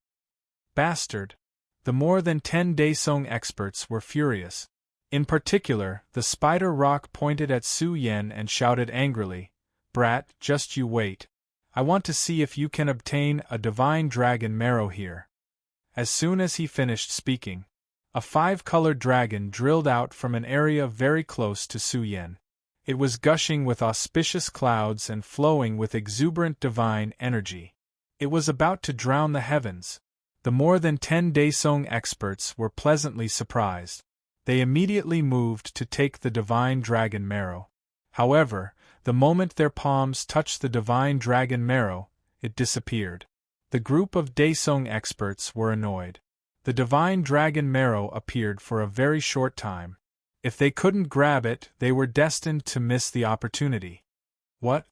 Bastard. The more than 10 Daesong experts were furious. In particular, the Spider Rock pointed at Su Yen and shouted angrily, Brat, just you wait. I want to see if you can obtain a divine dragon marrow here. As soon as he finished speaking, a 5-colored dragon drilled out from an area very close to Su Yen. It was gushing with auspicious clouds and flowing with exuberant divine energy. It was about to drown the heavens. The more than 10 Daesong experts were pleasantly surprised. They immediately moved to take the divine dragon marrow. However, the moment their palms touched the divine dragon marrow, it disappeared. The group of Daesong experts were annoyed. The divine dragon marrow appeared for a very short time. If they couldn't grab it, they were destined to miss the opportunity. What?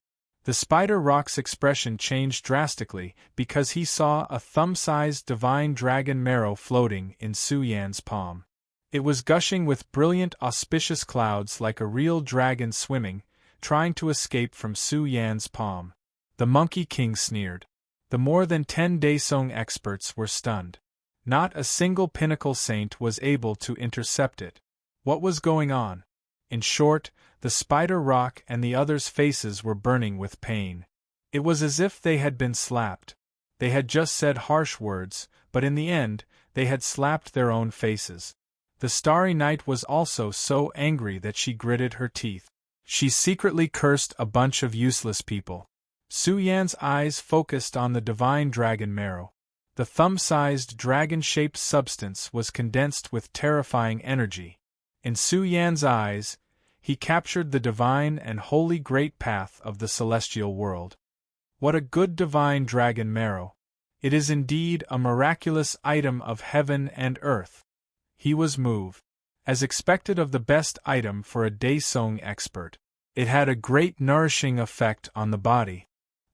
The Spider Rock's expression changed drastically because he saw a thumb-sized divine dragon marrow floating in Su Yan's palm. It was gushing with brilliant auspicious clouds like a real dragon swimming, trying to escape from Su Yan's palm. The Monkey King sneered. The more than 10 Daesong experts were stunned. Not a single pinnacle saint was able to intercept it. What was going on? In short, the Spider Rock and the others' faces were burning with pain. It was as if they had been slapped. They had just said harsh words, but in the end, they had slapped their own faces. The Starry Night was also so angry that she gritted her teeth. She secretly cursed a bunch of useless people. Su Yan's eyes focused on the divine dragon marrow. The thumb-sized dragon-shaped substance was condensed with terrifying energy. In Su Yan's eyes, he captured the divine and holy great path of the celestial world. What a good divine dragon marrow! It is indeed a miraculous item of heaven and earth. He was moved. As expected of the best item for a Daesong expert, it had a great nourishing effect on the body.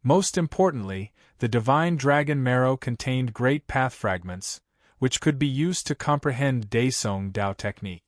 Most importantly, the divine dragon marrow contained great path fragments, which could be used to comprehend Daesong Dao technique.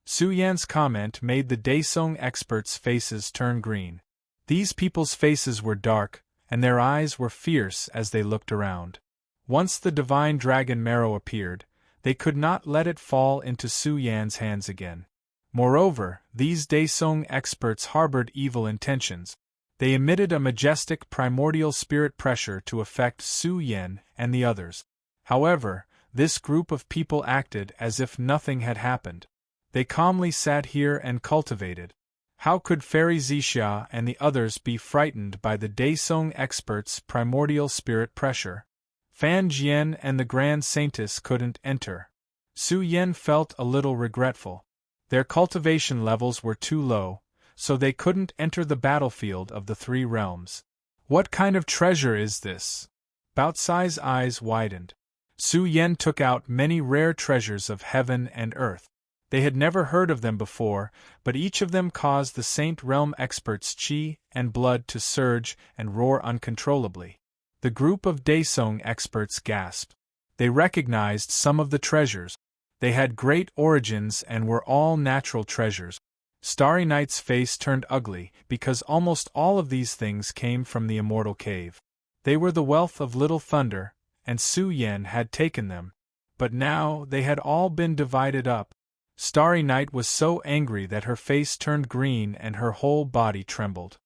Su Yan's comment made the Daesong experts' faces turn green. These people's faces were dark, and their eyes were fierce as they looked around. Once the divine dragon marrow appeared, they could not let it fall into Su Yan's hands again. Moreover, these Daesong experts harbored evil intentions. They emitted a majestic primordial spirit pressure to affect Su Yan and the others. However, this group of people acted as if nothing had happened. They calmly sat here and cultivated. How could Fairy Zixia and the others be frightened by the Daesong experts' primordial spirit pressure? Fan Jian and the Grand Saintess couldn't enter. Su Yan felt a little regretful. Their cultivation levels were too low, so they couldn't enter the battlefield of the 3 realms. What kind of treasure is this? Baotsai's eyes widened. Su Yan took out many rare treasures of heaven and earth. They had never heard of them before, but each of them caused the Saint Realm experts' chi and blood to surge and roar uncontrollably. The group of Daesong experts gasped. They recognized some of the treasures. They had great origins and were all natural treasures. Starry Night's face turned ugly because almost all of these things came from the Immortal Cave. They were the wealth of Little Thunder, and Su Yan had taken them. But now they had all been divided up. Starry Night was so angry that her face turned green and her whole body trembled.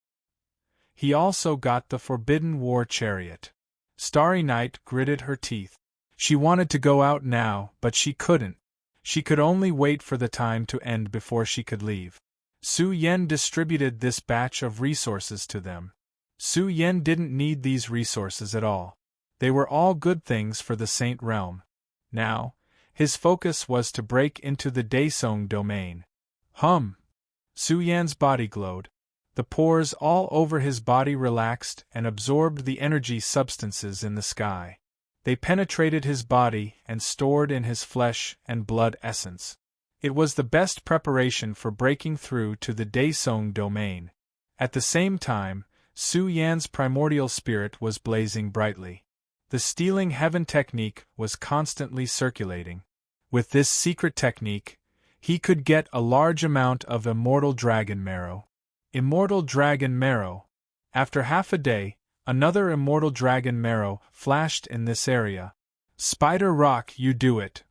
He also got the Forbidden War Chariot. Starry Night gritted her teeth. She wanted to go out now, but she couldn't. She could only wait for the time to end before she could leave. Su Yan distributed this batch of resources to them. Su Yan didn't need these resources at all. They were all good things for the Saint Realm. Now, his focus was to break into the Daesong domain. Su Yan's body glowed. The pores all over his body relaxed and absorbed the energy substances in the sky. They penetrated his body and stored in his flesh and blood essence. It was the best preparation for breaking through to the Daesong domain. At the same time, Su Yan's primordial spirit was blazing brightly. The stealing heaven technique was constantly circulating. With this secret technique, he could get a large amount of immortal dragon marrow. Immortal dragon marrow. After half a day, another immortal dragon marrow flashed in this area. Spider Rock, you do it!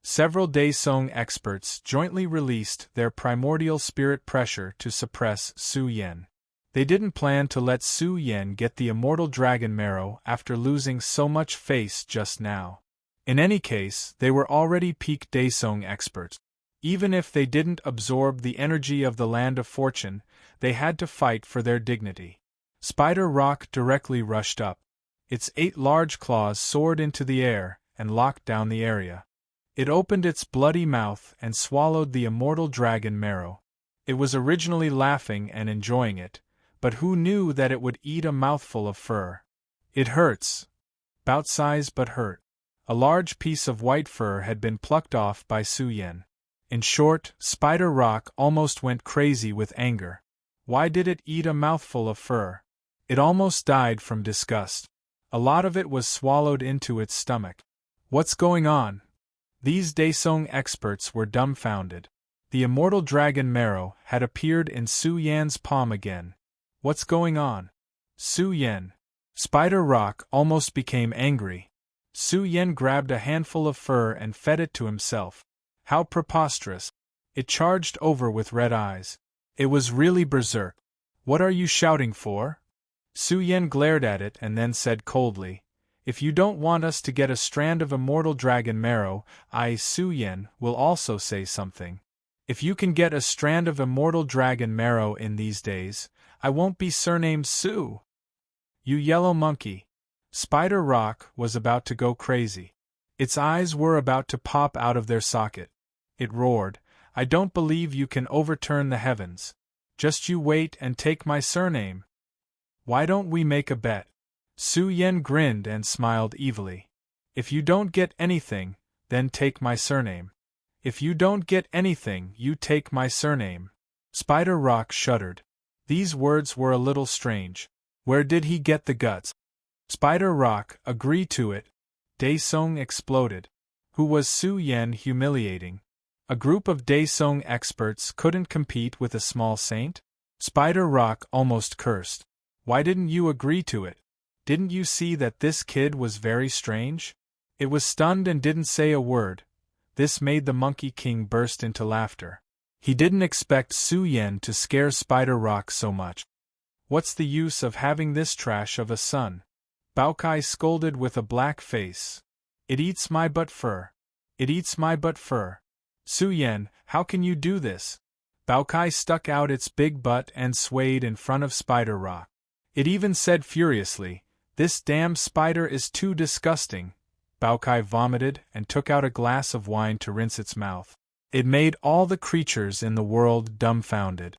Several Daesong experts jointly released their primordial spirit pressure to suppress Su Yan. They didn't plan to let Su Yan get the immortal dragon marrow after losing so much face just now. In any case, they were already peak Daesong experts. Even if they didn't absorb the energy of the Land of Fortune, they had to fight for their dignity. Spider Rock directly rushed up. Its 8 large claws soared into the air and locked down the area. It opened its bloody mouth and swallowed the immortal dragon marrow. It was originally laughing and enjoying it, but who knew that it would eat a mouthful of fur? It hurts. Bout size but hurt. A large piece of white fur had been plucked off by Su Yan. In short, Spider Rock almost went crazy with anger. Why did it eat a mouthful of fur? It almost died from disgust. A lot of it was swallowed into its stomach. What's going on? These Daesong experts were dumbfounded. The immortal dragon marrow had appeared in Su Yan's palm again. What's going on? Su Yan. Spider Rock almost became angry. Su Yan grabbed a handful of fur and fed it to himself. How preposterous. It charged over with red eyes. It was really berserk. What are you shouting for? Su Yan glared at it and then said coldly, if you don't want us to get a strand of immortal dragon marrow, I, Su Yan, will also say something. If you can get a strand of immortal dragon marrow in these days, I won't be surnamed Su. You yellow monkey. Spider Rock was about to go crazy. Its eyes were about to pop out of their socket. It roared, I don't believe you can overturn the heavens. Just you wait and take my surname. Why don't we make a bet? Su Yan grinned and smiled evilly. If you don't get anything, then take my surname. If you don't get anything, you take my surname. Spider Rock shuddered. These words were a little strange. Where did he get the guts? Spider Rock, agree to it. Daesong exploded. Who was Su Yan humiliating? A group of Daesong experts couldn't compete with a small saint? Spider Rock almost cursed. Why didn't you agree to it? Didn't you see that this kid was very strange? It was stunned and didn't say a word. This made the Monkey King burst into laughter. He didn't expect Su Yan to scare Spider Rock so much. What's the use of having this trash of a son? Baokai scolded with a black face. It eats my butt fur. It eats my butt fur. Su Yan, how can you do this? Baokai stuck out its big butt and swayed in front of Spider Rock. It even said furiously, this damn spider is too disgusting. Baokai vomited and took out a glass of wine to rinse its mouth. It made all the creatures in the world dumbfounded.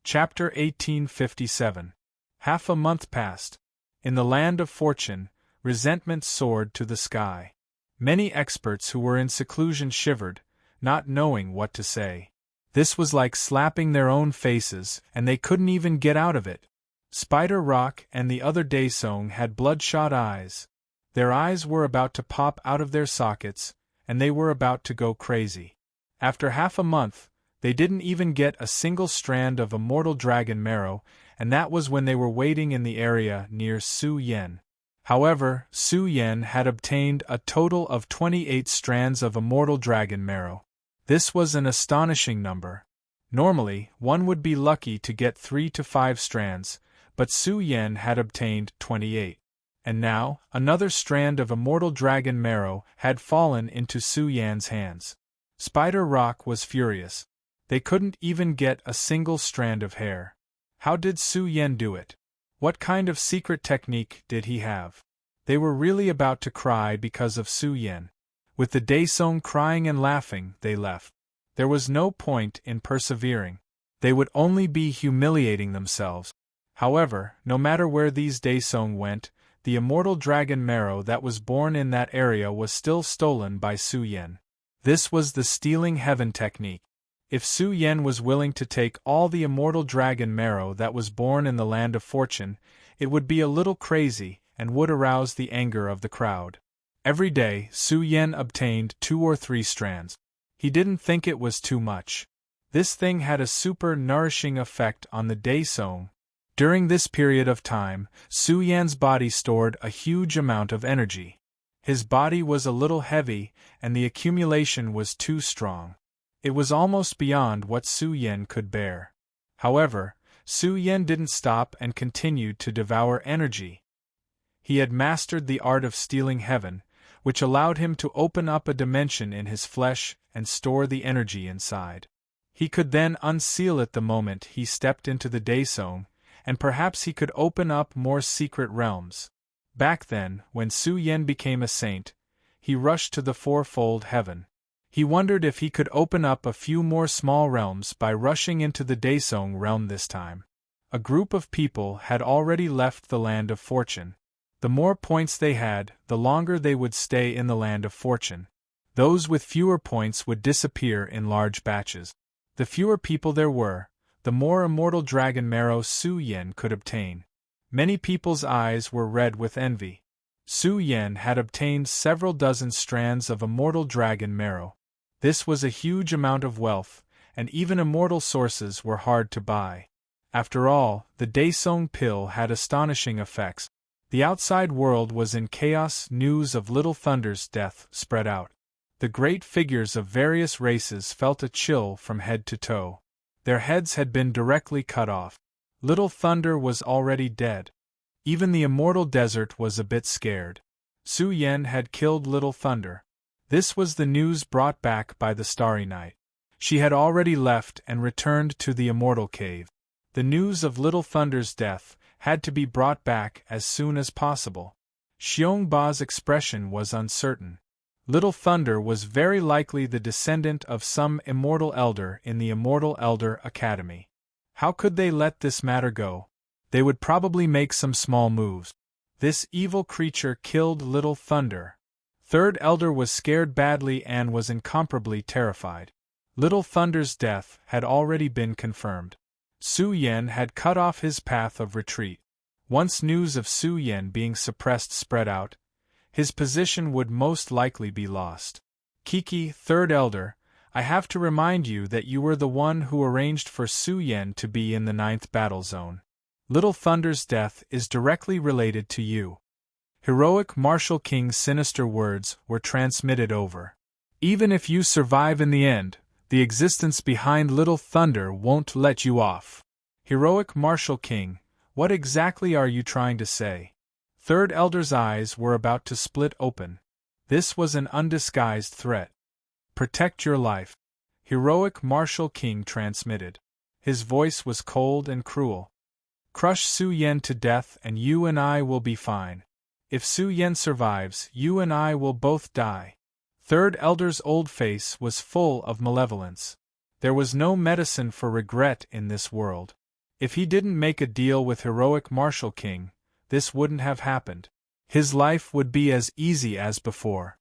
Chapter 1857. Half a month passed. In the Land of Fortune, resentment soared to the sky. Many experts who were in seclusion shivered, not knowing what to say. This was like slapping their own faces, and they couldn't even get out of it. Spider Rock and the other Daesong had bloodshot eyes. Their eyes were about to pop out of their sockets, and they were about to go crazy. After half a month, they didn't even get a single strand of immortal dragon marrow, and that was when they were waiting in the area near Su Yan. However, Su Yan had obtained a total of 28 strands of immortal dragon marrow. This was an astonishing number. Normally, one would be lucky to get 3 to 5 strands, but Su Yan had obtained 28. And now, another strand of immortal dragon marrow had fallen into Su Yan's hands. Spider Rock was furious. They couldn't even get a single strand of hair. How did Su Yan do it? What kind of secret technique did he have? They were really about to cry because of Su Yan. With the Daesong crying and laughing, they left. There was no point in persevering. They would only be humiliating themselves. However, no matter where these Daesong went, the immortal dragon marrow that was born in that area was still stolen by Su Yan. This was the stealing heaven technique. If Su Yan was willing to take all the immortal dragon marrow that was born in the Land of Fortune, It would be a little crazy, and would arouse the anger of the crowd. Every day, Su Yen obtained 2 or 3 strands. He didn't think it was too much. This thing had a super nourishing effect on the daesong. During this period of time, Su Yan's body stored a huge amount of energy. His body was a little heavy, and the accumulation was too strong. It was almost beyond what Su Yan could bear. However, Su Yan didn't stop and continued to devour energy. He had mastered the art of stealing heaven, which allowed him to open up a dimension in his flesh and store the energy inside. He could then unseal it the moment he stepped into the daesong, and perhaps he could open up more secret realms. Back then, when Su Yen became a saint, he rushed to the fourfold heaven. He wondered if he could open up a few more small realms by rushing into the daesong realm this time. A group of people had already left the land of fortune. The more points they had, the longer they would stay in the land of fortune. Those with fewer points would disappear in large batches. The fewer people there were, the more immortal dragon marrow Su Yen could obtain. Many people's eyes were red with envy. Su Yen had obtained several dozen strands of immortal dragon marrow. This was a huge amount of wealth, and even immortal sources were hard to buy. After all, the daesong pill had astonishing effects. The outside world was in chaos. News of Little Thunder's death spread out. The great figures of various races felt a chill from head to toe. Their heads had been directly cut off. Little Thunder was already dead. Even the immortal desert was a bit scared. Su Yen had killed Little Thunder. This was the news brought back by the Starry Night. She had already left and returned to the immortal cave. The news of Little Thunder's death had to be brought back as soon as possible. Xiong Ba's expression was uncertain. Little Thunder was very likely the descendant of some immortal elder in the Immortal Elder Academy. How could they let this matter go? They would probably make some small moves. This evil creature killed Little Thunder. Third Elder was scared badly and was incomparably terrified. Little Thunder's death had already been confirmed. Su Yen had cut off his path of retreat. Once news of Su Yen being suppressed spread out, his position would most likely be lost. Kiki, Third Elder, I have to remind you that you were the one who arranged for Su Yen to be in the 9th battle zone. Little Thunder's death is directly related to you. Heroic Martial King's sinister words were transmitted over. Even if you survive in the end, the existence behind Little Thunder won't let you off. Heroic Martial King, what exactly are you trying to say? Third Elder's eyes were about to split open. This was an undisguised threat. Protect your life. Heroic Martial King transmitted. His voice was cold and cruel. Crush Su Yen to death and you and I will be fine. If Su Yen survives, you and I will both die. Third Elder's old face was full of malevolence. There was no medicine for regret in this world. If he didn't make a deal with Heroic Martial King, this wouldn't have happened. His life would be as easy as before.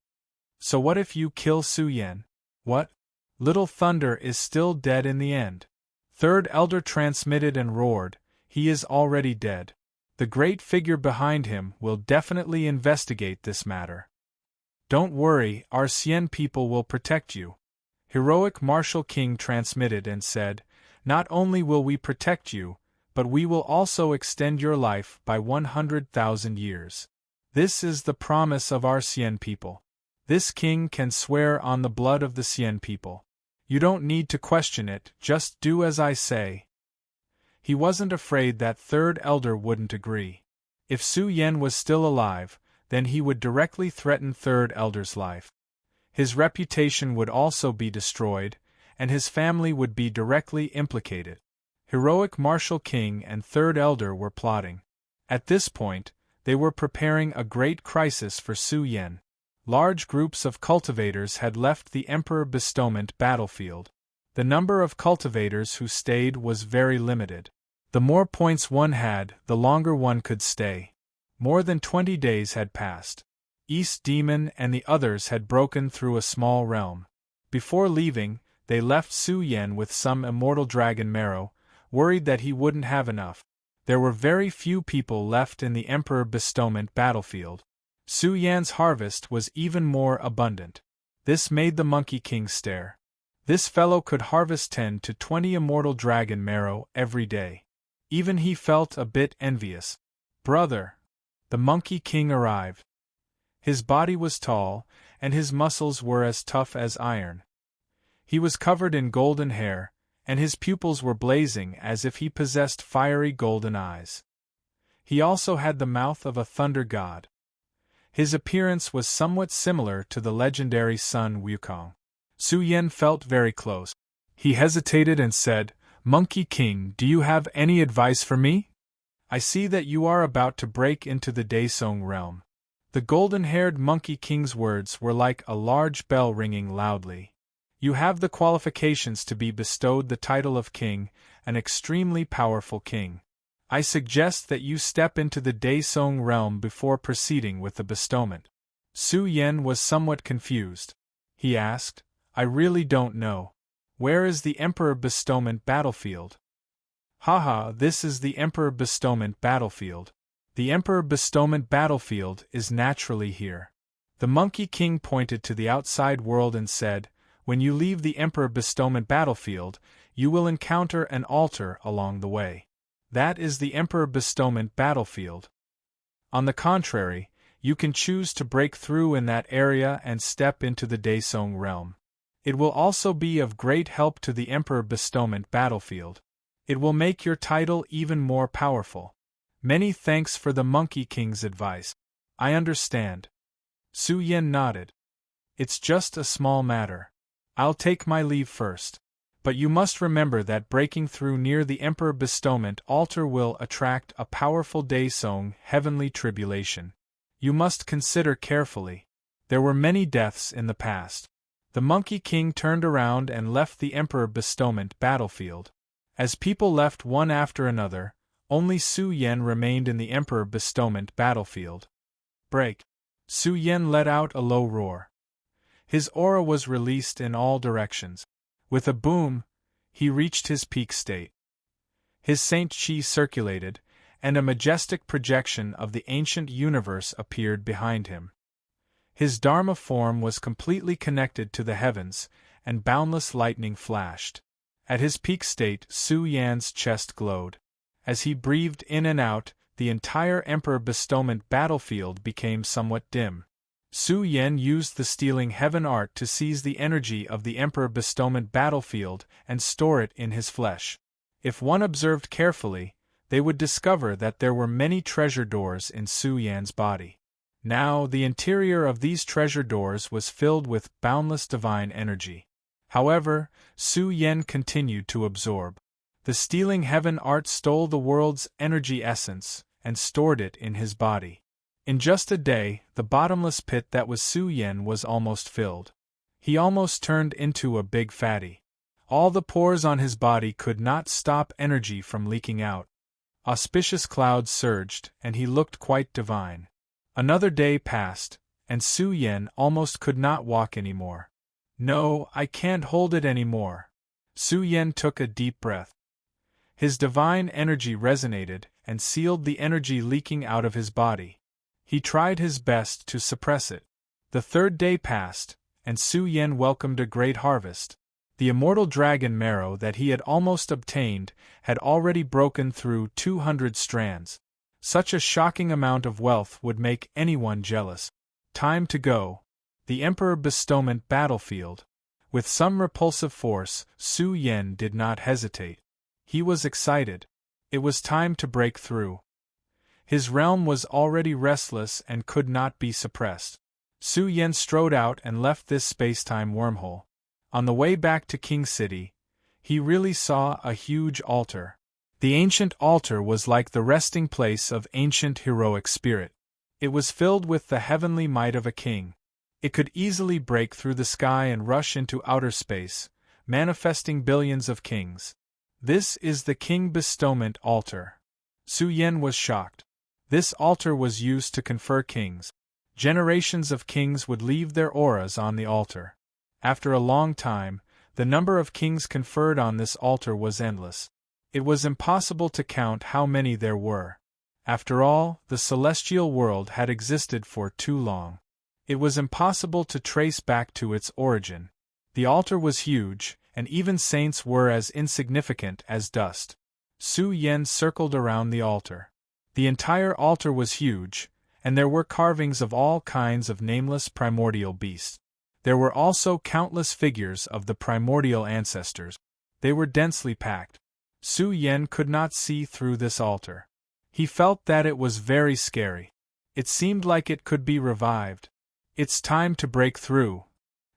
So what if you kill Su Yen? What? Little Thunder is still dead in the end. Third Elder transmitted and roared, he is already dead. The great figure behind him will definitely investigate this matter. Don't worry, our Xian people will protect you. Heroic Martial King transmitted and said, not only will we protect you, but we will also extend your life by 100,000 years. This is the promise of our Xian people. This king can swear on the blood of the Xian people. You don't need to question it, just do as I say. He wasn't afraid that Third Elder wouldn't agree. If Su Yen was still alive, then he would directly threaten Third Elder's life. His reputation would also be destroyed, and his family would be directly implicated. Heroic Martial King and Third Elder were plotting. At this point, they were preparing a great crisis for Su Yen. Large groups of cultivators had left the Emperor Bestowment battlefield. The number of cultivators who stayed was very limited. The more points one had, the longer one could stay. More than 20 days had passed. East Demon and the others had broken through a small realm. Before leaving, they left Su Yen with some immortal dragon marrow, worried that he wouldn't have enough. There were very few people left in the Emperor Bestowment battlefield. Su Yan's harvest was even more abundant. This made the Monkey King stare. This fellow could harvest 10 to 20 immortal dragon marrow every day. Even he felt a bit envious. Brother! The Monkey King arrived. His body was tall, and his muscles were as tough as iron. He was covered in golden hair, and his pupils were blazing as if he possessed fiery golden eyes. He also had the mouth of a thunder god. His appearance was somewhat similar to the legendary Sun Wukong. Su Yan felt very close. He hesitated and said, "Monkey King, do you have any advice for me? I see that you are about to break into the Daesong realm." The golden-haired Monkey King's words were like a large bell ringing loudly. "You have the qualifications to be bestowed the title of king, an extremely powerful king. I suggest that you step into the Daesong realm before proceeding with the bestowment." Su Yan was somewhat confused. He asked, "I really don't know. Where is the Emperor Bestowment battlefield?" "Haha, this is the Emperor Bestowment battlefield. The Emperor Bestowment battlefield is naturally here." The Monkey King pointed to the outside world and said, "When you leave the Emperor Bestowment battlefield, you will encounter an altar along the way. That is the Emperor Bestowment battlefield. On the contrary, you can choose to break through in that area and step into the Daesong realm. It will also be of great help to the Emperor Bestowment battlefield. It will make your title even more powerful." "Many thanks for the Monkey King's advice. I understand." Su Yan nodded. "It's just a small matter. I'll take my leave first. But you must remember that breaking through near the Emperor Bestowment altar will attract a powerful Daesong heavenly tribulation. You must consider carefully. There were many deaths in the past." The Monkey King turned around and left the Emperor Bestowment battlefield. As people left one after another, only Su Yan remained in the Emperor Bestowment battlefield. "Break!" Su Yan let out a low roar. His aura was released in all directions. With a boom, he reached his peak state. His Saint Chi circulated, and a majestic projection of the ancient universe appeared behind him. His Dharma form was completely connected to the heavens, and boundless lightning flashed. At his peak state, Su Yan's chest glowed. As he breathed in and out, the entire Emperor Bestowment battlefield became somewhat dim. Su Yan used the Stealing Heaven art to seize the energy of the Emperor Bestowment battlefield and store it in his flesh. If one observed carefully, they would discover that there were many treasure doors in Su Yan's body. Now, the interior of these treasure doors was filled with boundless divine energy. However, Su Yan continued to absorb. The Stealing Heaven art stole the world's energy essence and stored it in his body. In just a day, the bottomless pit that was Su Yan was almost filled. He almost turned into a big fatty. All the pores on his body could not stop energy from leaking out. Auspicious clouds surged, and he looked quite divine. Another day passed, and Su Yan almost could not walk anymore. "No, I can't hold it anymore." Su Yan took a deep breath. His divine energy resonated and sealed the energy leaking out of his body. He tried his best to suppress it. The third day passed, and Su Yan welcomed a great harvest. The immortal dragon marrow that he had almost obtained had already broken through 200 strands. Such a shocking amount of wealth would make anyone jealous. Time to go. The Emperor Bestowment battlefield. With some repulsive force, Su Yan did not hesitate. He was excited. It was time to break through. His realm was already restless and could not be suppressed. Su Yan strode out and left this space-time wormhole. On the way back to King City, he really saw a huge altar. The ancient altar was like the resting place of ancient heroic spirit. It was filled with the heavenly might of a king. It could easily break through the sky and rush into outer space, manifesting billions of kings. This is the King Bestowment altar. Su Yan was shocked. This altar was used to confer kings. Generations of kings would leave their auras on the altar. After a long time, the number of kings conferred on this altar was endless. It was impossible to count how many there were. After all, the celestial world had existed for too long. It was impossible to trace back to its origin. The altar was huge, and even saints were as insignificant as dust. Su Yen circled around the altar. The entire altar was huge, and there were carvings of all kinds of nameless primordial beasts. There were also countless figures of the primordial ancestors. They were densely packed. Su Yen could not see through this altar. He felt that it was very scary. It seemed like it could be revived. It's time to break through.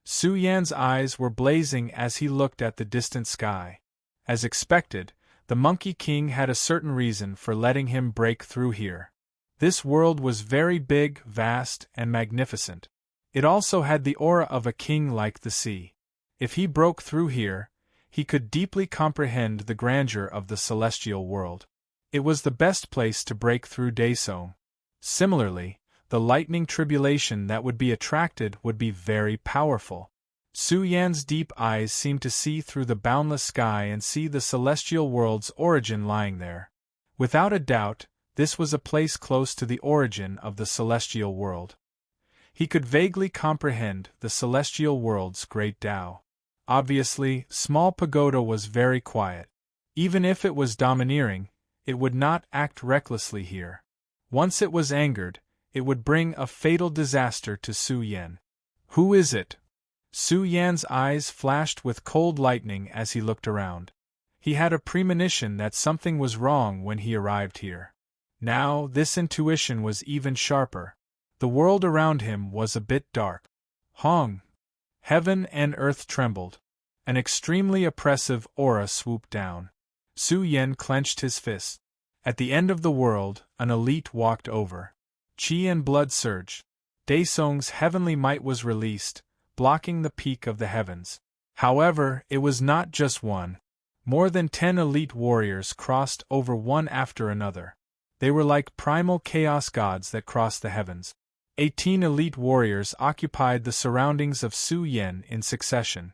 Su Yan's eyes were blazing as he looked at the distant sky. As expected, the Monkey King had a certain reason for letting him break through here. This world was very big, vast, and magnificent. It also had the aura of a king like the sea. If he broke through here, he could deeply comprehend the grandeur of the celestial world. It was the best place to break through Daesong. Similarly, the lightning tribulation that would be attracted would be very powerful. Su Yan's deep eyes seemed to see through the boundless sky and see the celestial world's origin lying there. Without a doubt, this was a place close to the origin of the celestial world. He could vaguely comprehend the celestial world's great Tao. Obviously, Small Pagoda was very quiet. Even if it was domineering, it would not act recklessly here. Once it was angered, it would bring a fatal disaster to Su Yan. Who is it? Su Yan's eyes flashed with cold lightning as he looked around. He had a premonition that something was wrong when he arrived here. Now, this intuition was even sharper. The world around him was a bit dark. Hong! Heaven and earth trembled. An extremely oppressive aura swooped down. Su Yan clenched his fist. At the end of the world, an elite walked over. Qi and blood surged. Daesong's heavenly might was released, blocking the peak of the heavens. However, it was not just one. More than 10 elite warriors crossed over one after another. They were like primal chaos gods that crossed the heavens. 18 elite warriors occupied the surroundings of Su Yan in succession.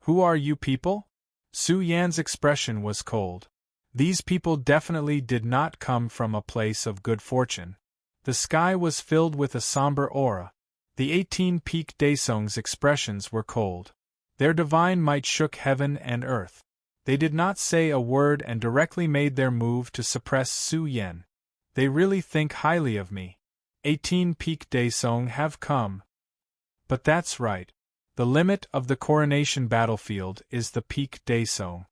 Who are you people? Su Yan's expression was cold. These people definitely did not come from a place of good fortune. The sky was filled with a somber aura. The 18-peak Daesong's expressions were cold. Their divine might shook heaven and earth. They did not say a word and directly made their move to suppress Su Yan. They really think highly of me. 18-peak Daesong have come. But that's right. The limit of the coronation battlefield is the peak Daesong.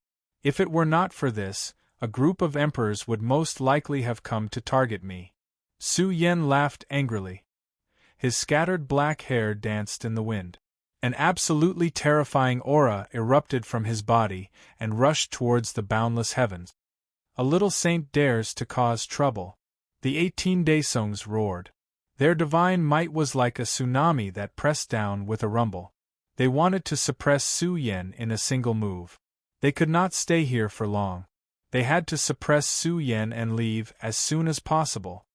If it were not for this, a group of emperors would most likely have come to target me. Su Yan laughed angrily. His scattered black hair danced in the wind. An absolutely terrifying aura erupted from his body and rushed towards the boundless heavens. A little saint dares to cause trouble. The 18 Daesongs roared. Their divine might was like a tsunami that pressed down with a rumble. They wanted to suppress Su Yan in a single move. They could not stay here for long. They had to suppress Su Yan and leave as soon as possible.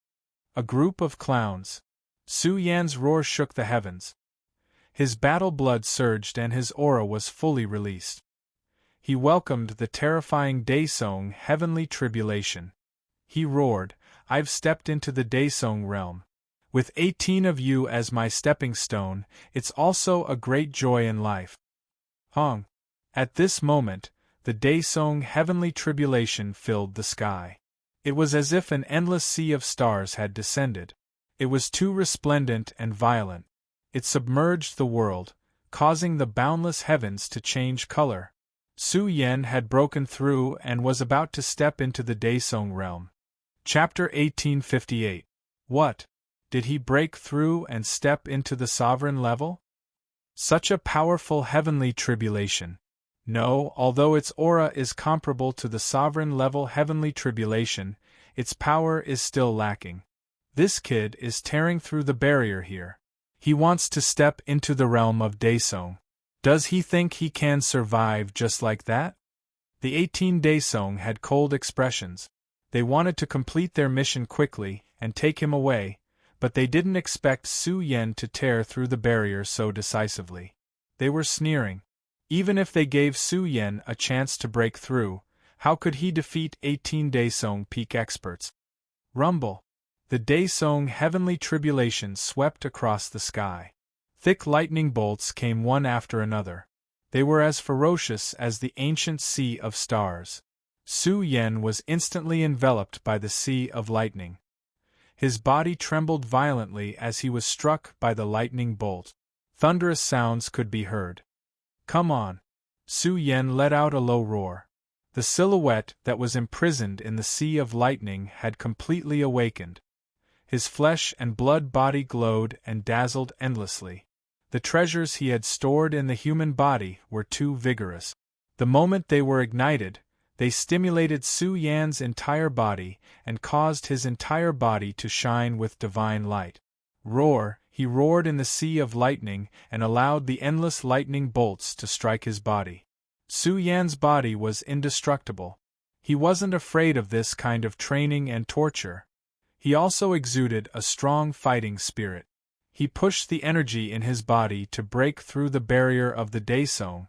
A group of clowns. Su Yan's roar shook the heavens. His battle blood surged and his aura was fully released. He welcomed the terrifying Daesong heavenly tribulation. He roared, "I've stepped into the Daesong realm. With 18 of you as my stepping stone, it's also a great joy in life." Hong! At this moment, the Daesong heavenly tribulation filled the sky. It was as if an endless sea of stars had descended. It was too resplendent and violent. It submerged the world, causing the boundless heavens to change color. Su Yan had broken through and was about to step into the Daesong realm. Chapter 1858. What? Did he break through and step into the sovereign level? Such a powerful heavenly tribulation. No, although its aura is comparable to the sovereign level heavenly tribulation, its power is still lacking. This kid is tearing through the barrier here. He wants to step into the realm of Daesong. Does he think he can survive just like that? The 18 Daesong had cold expressions. They wanted to complete their mission quickly and take him away, but they didn't expect Su Yan to tear through the barrier so decisively. They were sneering. Even if they gave Su Yan a chance to break through, How could he defeat 18 Daesong peak experts? Rumble. The Daesong heavenly tribulation swept across the sky. Thick lightning bolts came one after another. They were as ferocious as the ancient sea of stars. Su Yen was instantly enveloped by the sea of lightning. His body trembled violently as he was struck by the lightning bolt. Thunderous sounds could be heard. Come on! Su Yen let out a low roar. The silhouette that was imprisoned in the sea of lightning had completely awakened. His flesh and blood body glowed and dazzled endlessly. The treasures he had stored in the human body were too vigorous. The moment they were ignited, they stimulated Su Yan's entire body and caused his entire body to shine with divine light. Roar! He roared in the sea of lightning and allowed the endless lightning bolts to strike his body. Su Yan's body was indestructible. He wasn't afraid of this kind of training and torture. He also exuded a strong fighting spirit. He pushed the energy in his body to break through the barrier of the Daesong.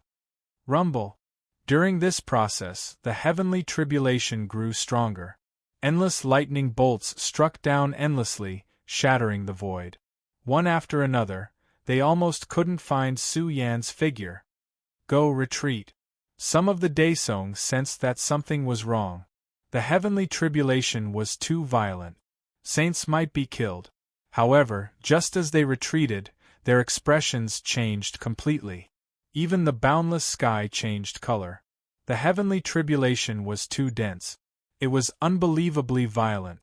Rumble. During this process, the heavenly tribulation grew stronger. Endless lightning bolts struck down endlessly, shattering the void. One after another, they almost couldn't find Su Yan's figure. Go retreat. Some of the Daesong sensed that something was wrong. The heavenly tribulation was too violent. Saints might be killed. However, just as they retreated, their expressions changed completely. Even the boundless sky changed color. The heavenly tribulation was too dense. It was unbelievably violent.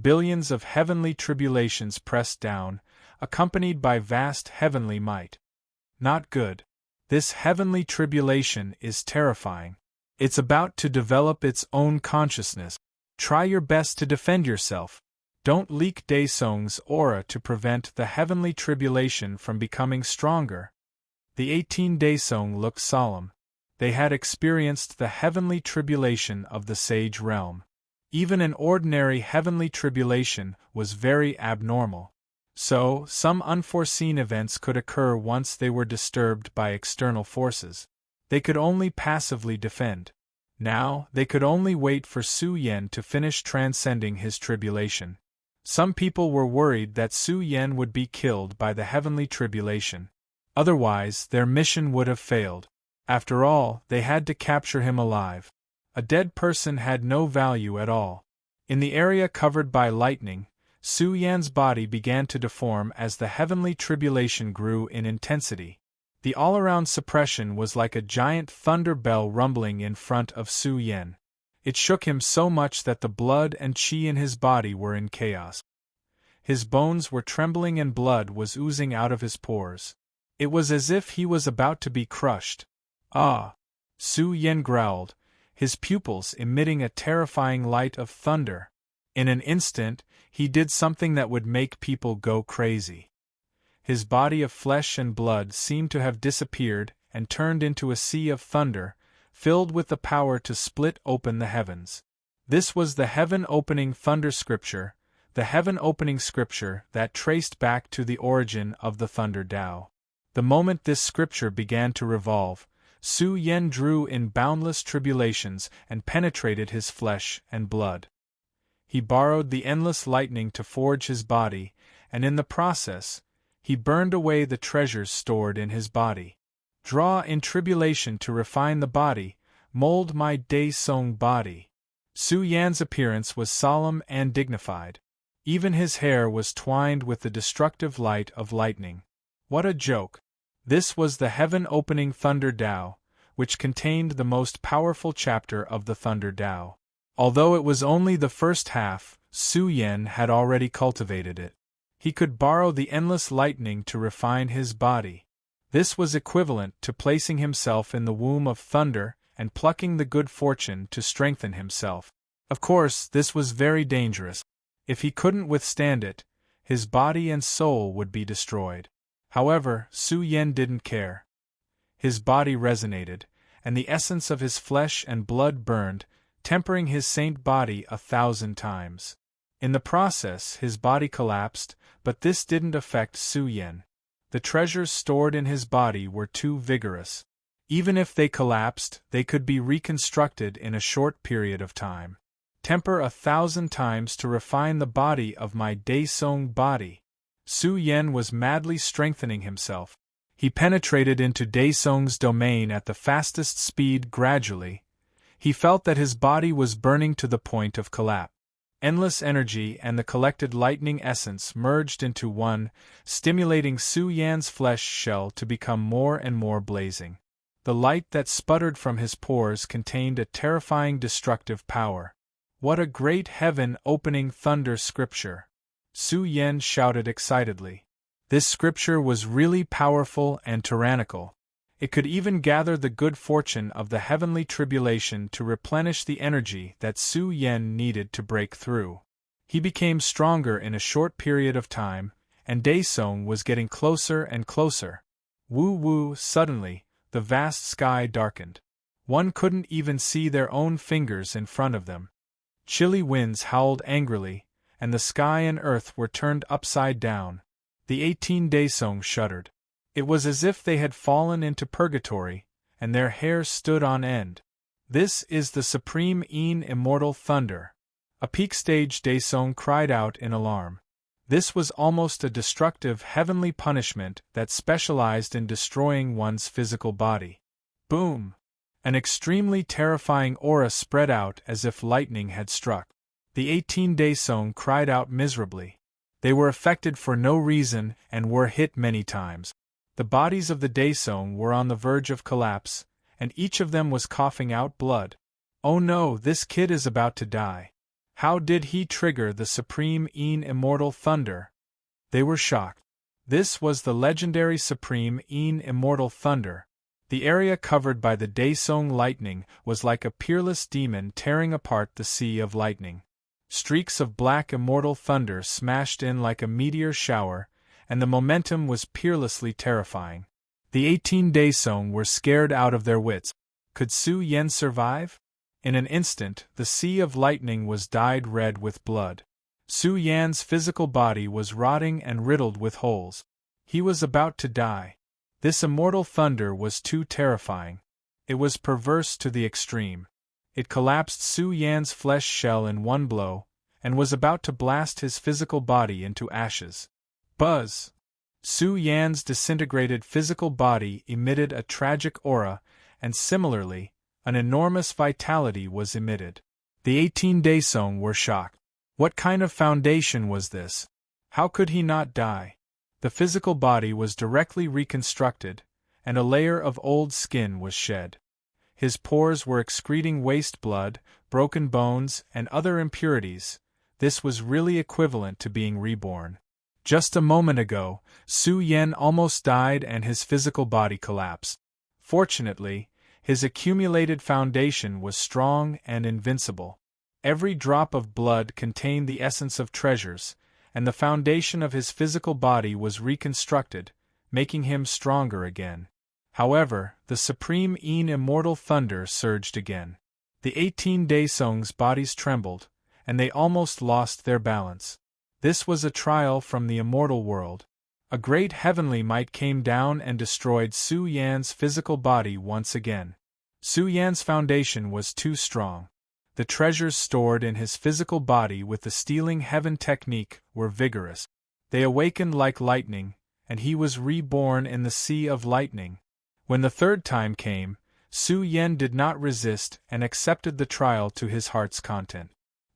Billions of heavenly tribulations pressed down, accompanied by vast heavenly might. Not good. This heavenly tribulation is terrifying. It's about to develop its own consciousness. Try your best to defend yourself. Don't leak Daesong's aura to prevent the heavenly tribulation from becoming stronger. The 18 Daesong looked solemn. They had experienced the heavenly tribulation of the sage realm. Even an ordinary heavenly tribulation was very abnormal. So, some unforeseen events could occur once they were disturbed by external forces. They could only passively defend. Now, they could only wait for Su Yen to finish transcending his tribulation. Some people were worried that Su Yen would be killed by the heavenly tribulation. Otherwise, their mission would have failed. After all, they had to capture him alive. A dead person had no value at all. In the area covered by lightning, Su Yan's body began to deform as the heavenly tribulation grew in intensity. The all-around suppression was like a giant thunder bell rumbling in front of Su Yan. It shook him so much that the blood and qi in his body were in chaos. His bones were trembling and blood was oozing out of his pores. It was as if he was about to be crushed. Ah! Su Yan growled, his pupils emitting a terrifying light of thunder. In an instant, he did something that would make people go crazy. His body of flesh and blood seemed to have disappeared and turned into a sea of thunder, filled with the power to split open the heavens. This was the heaven-opening thunder scripture, the heaven-opening scripture that traced back to the origin of the Thunder Tao. The moment this scripture began to revolve, Su Yan drew in boundless tribulations and penetrated his flesh and blood. He borrowed the endless lightning to forge his body, and in the process, he burned away the treasures stored in his body. Draw in tribulation to refine the body, mold my Daesong body. Su Yan's appearance was solemn and dignified. Even his hair was twined with the destructive light of lightning. What a joke! This was the heaven-opening Thunder Tao, which contained the most powerful chapter of the Thunder Tao. Although it was only the first half, Su Yan had already cultivated it. He could borrow the endless lightning to refine his body. This was equivalent to placing himself in the womb of thunder and plucking the good fortune to strengthen himself. Of course, this was very dangerous. If he couldn't withstand it, his body and soul would be destroyed. However, Su Yan didn't care. His body resonated, and the essence of his flesh and blood burned, tempering his saint body 1,000 times. In the process, his body collapsed, but this didn't affect Su Yan. The treasures stored in his body were too vigorous. Even if they collapsed, they could be reconstructed in a short period of time. Temper 1,000 times to refine the body of my Daesung body. Su Yan was madly strengthening himself. He penetrated into Daesung's domain at the fastest speed gradually. He felt that his body was burning to the point of collapse. Endless energy and the collected lightning essence merged into one, stimulating Su Yan's flesh shell to become more and more blazing. The light that sputtered from his pores contained a terrifying destructive power. What a great heaven-opening thunder scripture! Su Yan shouted excitedly. This scripture was really powerful and tyrannical. It could even gather the good fortune of the heavenly tribulation to replenish the energy that Su Yan needed to break through. He became stronger in a short period of time, and Daesung was getting closer and closer. Woo-woo, suddenly, the vast sky darkened. One couldn't even see their own fingers in front of them. Chilly winds howled angrily, and the sky and earth were turned upside down. The 18 Daesung shuddered. It was as if they had fallen into purgatory, and their hair stood on end. This is the supreme immortal thunder. A peak stage Daesung cried out in alarm. This was almost a destructive heavenly punishment that specialized in destroying one's physical body. Boom! An extremely terrifying aura spread out as if lightning had struck. The 18 Daesung cried out miserably. They were affected for no reason and were hit many times. The bodies of the Daesung were on the verge of collapse, and each of them was coughing out blood. Oh no, this kid is about to die. How did he trigger the supreme immortal thunder? They were shocked. This was the legendary supreme immortal thunder. The area covered by the Daesung lightning was like a peerless demon tearing apart the sea of lightning. Streaks of black immortal thunder smashed in like a meteor shower, and the momentum was peerlessly terrifying. The 18 Daesung were scared out of their wits. Could Su Yan survive? In an instant, the sea of lightning was dyed red with blood. Su Yan's physical body was rotting and riddled with holes. He was about to die. This immortal thunder was too terrifying. It was perverse to the extreme. It collapsed Su Yan's flesh shell in one blow, and was about to blast his physical body into ashes. Buzz! Su Yan's disintegrated physical body emitted a tragic aura, and similarly, an enormous vitality was emitted. The 18 Daesung were shocked. What kind of foundation was this? How could he not die? The physical body was directly reconstructed, and a layer of old skin was shed. His pores were excreting waste blood, broken bones, and other impurities. This was really equivalent to being reborn. Just a moment ago, Su Yan almost died and his physical body collapsed. Fortunately, his accumulated foundation was strong and invincible. Every drop of blood contained the essence of treasures, and the foundation of his physical body was reconstructed, making him stronger again. However, the supreme immortal thunder surged again. The 18 Daesung's bodies trembled, and they almost lost their balance. This was a trial from the immortal world. A great heavenly might came down and destroyed Su Yan's physical body once again. Su Yan's foundation was too strong. The treasures stored in his physical body with the stealing heaven technique were vigorous. They awakened like lightning, and he was reborn in the sea of lightning. When the third time came, Su Yan did not resist and accepted the trial to his heart's content.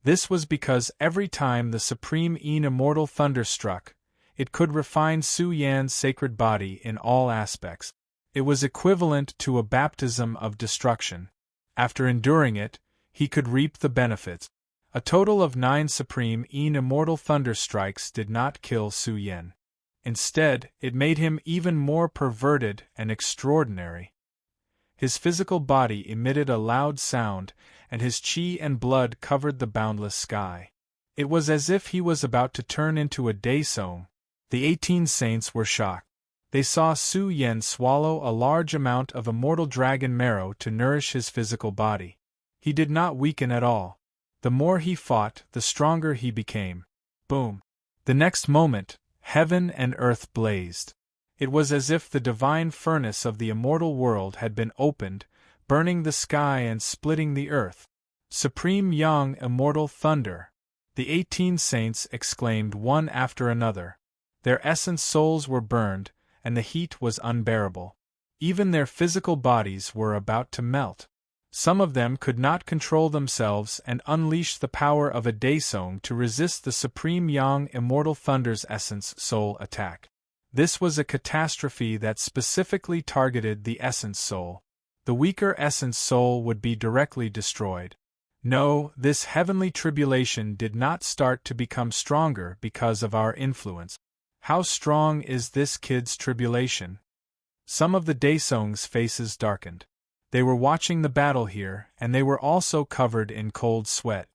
This was because every time the supreme immortal thunder struck, it could refine Su Yan's sacred body in all aspects. It was equivalent to a baptism of destruction. After enduring it, he could reap the benefits. A total of 9 supreme immortal thunder strikes did not kill Su Yan. Instead, it made him even more perverted and extraordinary. His physical body emitted a loud sound, and his chi and blood covered the boundless sky. It was as if he was about to turn into a Daesung. The 18 saints were shocked. They saw Su Yan swallow a large amount of immortal dragon marrow to nourish his physical body. He did not weaken at all. The more he fought, the stronger he became. Boom! The next moment, heaven and earth blazed. It was as if the divine furnace of the immortal world had been opened, burning the sky and splitting the earth. Supreme young immortal thunder! The 18 saints exclaimed one after another. Their essence souls were burned, and the heat was unbearable. Even their physical bodies were about to melt. Some of them could not control themselves and unleash the power of a Daesong to resist the supreme young immortal thunder's essence soul attack. This was a catastrophe that specifically targeted the essence soul. The weaker essence soul would be directly destroyed. No, this heavenly tribulation did not start to become stronger because of our influence. How strong is this kid's tribulation? Some of the Daesong's faces darkened. They were watching the battle here, and they were also covered in cold sweat.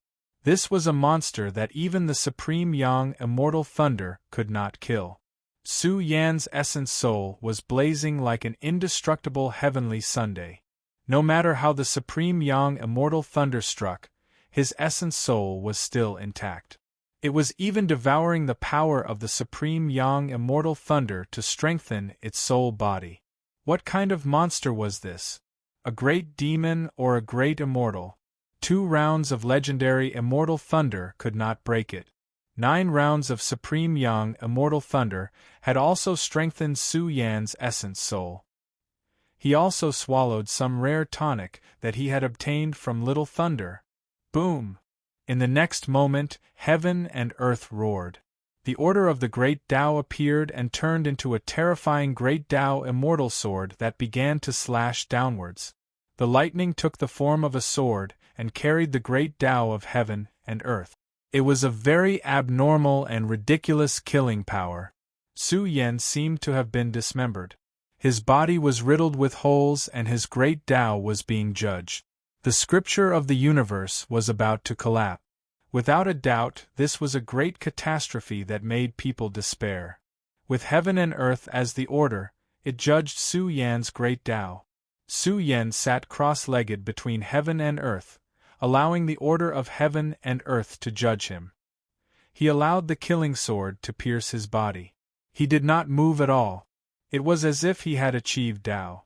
This was a monster that even the supreme young immortal thunder could not kill. Su Yan's essence soul was blazing like an indestructible heavenly sunday. No matter how the supreme young immortal thunder struck, his essence soul was still intact. It was even devouring the power of the supreme young immortal thunder to strengthen its soul body. What kind of monster was this? A great demon or a great immortal? 2 rounds of legendary immortal thunder could not break it. 9 rounds of supreme young immortal thunder had also strengthened Su Yan's essence soul. He also swallowed some rare tonic that he had obtained from Little Thunder. Boom! In the next moment, heaven and earth roared. The order of the Great Tao appeared and turned into a terrifying Great Tao immortal sword that began to slash downwards. The lightning took the form of a sword and carried the Great Tao of heaven and earth. It was a very abnormal and ridiculous killing power. Su Yan seemed to have been dismembered. His body was riddled with holes and his Great Tao was being judged. The scripture of the universe was about to collapse. Without a doubt, this was a great catastrophe that made people despair. With heaven and earth as the order, it judged Su Yan's Great Tao. Su Yan sat cross-legged between heaven and earth, allowing the order of heaven and earth to judge him. He allowed the killing sword to pierce his body. He did not move at all. It was as if he had achieved Tao.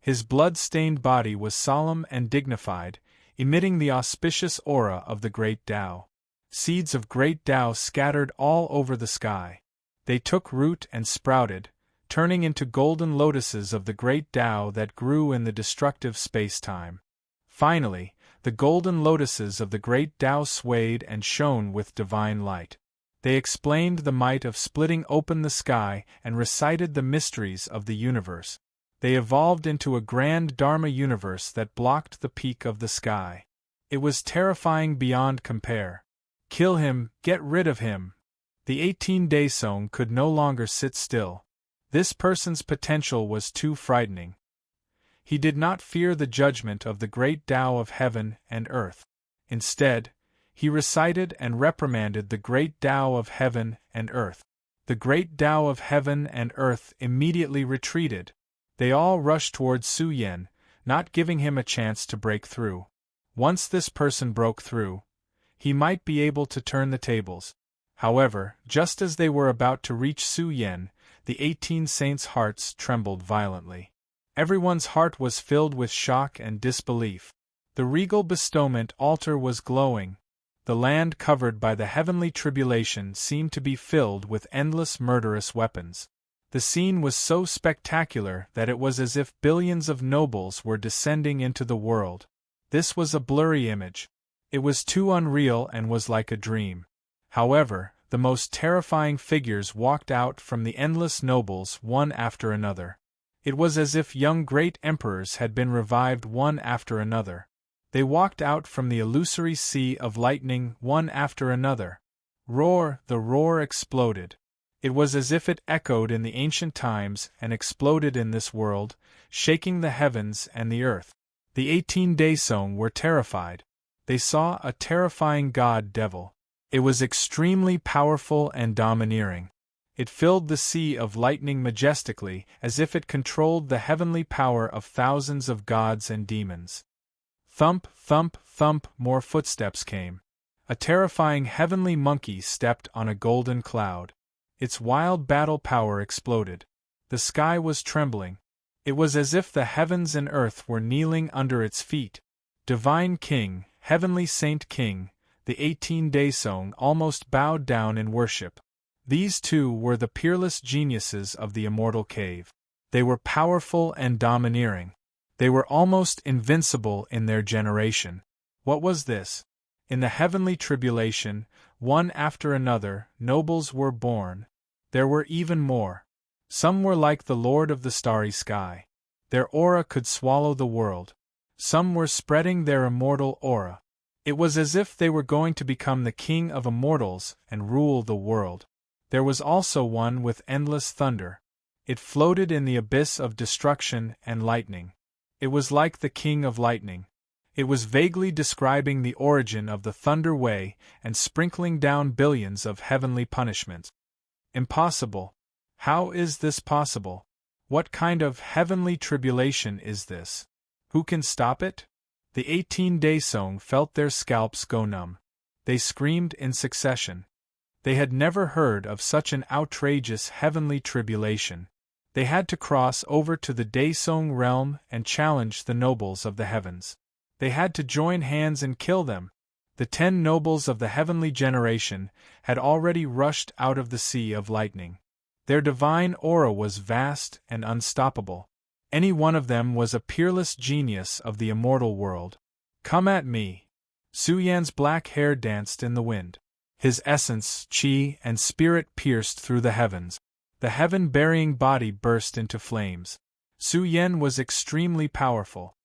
His blood-stained body was solemn and dignified, emitting the auspicious aura of the Great Tao. Seeds of Great Tao scattered all over the sky. They took root and sprouted, turning into golden lotuses of the Great Tao that grew in the destructive space-time. Finally, the golden lotuses of the Great Tao swayed and shone with divine light. They explained the might of splitting open the sky and recited the mysteries of the universe. They evolved into a grand Dharma universe that blocked the peak of the sky. It was terrifying beyond compare. Kill him, get rid of him. The 18 Daesong could no longer sit still. This person's potential was too frightening. He did not fear the judgment of the Great Tao of heaven and earth. Instead, he recited and reprimanded the Great Tao of heaven and earth. The Great Tao of heaven and earth immediately retreated. They all rushed towards Su Yan, not giving him a chance to break through. Once this person broke through, he might be able to turn the tables. However, just as they were about to reach Su Yan, the 18 saints' hearts trembled violently. Everyone's heart was filled with shock and disbelief. The regal bestowment altar was glowing. The land covered by the heavenly tribulation seemed to be filled with endless murderous weapons. The scene was so spectacular that it was as if billions of nobles were descending into the world. This was a blurry image. It was too unreal and was like a dream. However, the most terrifying figures walked out from the endless nobles one after another. It was as if young great emperors had been revived one after another. They walked out from the illusory sea of lightning one after another. Roar! The roar exploded. It was as if it echoed in the ancient times and exploded in this world, shaking the heavens and the earth. The 18 Daesong were terrified. They saw a terrifying god-devil. It was extremely powerful and domineering. It filled the sea of lightning majestically, as if it controlled the heavenly power of thousands of gods and demons. Thump, thump, thump, more footsteps came. A terrifying heavenly monkey stepped on a golden cloud. Its wild battle power exploded. The sky was trembling. It was as if the heavens and earth were kneeling under its feet. Divine King, Heavenly Saint King, the 18 Daesong almost bowed down in worship. These two were the peerless geniuses of the immortal cave. They were powerful and domineering. They were almost invincible in their generation. What was this? In the heavenly tribulation, one after another, nobles were born. There were even more. Some were like the Lord of the starry sky. Their aura could swallow the world. Some were spreading their immortal aura. It was as if they were going to become the king of immortals and rule the world. There was also one with endless thunder. It floated in the abyss of destruction and lightning. It was like the king of lightning. It was vaguely describing the origin of the thunder way and sprinkling down billions of heavenly punishments. Impossible. How is this possible? What kind of heavenly tribulation is this? Who can stop it? The 18 Daesong felt their scalps go numb. They screamed in succession. They had never heard of such an outrageous heavenly tribulation. They had to cross over to the Daesong realm and challenge the nobles of the heavens. They had to join hands and kill them. The 10 nobles of the heavenly generation had already rushed out of the sea of lightning. Their divine aura was vast and unstoppable. Any one of them was a peerless genius of the immortal world. Come at me. Su Yan's black hair danced in the wind. His essence, chi, and spirit pierced through the heavens. The heaven-burying body burst into flames. Su Yan was extremely powerful.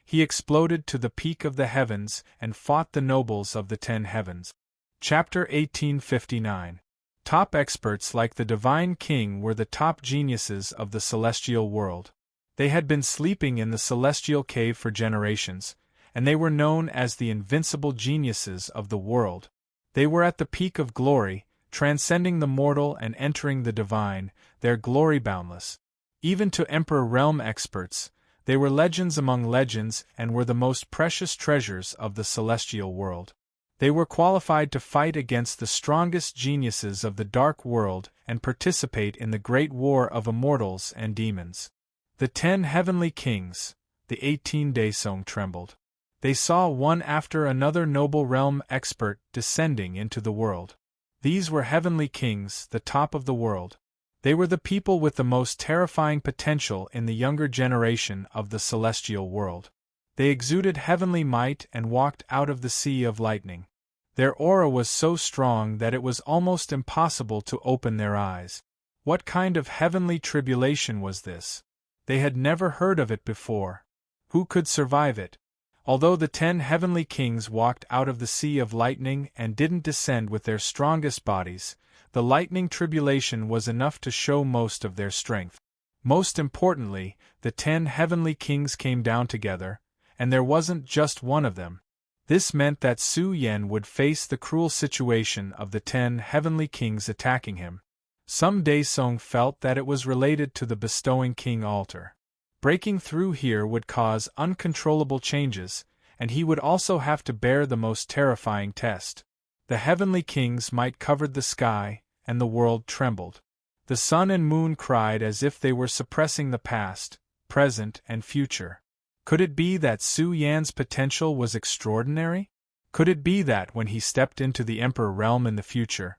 He exploded to the peak of the heavens and fought the nobles of the 10 heavens. Chapter 1859. Top experts like the Divine King were the top geniuses of the celestial world. They had been sleeping in the celestial cave for generations, and they were known as the invincible geniuses of the world. They were at the peak of glory, transcending the mortal and entering the divine, their glory boundless. Even to Emperor Realm experts, they were legends among legends and were the most precious treasures of the celestial world. They were qualified to fight against the strongest geniuses of the dark world and participate in the great war of immortals and demons. The 10 heavenly kings, the 18 Daesong trembled. They saw one after another noble realm expert descending into the world. These were heavenly kings, the top of the world. They were the people with the most terrifying potential in the younger generation of the celestial world. They exuded heavenly might and walked out of the sea of lightning. Their aura was so strong that it was almost impossible to open their eyes. What kind of heavenly tribulation was this? They had never heard of it before. Who could survive it? Although the 10 heavenly kings walked out of the sea of lightning and didn't descend with their strongest bodies, the lightning tribulation was enough to show most of their strength. Most importantly, the 10 heavenly kings came down together, and there wasn't just one of them. This meant that Su Yan would face the cruel situation of the 10 heavenly kings attacking him. Some Daesong felt that it was related to the bestowing king altar. Breaking through here would cause uncontrollable changes, and he would also have to bear the most terrifying test. The heavenly kings might covered the sky, and the world trembled. The sun and moon cried as if they were suppressing the past, present, and future. Could it be that Su Yan's potential was extraordinary? Could it be that when he stepped into the Emperor Realm in the future,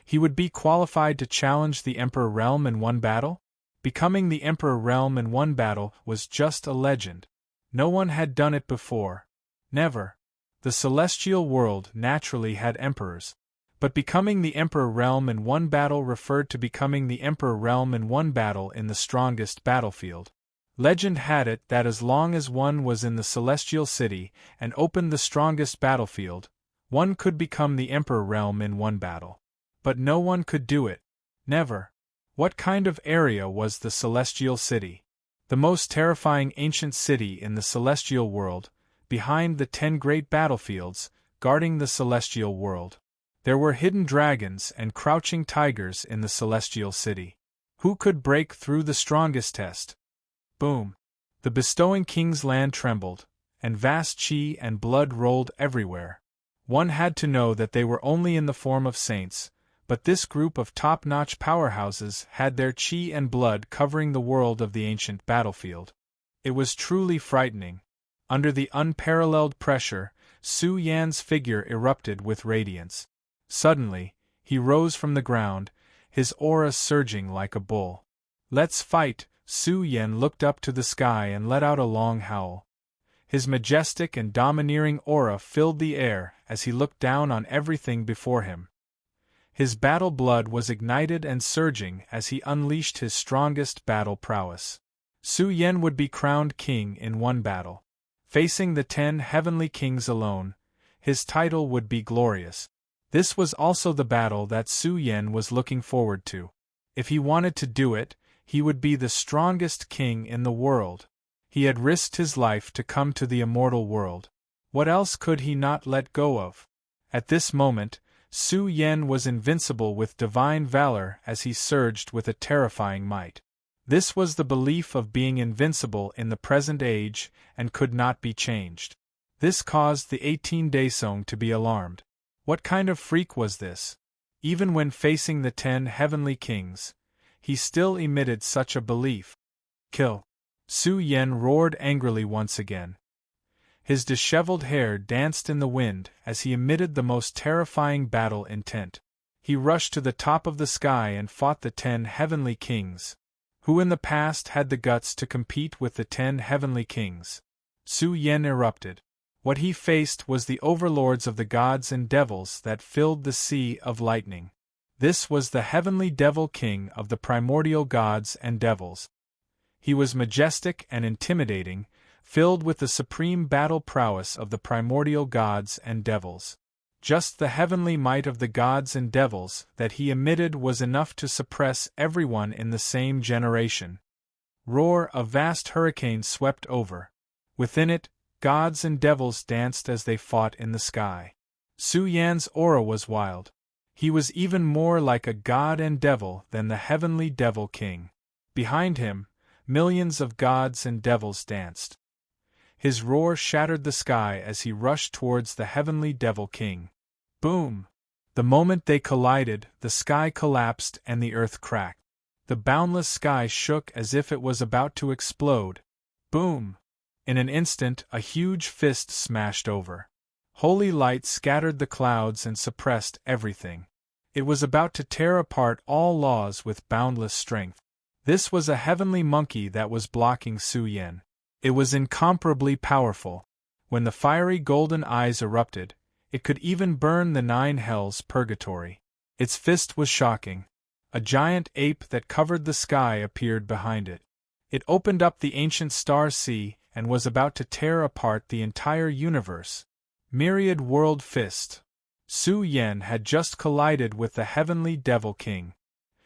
he would be qualified to challenge the Emperor Realm in one battle? Becoming the Emperor Realm in one battle was just a legend. No one had done it before. Never. The celestial world naturally had emperors. But becoming the Emperor Realm in one battle referred to becoming the Emperor Realm in one battle in the strongest battlefield. Legend had it that as long as one was in the celestial city and opened the strongest battlefield, one could become the Emperor Realm in one battle. But no one could do it. Never. What kind of area was the celestial city? The most terrifying ancient city in the celestial world, behind the 10 great battlefields, guarding the celestial world. There were hidden dragons and crouching tigers in the celestial city. Who could break through the strongest test? Boom! The bestowing king's land trembled, and vast chi and blood rolled everywhere. One had to know that they were only in the form of saints, but this group of top-notch powerhouses had their chi and blood covering the world of the ancient battlefield. It was truly frightening. Under the unparalleled pressure, Su Yan's figure erupted with radiance. Suddenly, he rose from the ground, his aura surging like a bull. "Let's fight!" Su Yan looked up to the sky and let out a long howl. His majestic and domineering aura filled the air as he looked down on everything before him. His battle blood was ignited and surging as he unleashed his strongest battle prowess. Su Yan would be crowned king in one battle. Facing the 10 heavenly kings alone, his title would be glorious. This was also the battle that Su Yan was looking forward to. If he wanted to do it, he would be the strongest king in the world. He had risked his life to come to the immortal world. What else could he not let go of? At this moment, Su Yan was invincible with divine valor as he surged with a terrifying might. This was the belief of being invincible in the present age and could not be changed. This caused the 18 Daesong to be alarmed. What kind of freak was this? Even when facing the 10 heavenly kings, he still emitted such a belief. "Kill!" Su Yan roared angrily once again. His disheveled hair danced in the wind as he emitted the most terrifying battle intent. He rushed to the top of the sky and fought the 10 heavenly kings. Who in the past had the guts to compete with the 10 heavenly kings? Su Yan erupted. What he faced was the overlords of the gods and devils that filled the sea of lightning. This was the heavenly devil king of the primordial gods and devils. He was majestic and intimidating, filled with the supreme battle prowess of the primordial gods and devils. Just the heavenly might of the gods and devils that he emitted was enough to suppress everyone in the same generation. Roar! A vast hurricane swept over. Within it, gods and devils danced as they fought in the sky. Su Yan's aura was wild. He was even more like a god and devil than the heavenly devil king. Behind him, millions of gods and devils danced. His roar shattered the sky as he rushed towards the heavenly devil king. Boom! The moment they collided, the sky collapsed and the earth cracked. The boundless sky shook as if it was about to explode. Boom! In an instant, a huge fist smashed over. Holy light scattered the clouds and suppressed everything. It was about to tear apart all laws with boundless strength. This was a heavenly monkey that was blocking Su Yan. It was incomparably powerful. When the fiery golden eyes erupted, it could even burn the 9 hells purgatory. Its fist was shocking. A giant ape that covered the sky appeared behind it. It opened up the ancient star sea and was about to tear apart the entire universe. Myriad World Fist. Su Yan had just collided with the heavenly devil king.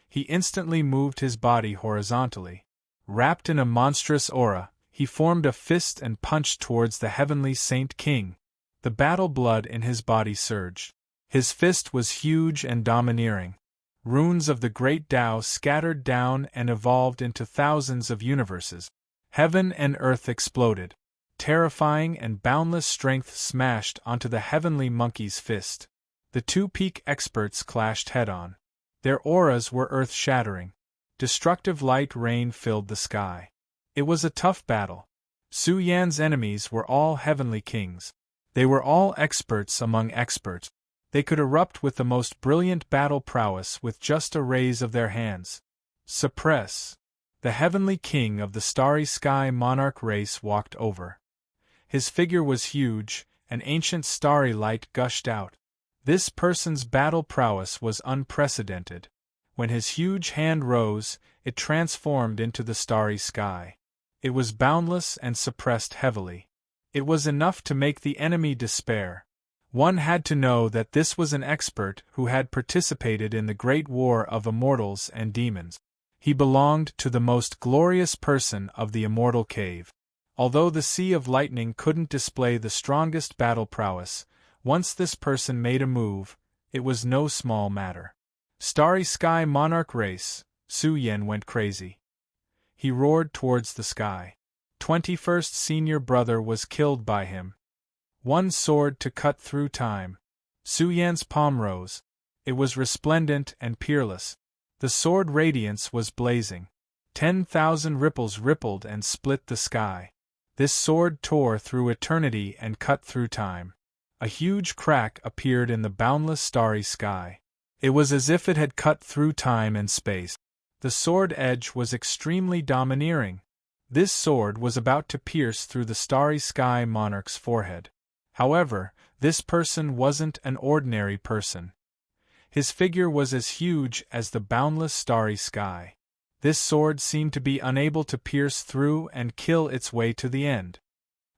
He instantly moved his body horizontally. Wrapped in a monstrous aura, he formed a fist and punched towards the heavenly saint king. The battle blood in his body surged. His fist was huge and domineering. Runes of the great Tao scattered down and evolved into thousands of universes. Heaven and earth exploded. Terrifying and boundless strength smashed onto the heavenly monkey's fist. The 2 peak experts clashed head-on. Their auras were earth-shattering. Destructive light rain filled the sky. It was a tough battle. Su Yan's enemies were all heavenly kings. They were all experts among experts. They could erupt with the most brilliant battle prowess with just a raise of their hands. Suppress. The heavenly king of the starry sky monarch race walked over. His figure was huge, an ancient starry light gushed out. This person's battle prowess was unprecedented. When his huge hand rose, it transformed into the starry sky. It was boundless and suppressed heavily. It was enough to make the enemy despair. One had to know that this was an expert who had participated in the great war of immortals and demons. He belonged to the most glorious person of the immortal cave. Although the Sea of Lightning couldn't display the strongest battle prowess, once this person made a move, it was no small matter. Starry Sky Monarch Race, Su Yan went crazy. He roared towards the sky. 21st Senior Brother was killed by him. One sword to cut through time. Su Yan's palm rose. It was resplendent and peerless. The sword radiance was blazing. 10,000 ripples rippled and split the sky. This sword tore through eternity and cut through time. A huge crack appeared in the boundless starry sky. It was as if it had cut through time and space. The sword edge was extremely domineering. This sword was about to pierce through the starry sky monarch's forehead. However, this person wasn't an ordinary person. His figure was as huge as the boundless starry sky. This sword seemed to be unable to pierce through and kill its way to the end.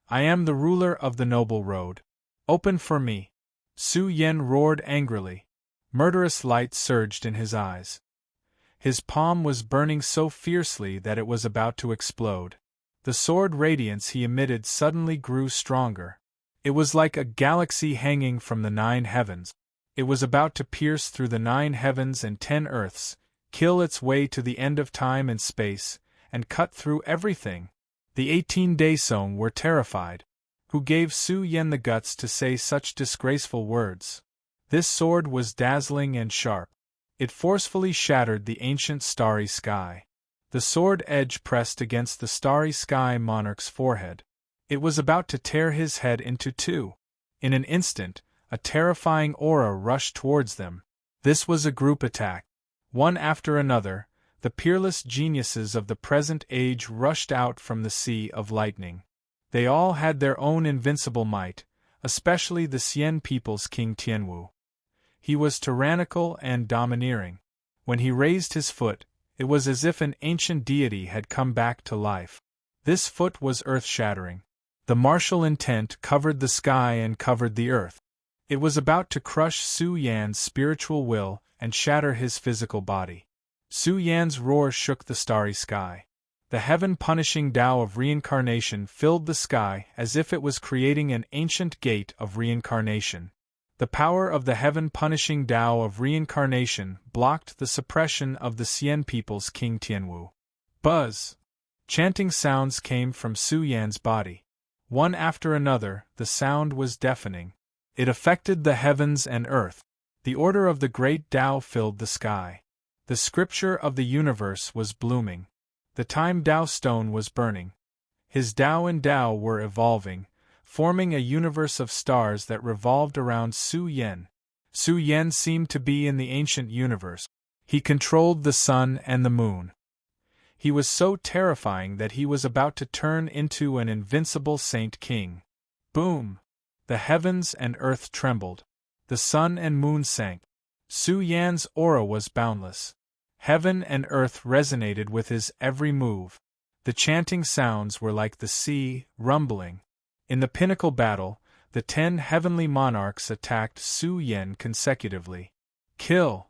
I am the ruler of the noble road. Open for me. Su Yen roared angrily. Murderous light surged in his eyes. His palm was burning so fiercely that it was about to explode. The sword radiance he emitted suddenly grew stronger. It was like a galaxy hanging from the 9 heavens. It was about to pierce through the 9 heavens and 10 earths, kill its way to the end of time and space, and cut through everything. The 18 Daesong were terrified. Who gave Su Yen the guts to say such disgraceful words? This sword was dazzling and sharp. It forcefully shattered the ancient starry sky. The sword edge pressed against the starry sky monarch's forehead. It was about to tear his head into two. In an instant, a terrifying aura rushed towards them. This was a group attack. One after another, the peerless geniuses of the present age rushed out from the sea of lightning. They all had their own invincible might, especially the Xian people's King Tianwu. He was tyrannical and domineering. When he raised his foot, it was as if an ancient deity had come back to life. This foot was earth-shattering. The martial intent covered the sky and covered the earth. It was about to crush Su Yan's spiritual will and shatter his physical body. Su Yan's roar shook the starry sky. The heaven-punishing Tao of reincarnation filled the sky as if it was creating an ancient gate of reincarnation. The power of the heaven-punishing Tao of reincarnation blocked the suppression of the Xian people's King Tianwu. Buzz! Chanting sounds came from Su Yan's body. One after another, the sound was deafening. It affected the heavens and earth. The order of the great Tao filled the sky. The scripture of the universe was blooming. The time Tao stone was burning. His Tao and Tao were evolving, forming a universe of stars that revolved around Su Yen. Su Yen seemed to be in the ancient universe. He controlled the sun and the moon. He was so terrifying that he was about to turn into an invincible saint king. Boom! The heavens and earth trembled. The sun and moon sank. Su Yan's aura was boundless. Heaven and earth resonated with his every move. The chanting sounds were like the sea, rumbling. In the pinnacle battle, the 10 heavenly monarchs attacked Su Yen consecutively. Kill!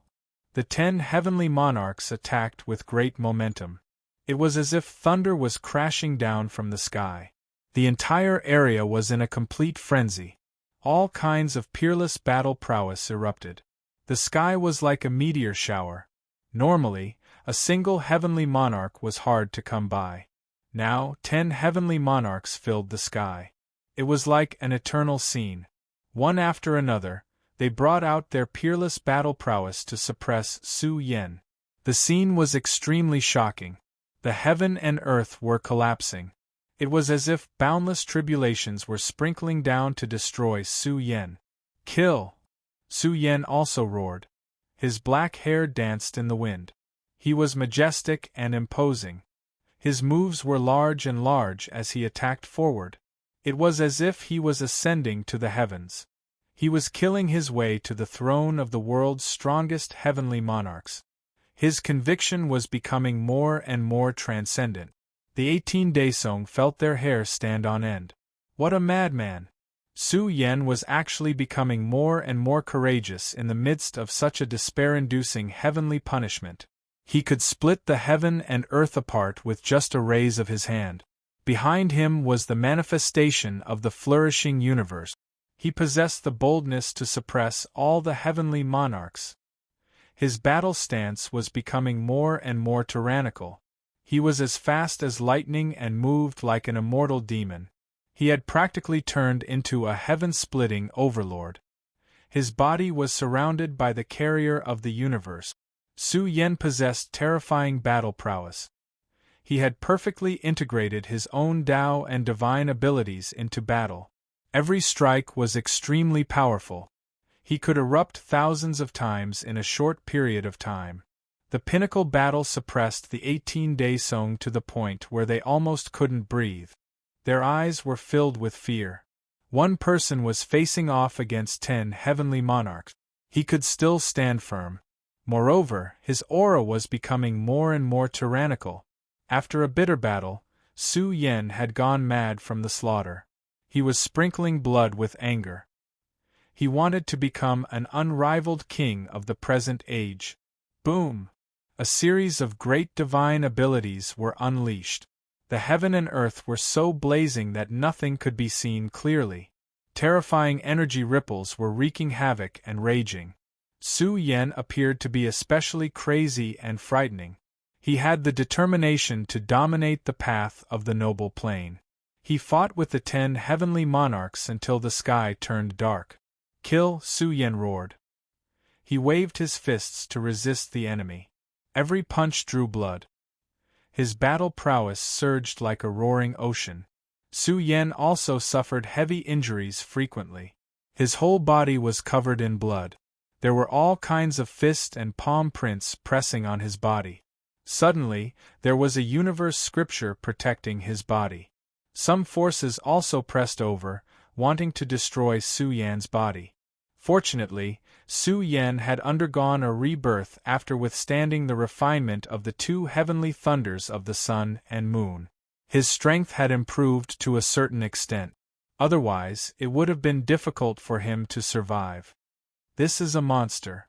The 10 heavenly monarchs attacked with great momentum. It was as if thunder was crashing down from the sky. The entire area was in a complete frenzy. All kinds of peerless battle prowess erupted. The sky was like a meteor shower. Normally, a single heavenly monarch was hard to come by. Now, 10 heavenly monarchs filled the sky. It was like an eternal scene. One after another, they brought out their peerless battle prowess to suppress Su Yen. The scene was extremely shocking. The heaven and earth were collapsing. It was as if boundless tribulations were sprinkling down to destroy Su Yen. Kill! Su Yen also roared. His black hair danced in the wind. He was majestic and imposing. His moves were large and large as he attacked forward. It was as if he was ascending to the heavens. He was killing his way to the throne of the world's strongest heavenly monarchs. His conviction was becoming more and more transcendent. The 18 Daesong felt their hair stand on end. What a madman! Su Yen was actually becoming more and more courageous in the midst of such a despair-inducing heavenly punishment. He could split the heaven and earth apart with just a raise of his hand. Behind him was the manifestation of the flourishing universe. He possessed the boldness to suppress all the heavenly monarchs. His battle stance was becoming more and more tyrannical. He was as fast as lightning and moved like an immortal demon. He had practically turned into a heaven-splitting overlord. His body was surrounded by the carrier of the universe. Su Yen possessed terrifying battle prowess. He had perfectly integrated his own Tao and divine abilities into battle. Every strike was extremely powerful. He could erupt thousands of times in a short period of time. The pinnacle battle suppressed the 18-day Song to the point where they almost couldn't breathe. Their eyes were filled with fear. One person was facing off against 10 heavenly monarchs. He could still stand firm. Moreover, his aura was becoming more and more tyrannical. After a bitter battle, Su Yen had gone mad from the slaughter. He was sprinkling blood with anger. He wanted to become an unrivaled king of the present age. Boom! A series of great divine abilities were unleashed. The heaven and earth were so blazing that nothing could be seen clearly. Terrifying energy ripples were wreaking havoc and raging. Su Yen appeared to be especially crazy and frightening. He had the determination to dominate the path of the noble plane. He fought with the 10 heavenly monarchs until the sky turned dark. "Kill!" Su Yen roared. He waved his fists to resist the enemy. Every punch drew blood. His battle prowess surged like a roaring ocean. Su Yen also suffered heavy injuries frequently. His whole body was covered in blood. There were all kinds of fist and palm prints pressing on his body. Suddenly, there was a universe scripture protecting his body. Some forces also pressed over, wanting to destroy Su Yan's body. Fortunately, Su Yen had undergone a rebirth after withstanding the refinement of the 2 heavenly thunders of the sun and moon. His strength had improved to a certain extent. Otherwise, it would have been difficult for him to survive. This is a monster.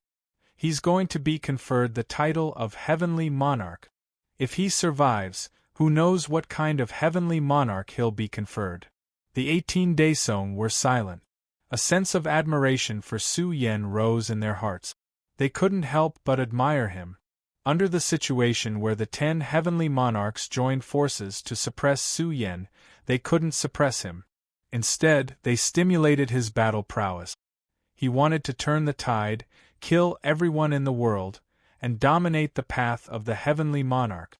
He's going to be conferred the title of Heavenly Monarch. If he survives, who knows what kind of Heavenly Monarch he'll be conferred. The 18-day Song were silent. A sense of admiration for Su Yen rose in their hearts. They couldn't help but admire him. Under the situation where the 10 heavenly monarchs joined forces to suppress Su Yen, they couldn't suppress him. Instead, they stimulated his battle prowess. He wanted to turn the tide, kill everyone in the world, and dominate the path of the heavenly monarch.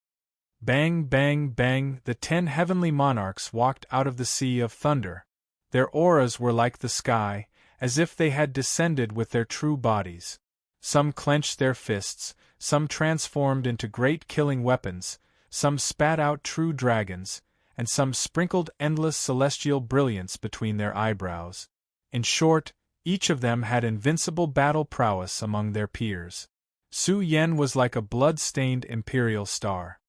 Bang, bang, bang, the 10 heavenly monarchs walked out of the sea of thunder. Their auras were like the sky, as if they had descended with their true bodies. Some clenched their fists, some transformed into great killing weapons, some spat out true dragons, and some sprinkled endless celestial brilliance between their eyebrows. In short, each of them had invincible battle prowess among their peers. Su Yen was like a blood-stained imperial star.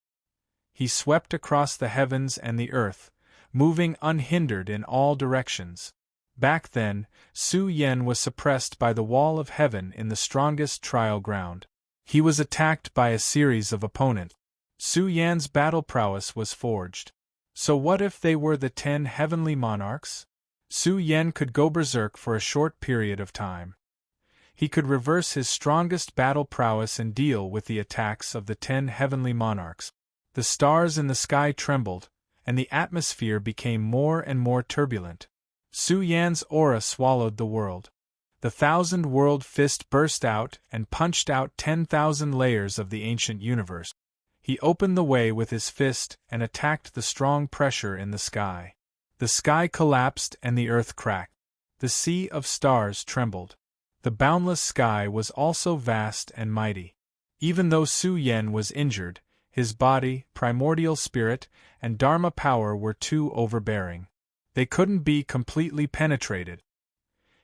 He swept across the heavens and the earth, moving unhindered in all directions. Back then, Su Yen was suppressed by the wall of heaven in the strongest trial ground. He was attacked by a series of opponents. Su Yan's battle prowess was forged. So what if they were the 10 heavenly monarchs? Su Yen could go berserk for a short period of time. He could reverse his strongest battle prowess and deal with the attacks of the 10 heavenly monarchs. The stars in the sky trembled, and the atmosphere became more and more turbulent. Su Yan's aura swallowed the world. The 1,000-world fist burst out and punched out 10,000 layers of the ancient universe. He opened the way with his fist and attacked the strong pressure in the sky. The sky collapsed and the earth cracked. The sea of stars trembled. The boundless sky was also vast and mighty. Even though Su Yen was injured, his body, primordial spirit, and Dharma power were too overbearing. They couldn't be completely penetrated.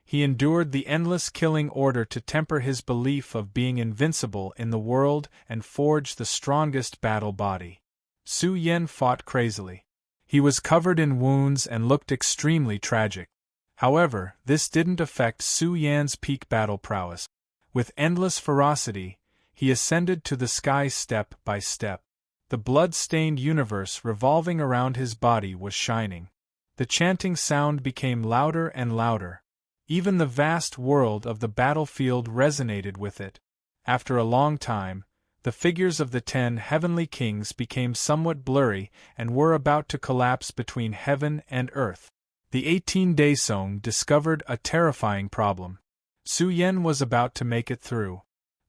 He endured the endless killing order to temper his belief of being invincible in the world and forge the strongest battle body. Su Yen fought crazily. He was covered in wounds and looked extremely tragic. However, this didn't affect Su Yan's peak battle prowess. With endless ferocity, he ascended to the sky step by step. The blood-stained universe revolving around his body was shining. The chanting sound became louder and louder. Even the vast world of the battlefield resonated with it. After a long time, the figures of the 10 heavenly kings became somewhat blurry and were about to collapse between heaven and earth. The 18-day Song discovered a terrifying problem. Su Yen was about to make it through.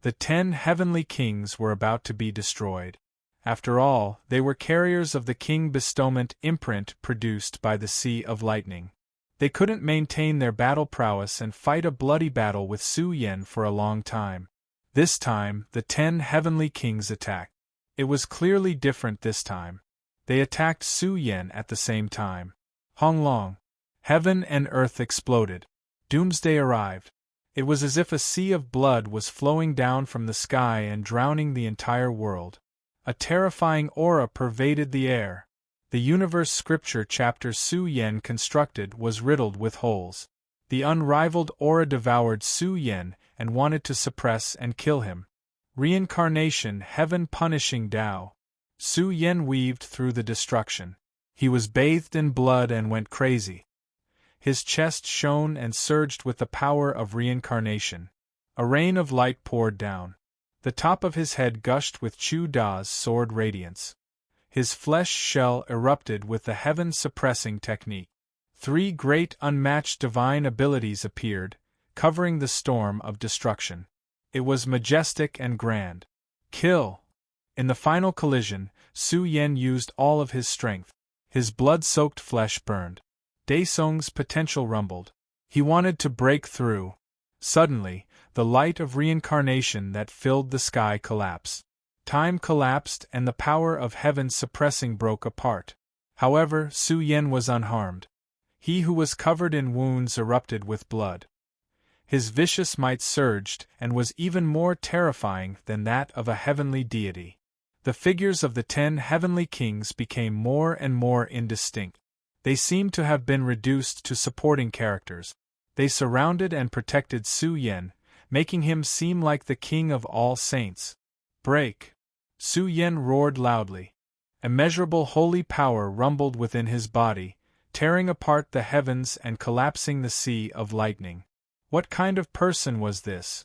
The 10 heavenly kings were about to be destroyed. After all, they were carriers of the king bestowment imprint produced by the Sea of Lightning. They couldn't maintain their battle prowess and fight a bloody battle with Su Yen for a long time. This time, the 10 heavenly kings attacked. It was clearly different this time. They attacked Su Yen at the same time. Hong Long. Heaven and earth exploded. Doomsday arrived. It was as if a sea of blood was flowing down from the sky and drowning the entire world. A terrifying aura pervaded the air. The universe scripture chapter Su Yen constructed was riddled with holes. The unrivaled aura devoured Su Yen and wanted to suppress and kill him. Reincarnation, heaven punishing Tao. Su Yen weaved through the destruction. He was bathed in blood and went crazy. His chest shone and surged with the power of reincarnation. A rain of light poured down. The top of his head gushed with Chu Da's sword radiance. His flesh shell erupted with the heaven-suppressing technique. 3 great unmatched divine abilities appeared, covering the storm of destruction. It was majestic and grand. Kill! In the final collision, Su Yen used all of his strength. His blood-soaked flesh burned. Daesung's potential rumbled. He wanted to break through. Suddenly, the light of reincarnation that filled the sky collapsed. Time collapsed and the power of heaven suppressing broke apart. However, Su Yen was unharmed. He who was covered in wounds erupted with blood. His vicious might surged and was even more terrifying than that of a heavenly deity. The figures of the 10 heavenly kings became more and more indistinct. They seemed to have been reduced to supporting characters. They surrounded and protected Su Yen, making him seem like the king of all saints. Break! Su Yen roared loudly. Immeasurable holy power rumbled within his body, tearing apart the heavens and collapsing the Sea of Lightning. What kind of person was this?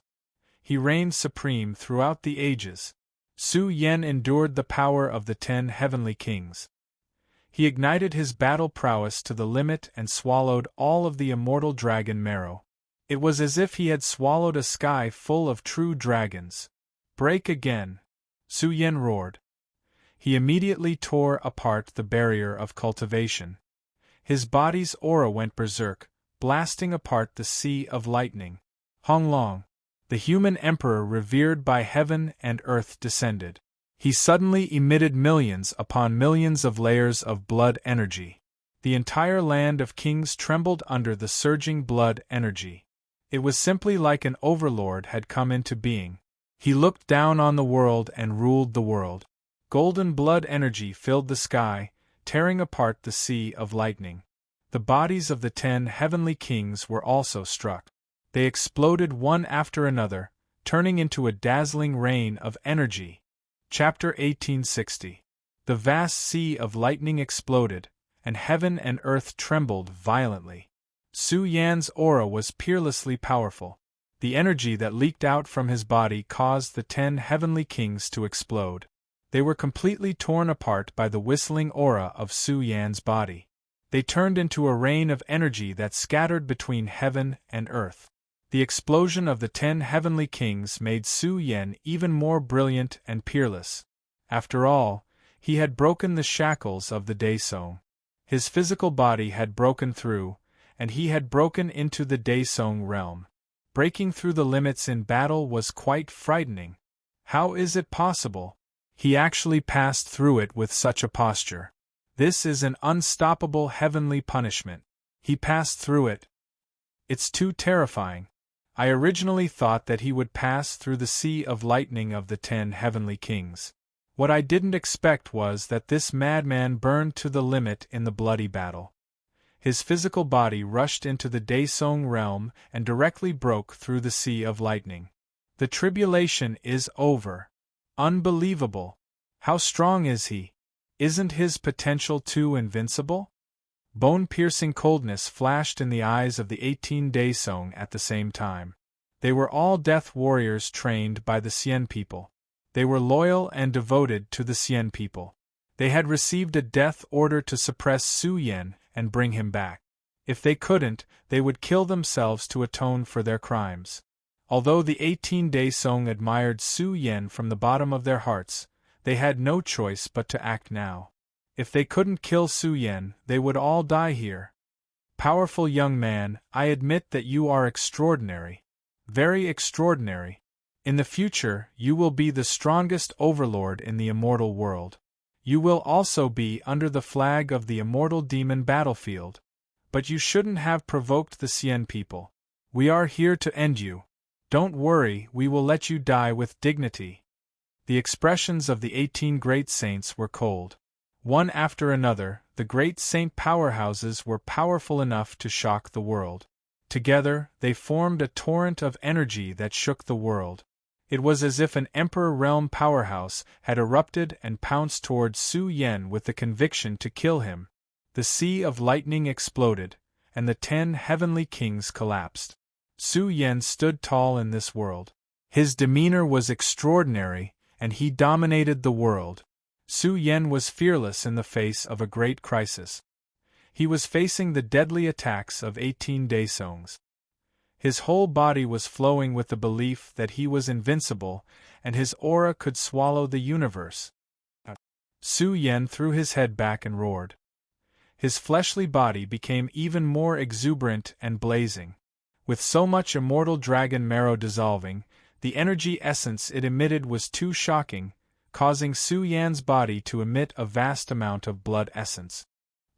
He reigned supreme throughout the ages. Su Yen endured the power of the 10 heavenly kings. He ignited his battle prowess to the limit and swallowed all of the immortal dragon marrow. It was as if he had swallowed a sky full of true dragons. Break again! Su Yen roared. He immediately tore apart the barrier of cultivation. His body's aura went berserk, blasting apart the Sea of Lightning. Hong Long, the human emperor revered by heaven and earth, descended. He suddenly emitted millions upon millions of layers of blood energy. The entire land of kings trembled under the surging blood energy. It was simply like an overlord had come into being. He looked down on the world and ruled the world. Golden blood energy filled the sky, tearing apart the Sea of Lightning. The bodies of the 10 heavenly kings were also struck. They exploded one after another, turning into a dazzling rain of energy. Chapter 1860. The vast Sea of Lightning exploded, and heaven and earth trembled violently. Su Yan's aura was peerlessly powerful. The energy that leaked out from his body caused the 10 heavenly kings to explode. They were completely torn apart by the whistling aura of Su Yan's body. They turned into a rain of energy that scattered between heaven and earth. The explosion of the 10 heavenly kings made Su Yen even more brilliant and peerless. After all, he had broken the shackles of the Daesung. His physical body had broken through, and he had broken into the Daesung realm. Breaking through the limits in battle was quite frightening. How is it possible? He actually passed through it with such a posture. This is an unstoppable heavenly punishment. He passed through it. It's too terrifying. I originally thought that he would pass through the Sea of Lightning of the 10 heavenly kings. What I didn't expect was that this madman burned to the limit in the bloody battle. His physical body rushed into the Daesung realm and directly broke through the Sea of Lightning. The tribulation is over. Unbelievable. How strong is he? Isn't his potential too invincible? Bone-piercing coldness flashed in the eyes of the 18 Daesung at the same time. They were all death warriors trained by the Xian people. They were loyal and devoted to the Xian people. They had received a death order to suppress Su Yen and bring him back. If they couldn't, they would kill themselves to atone for their crimes. Although the 18-day Song admired Su Yan from the bottom of their hearts, they had no choice but to act now. If they couldn't kill Su Yan, they would all die here. Powerful young man, I admit that you are extraordinary. Very extraordinary. In the future, you will be the strongest overlord in the immortal world. You will also be under the flag of the immortal demon battlefield. But you shouldn't have provoked the Xian people. We are here to end you. Don't worry, we will let you die with dignity. The expressions of the 18 great saints were cold. One after another, the great saint powerhouses were powerful enough to shock the world. Together, they formed a torrent of energy that shook the world. It was as if an Emperor Realm powerhouse had erupted and pounced toward Su Yan with the conviction to kill him. The sea of lightning exploded, and the 10 heavenly kings collapsed. Su Yan stood tall in this world. His demeanor was extraordinary, and he dominated the world. Su Yan was fearless in the face of a great crisis. He was facing the deadly attacks of 18-day Songs. His whole body was flowing with the belief that he was invincible, and his aura could swallow the universe. Su Yan threw his head back and roared. His fleshly body became even more exuberant and blazing. With so much immortal dragon marrow dissolving, the energy essence it emitted was too shocking, causing Su Yan's body to emit a vast amount of blood essence.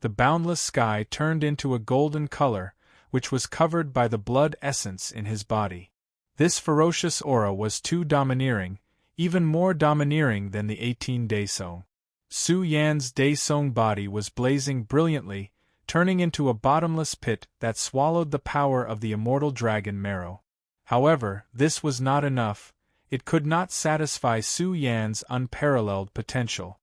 The boundless sky turned into a golden color, which was covered by the blood essence in his body. This ferocious aura was too domineering, even more domineering than the 18-day Song. Su Yan's Day Song body was blazing brilliantly, turning into a bottomless pit that swallowed the power of the immortal dragon marrow. However, this was not enough. It could not satisfy Su Yan's unparalleled potential.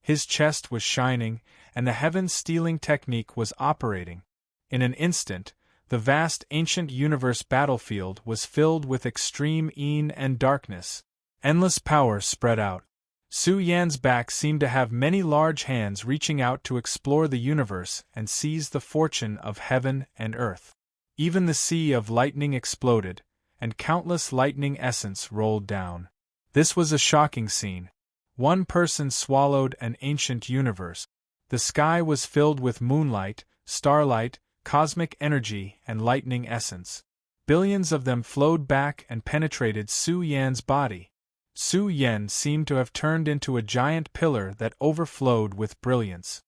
His chest was shining, and the heaven-stealing technique was operating. In an instant, the vast ancient universe battlefield was filled with extreme een and darkness. Endless power spread out. Su Yan's back seemed to have many large hands reaching out to explore the universe and seize the fortune of heaven and earth. Even the sea of lightning exploded, and countless lightning essence rolled down. This was a shocking scene. One person swallowed an ancient universe. The sky was filled with moonlight, starlight, cosmic energy, and lightning essence. Billions of them flowed back and penetrated Su Yan's body. Su Yan seemed to have turned into a giant pillar that overflowed with brilliance.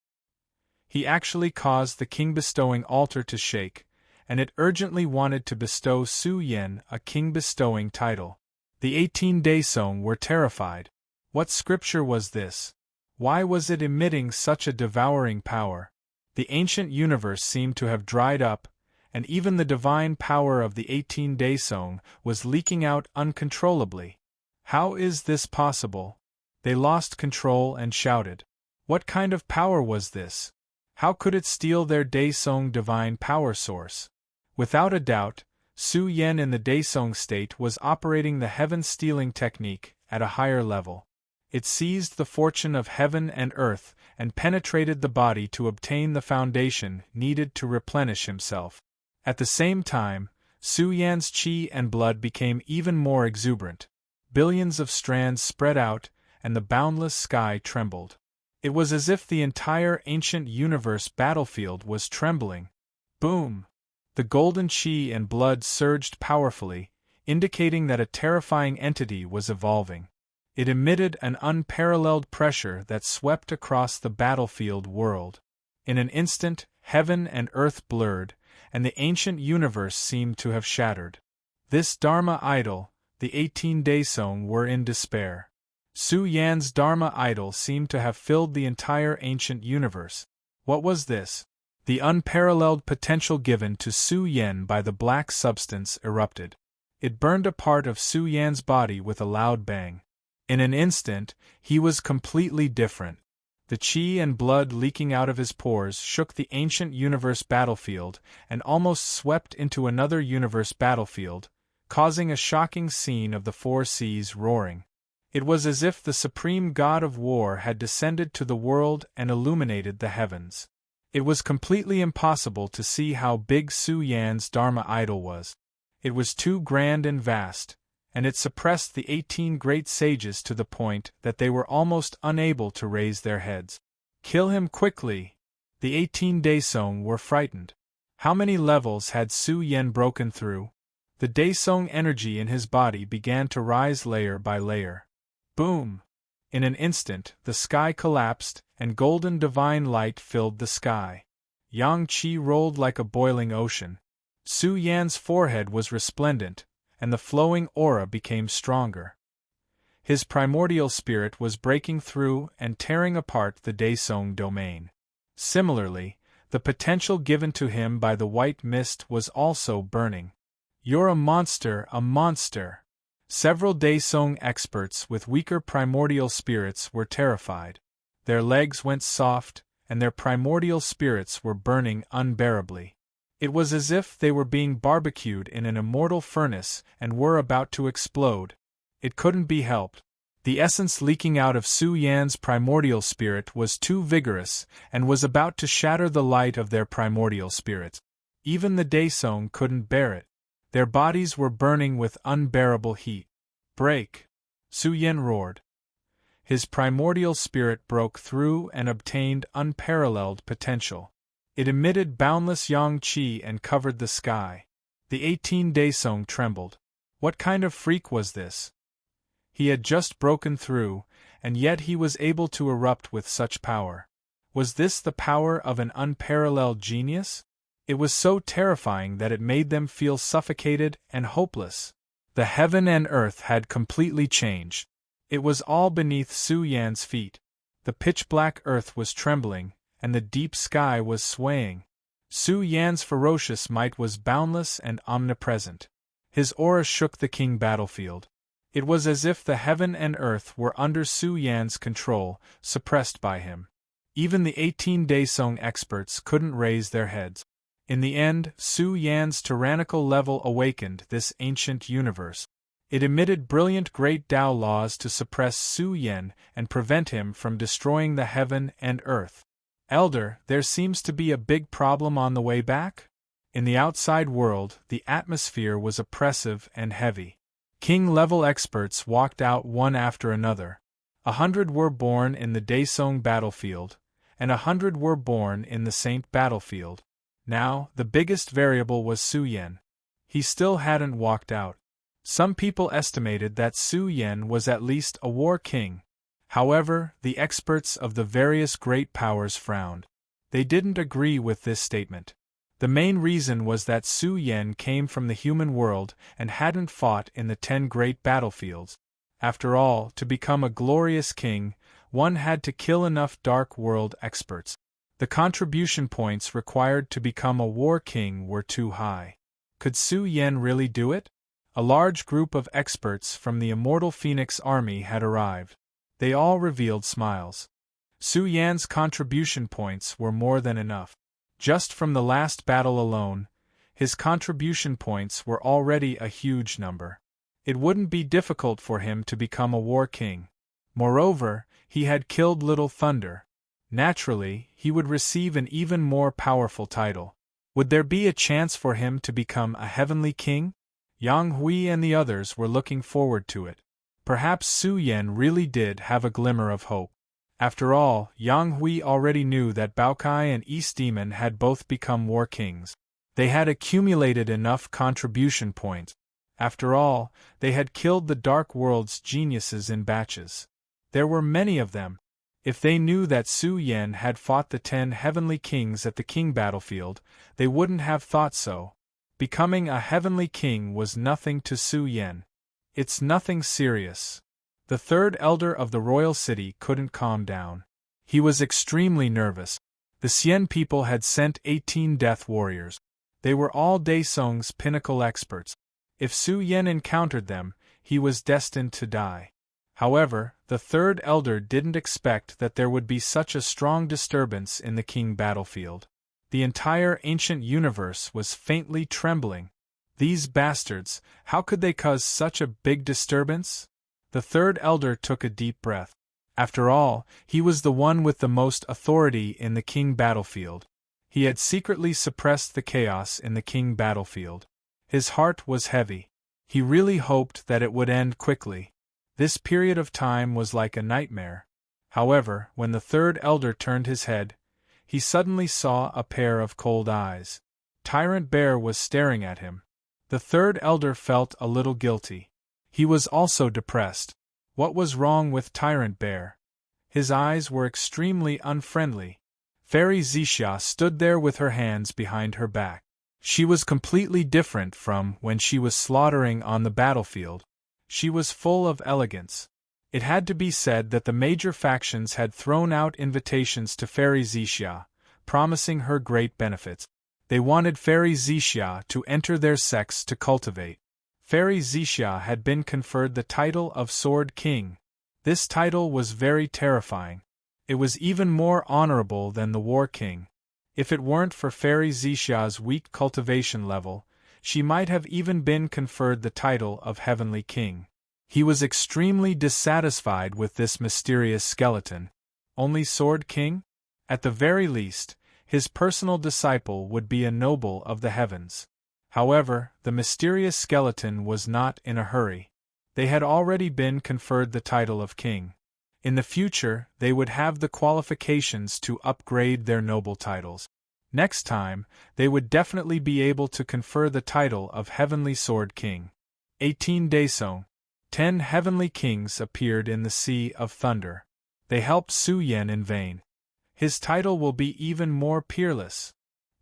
He actually caused the king-bestowing altar to shake, and it urgently wanted to bestow Su Yan a king-bestowing title. The 18-day Song were terrified. What scripture was this? Why was it emitting such a devouring power? The ancient universe seemed to have dried up, and even the divine power of the 18-day Song was leaking out uncontrollably. How is this possible? They lost control and shouted. What kind of power was this? How could it steal their Day Song divine power source? Without a doubt, Su Yan in the Day Song state was operating the heaven-stealing technique at a higher level. It seized the fortune of heaven and earth and penetrated the body to obtain the foundation needed to replenish himself. At the same time, Su Yan's qi and blood became even more exuberant. Billions of strands spread out, and the boundless sky trembled. It was as if the entire ancient universe battlefield was trembling. Boom! The golden qi and blood surged powerfully, indicating that a terrifying entity was evolving. It emitted an unparalleled pressure that swept across the battlefield world. In an instant, heaven and earth blurred, and the ancient universe seemed to have shattered. This Dharma idol, the 18-day Song, were in despair. Su Yan's Dharma idol seemed to have filled the entire ancient universe. What was this? The unparalleled potential given to Su Yan by the black substance erupted. It burned a part of Su Yan's body with a loud bang. In an instant, he was completely different. The qi and blood leaking out of his pores shook the ancient universe battlefield and almost swept into another universe battlefield, causing a shocking scene of the four seas roaring. It was as if the supreme god of war had descended to the world and illuminated the heavens. It was completely impossible to see how big Su Yan's Dharma idol was. It was too grand and vast, and it suppressed the 18 great sages to the point that they were almost unable to raise their heads. Kill him quickly! The 18 Daesong were frightened. How many levels had Su Yan broken through? The Daesong energy in his body began to rise layer by layer. Boom! In an instant, the sky collapsed, and golden divine light filled the sky. Yang Qi rolled like a boiling ocean. Su Yan's forehead was resplendent, and the flowing aura became stronger. His primordial spirit was breaking through and tearing apart the Daesong domain. Similarly, the potential given to him by the white mist was also burning. "You're a monster, a monster!" Several Daesong experts with weaker primordial spirits were terrified. Their legs went soft, and their primordial spirits were burning unbearably. It was as if they were being barbecued in an immortal furnace and were about to explode. It couldn't be helped. The essence leaking out of Su Yan's primordial spirit was too vigorous and was about to shatter the light of their primordial spirits. Even the Daesong couldn't bear it. Their bodies were burning with unbearable heat. "Break!" Su Yan roared. His primordial spirit broke through and obtained unparalleled potential. It emitted boundless yang qi and covered the sky. The 18 Daesong trembled. What kind of freak was this? He had just broken through, and yet he was able to erupt with such power. Was this the power of an unparalleled genius? It was so terrifying that it made them feel suffocated and hopeless. The heaven and earth had completely changed. It was all beneath Su Yan's feet. The pitch-black earth was trembling, and the deep sky was swaying. Su Yan's ferocious might was boundless and omnipresent. His aura shook the king battlefield. It was as if the heaven and earth were under Su Yan's control, suppressed by him. Even the 18 Daesong experts couldn't raise their heads. In the end, Su Yan's tyrannical level awakened this ancient universe. It emitted brilliant great Tao laws to suppress Su Yan and prevent him from destroying the heaven and earth. "Elder, there seems to be a big problem on the way back?" In the outside world, the atmosphere was oppressive and heavy. King-level experts walked out one after another. 100 were born in the Daesong battlefield, and 100 were born in the Saint battlefield. Now, the biggest variable was Su Yan. He still hadn't walked out. Some people estimated that Su Yan was at least a war king. However, the experts of the various great powers frowned. They didn't agree with this statement. The main reason was that Su Yan came from the human world and hadn't fought in the 10 great battlefields. After all, to become a glorious king, one had to kill enough Dark World experts. The contribution points required to become a war king were too high. Could Su Yan really do it? A large group of experts from the Immortal Phoenix Army had arrived. They all revealed smiles. Su Yan's contribution points were more than enough. Just from the last battle alone, his contribution points were already a huge number. It wouldn't be difficult for him to become a war king. Moreover, he had killed Little Thunder. Naturally, he would receive an even more powerful title. Would there be a chance for him to become a heavenly king? Yang Hui and the others were looking forward to it. Perhaps Su Yan really did have a glimmer of hope. After all, Yang Hui already knew that Baokai and East Demon had both become war kings. They had accumulated enough contribution points. After all, they had killed the Dark World's geniuses in batches. There were many of them. If they knew that Su Yan had fought the 10 heavenly kings at the king battlefield, they wouldn't have thought so. Becoming a heavenly king was nothing to Su Yan. It's nothing serious. The third elder of the royal city couldn't calm down. He was extremely nervous. The Xian people had sent 18 death warriors. They were all Daesong's pinnacle experts. If Su Yan encountered them, he was destined to die. However, the third elder didn't expect that there would be such a strong disturbance in the king battlefield. The entire ancient universe was faintly trembling. These bastards, how could they cause such a big disturbance? The third elder took a deep breath. After all, he was the one with the most authority in the king battlefield. He had secretly suppressed the chaos in the king battlefield. His heart was heavy. He really hoped that it would end quickly. This period of time was like a nightmare. However, when the third elder turned his head, he suddenly saw a pair of cold eyes. Tyrant Bear was staring at him. The third elder felt a little guilty. He was also depressed. What was wrong with Tyrant Bear? His eyes were extremely unfriendly. Fairy Xixia stood there with her hands behind her back. She was completely different from when she was slaughtering on the battlefield. She was full of elegance. It had to be said that the major factions had thrown out invitations to Fairy Xixia, promising her great benefits. They wanted Fairy Xixia to enter their sects to cultivate. Fairy Xixia had been conferred the title of Sword King. This title was very terrifying. It was even more honorable than the War King. If it weren't for Fairy Xixia's weak cultivation level, she might have even been conferred the title of Heavenly King. He was extremely dissatisfied with this mysterious skeleton. Only Sword King? At the very least, his personal disciple would be a noble of the heavens. However, the mysterious skeleton was not in a hurry. They had already been conferred the title of king. In the future, they would have the qualifications to upgrade their noble titles. Next time, they would definitely be able to confer the title of Heavenly Sword King. 18 Daesong. 10 heavenly kings appeared in the Sea of Thunder. They helped Su Yan in vain. His title will be even more peerless.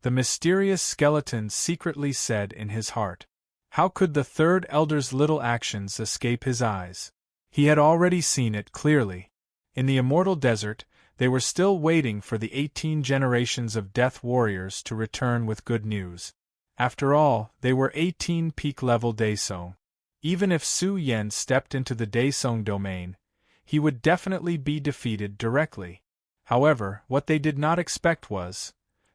The mysterious skeleton secretly said in his heart. How could the third elder's little actions escape his eyes? He had already seen it clearly. In the immortal desert, they were still waiting for the 18 generations of death warriors to return with good news. After all, they were 18 peak-level Daesong. Even if Su Yan stepped into the Daesong domain, he would definitely be defeated directly. However, what they did not expect was,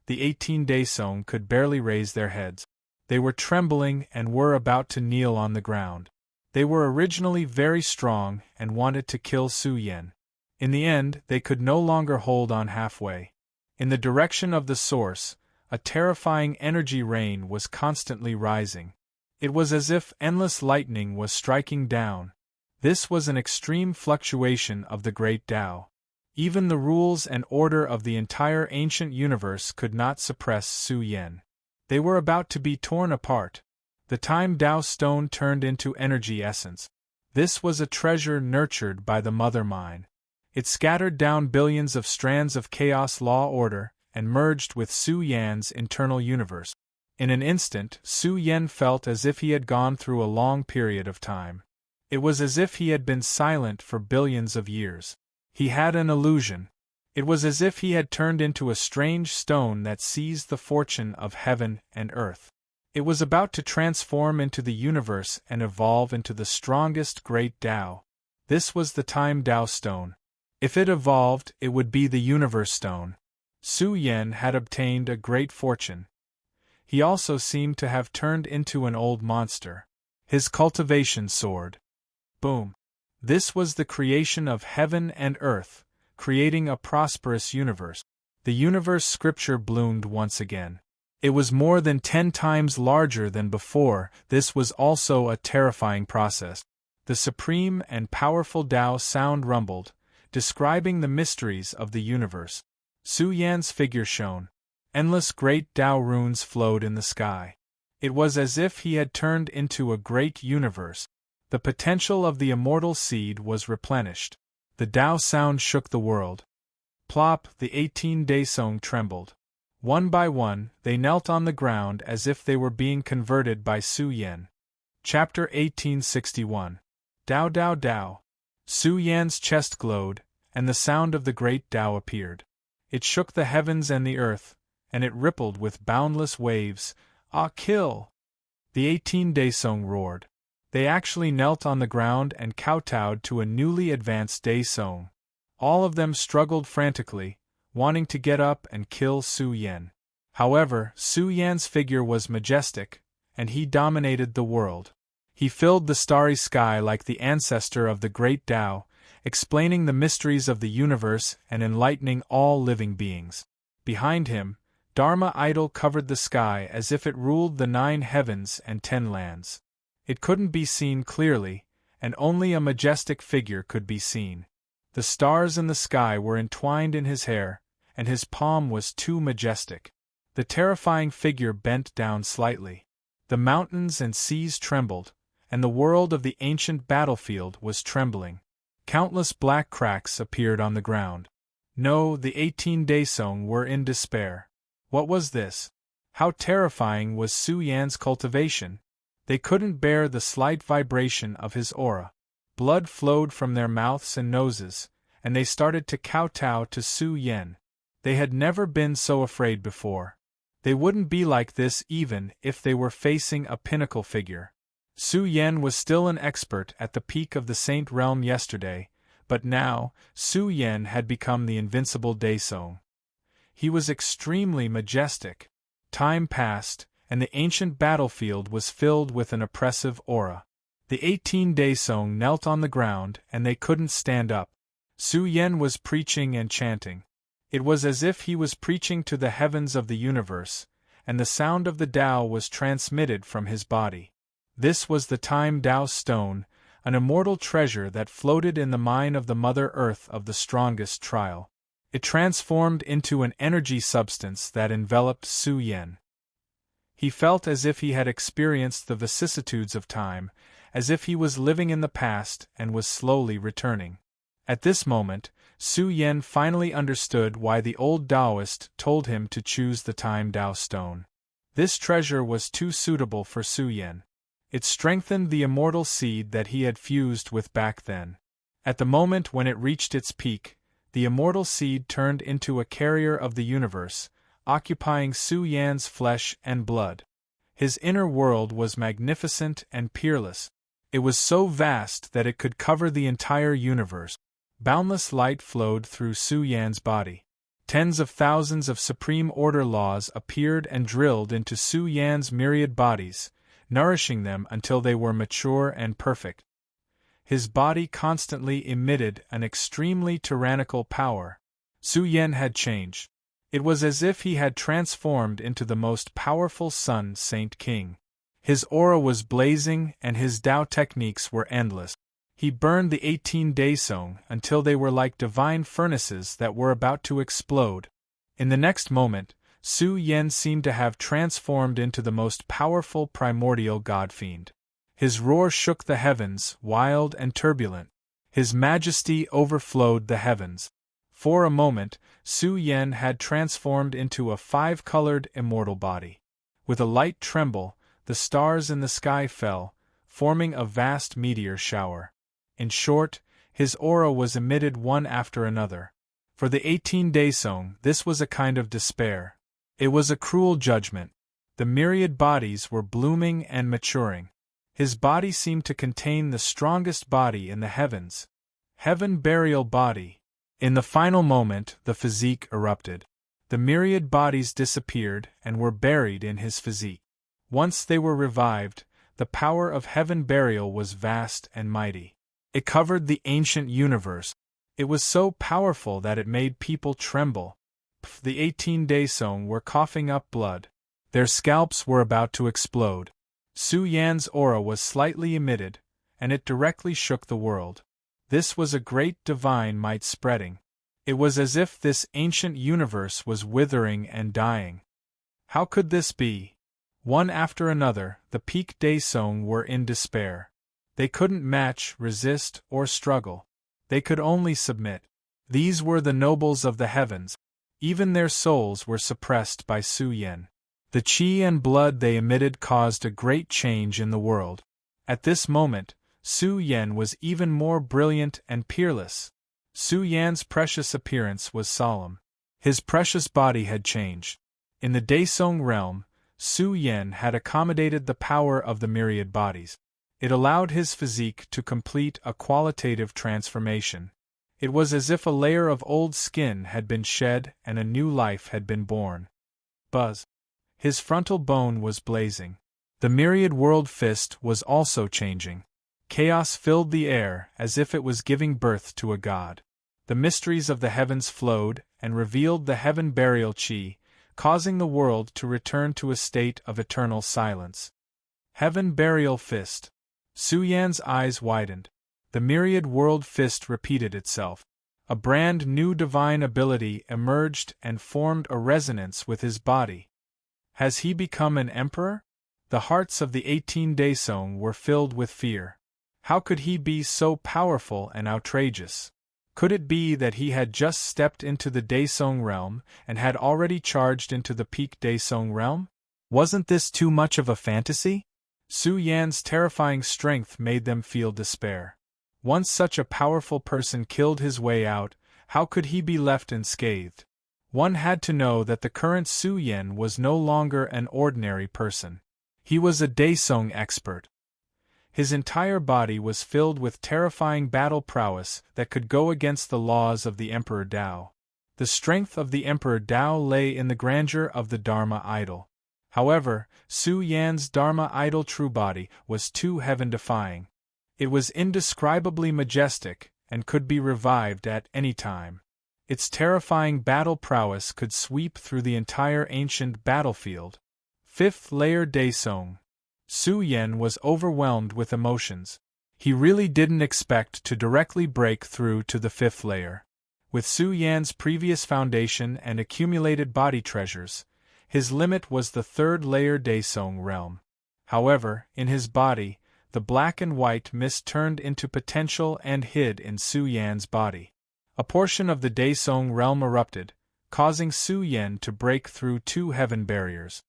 the 18 Daesong could barely raise their heads. They were trembling and were about to kneel on the ground. They were originally very strong and wanted to kill Su Yan. In the end, they could no longer hold on halfway. In the direction of the source, a terrifying energy rain was constantly rising. It was as if endless lightning was striking down. This was an extreme fluctuation of the great Tao. Even the rules and order of the entire ancient universe could not suppress Su Yan. They were about to be torn apart. The Time Tao Stone turned into energy essence. This was a treasure nurtured by the Mother Mind. It scattered down billions of strands of chaos law order and merged with Su Yan's internal universe. In an instant, Su Yan felt as if he had gone through a long period of time. It was as if he had been silent for billions of years. He had an illusion. It was as if he had turned into a strange stone that seized the fortune of heaven and earth. It was about to transform into the universe and evolve into the strongest great Tao. This was the Time Tao Stone. If it evolved, it would be the Universe Stone. Su Yan had obtained a great fortune. He also seemed to have turned into an old monster. His cultivation soared. Boom. This was the creation of heaven and earth, creating a prosperous universe. The universe scripture bloomed once again. It was more than 10 times larger than before. This was also a terrifying process. The supreme and powerful Tao sound rumbled, describing the mysteries of the universe. Su Yan's figure shone. Endless great Tao runes flowed in the sky. It was as if he had turned into a great universe. The potential of the immortal seed was replenished. The Tao sound shook the world. Plop, the 18 Daesong trembled. One by one, they knelt on the ground as if they were being converted by Su Yan. Chapter 1861. Tao Tao Tao. Su Yan's chest glowed, and the sound of the great Tao appeared. It shook the heavens and the earth, and it rippled with boundless waves. Ah, kill! The 18 Daesong roared. They actually knelt on the ground and kowtowed to a newly advanced Daesong. All of them struggled frantically, wanting to get up and kill Su Yan. However, Su Yan's figure was majestic, and he dominated the world. He filled the starry sky like the ancestor of the great Tao, explaining the mysteries of the universe and enlightening all living beings. Behind him, Dharma idol covered the sky as if it ruled the 9 heavens and 10 lands. It couldn't be seen clearly, and only a majestic figure could be seen. The stars in the sky were entwined in his hair, and his palm was too majestic. The terrifying figure bent down slightly. The mountains and seas trembled, and the world of the ancient battlefield was trembling. Countless black cracks appeared on the ground. No, the 18 Daesong were in despair. What was this? How terrifying was Su Yan's cultivation? They couldn't bear the slight vibration of his aura. Blood flowed from their mouths and noses, and they started to kowtow to Su Yan. They had never been so afraid before. They wouldn't be like this even if they were facing a pinnacle figure. Su Yan was still an expert at the peak of the Saint Realm yesterday, but now, Su Yan had become the invincible Daesong. He was extremely majestic. Time passed, and the ancient battlefield was filled with an oppressive aura. The 18 Daesong knelt on the ground and they couldn't stand up. Su Yan was preaching and chanting. It was as if he was preaching to the heavens of the universe, and the sound of the Tao was transmitted from his body. This was the Time Tao Stone, an immortal treasure that floated in the mine of the Mother Earth of the strongest trial. It transformed into an energy substance that enveloped Su Yan. He felt as if he had experienced the vicissitudes of time, as if he was living in the past and was slowly returning. At this moment, Su Yan finally understood why the old Taoist told him to choose the Time Tao Stone. This treasure was too suitable for Su Yan. It strengthened the immortal seed that he had fused with back then. At the moment when it reached its peak, the immortal seed turned into a carrier of the universe, occupying Su Yan's flesh and blood. His inner world was magnificent and peerless. It was so vast that it could cover the entire universe. Boundless light flowed through Su Yan's body. Tens of thousands of supreme order laws appeared and drilled into Su Yan's myriad bodies, nourishing them until they were mature and perfect. His body constantly emitted an extremely tyrannical power. Su Yan had changed. It was as if he had transformed into the most powerful Sun Saint King. His aura was blazing and his Tao techniques were endless. He burned the 18 Daesong until they were like divine furnaces that were about to explode. In the next moment, Su Yan seemed to have transformed into the most powerful primordial god-fiend. His roar shook the heavens, wild and turbulent. His majesty overflowed the heavens. For a moment, Su Yan had transformed into a 5-colored immortal body. With a light tremble, the stars in the sky fell, forming a vast meteor shower. In short, his aura was emitted one after another. For the 18 Daesong, this was a kind of despair. It was a cruel judgment. The myriad bodies were blooming and maturing. His body seemed to contain the strongest body in the heavens. Heaven burial body. In the final moment, the physique erupted. The myriad bodies disappeared and were buried in his physique. Once they were revived, the power of heaven burial was vast and mighty. It covered the ancient universe. It was so powerful that it made people tremble. The 18 Daesong were coughing up blood. Their scalps were about to explode. Su Yan's aura was slightly emitted, and it directly shook the world. This was a great divine might spreading. It was as if this ancient universe was withering and dying. How could this be? One after another, the peak Daesong were in despair. They couldn't match, resist, or struggle. They could only submit. These were the nobles of the heavens. Even their souls were suppressed by Su Yan. The qi and blood they emitted caused a great change in the world. At this moment, Su Yan was even more brilliant and peerless. Su Yan's precious appearance was solemn. His precious body had changed. In the Daesong realm, Su Yan had accommodated the power of the myriad bodies. It allowed his physique to complete a qualitative transformation. It was as if a layer of old skin had been shed and a new life had been born. Buzz. His frontal bone was blazing. The myriad world fist was also changing. Chaos filled the air as if it was giving birth to a god. The mysteries of the heavens flowed and revealed the heaven burial qi, causing the world to return to a state of eternal silence. Heaven Burial Fist. Su Yan's eyes widened. The myriad world fist repeated itself. A brand new divine ability emerged and formed a resonance with his body. Has he become an emperor? The hearts of the 18 Daesong were filled with fear. How could he be so powerful and outrageous? Could it be that he had just stepped into the Daesong realm and had already charged into the peak Daesong realm? Wasn't this too much of a fantasy? Su Yan's terrifying strength made them feel despair. Once such a powerful person killed his way out, how could he be left unscathed? One had to know that the current Su Yan was no longer an ordinary person. He was a Daesong expert. His entire body was filled with terrifying battle prowess that could go against the laws of the Emperor Dao. The strength of the Emperor Dao lay in the grandeur of the Dharma idol. However, Su Yan's Dharma idol true body was too heaven-defying. It was indescribably majestic and could be revived at any time. Its terrifying battle prowess could sweep through the entire ancient battlefield. Fifth layer Daesong. Su Yan was overwhelmed with emotions. He really didn't expect to directly break through to the fifth layer. With Su Yan's previous foundation and accumulated body treasures, his limit was the third layer Daesong realm. However, in his body, the black and white mist turned into potential and hid in Su Yan's body. A portion of the Daesong realm erupted, causing Su Yan to break through 2 heaven barriers.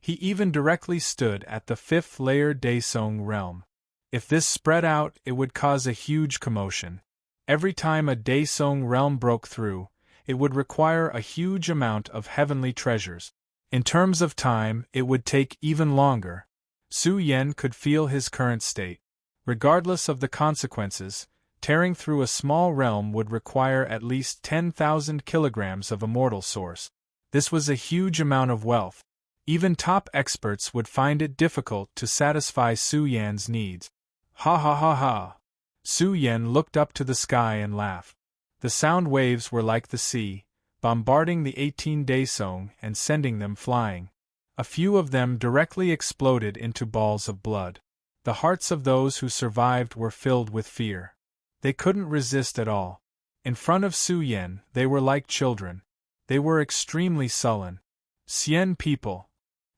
He even directly stood at the 5th layer Daesong realm. If this spread out, it would cause a huge commotion. Every time a Daesong realm broke through, it would require a huge amount of heavenly treasures. In terms of time, it would take even longer. Su Yan could feel his current state. Regardless of the consequences, tearing through a small realm would require at least 10,000 kilograms of immortal source. This was a huge amount of wealth. Even top experts would find it difficult to satisfy Su Yan's needs. Ha ha ha ha! Su Yan looked up to the sky and laughed. The sound waves were like the sea, bombarding the 18 Daesong and sending them flying. A few of them directly exploded into balls of blood. The hearts of those who survived were filled with fear. They couldn't resist at all. In front of Su Yan, they were like children. They were extremely sullen. Xian people.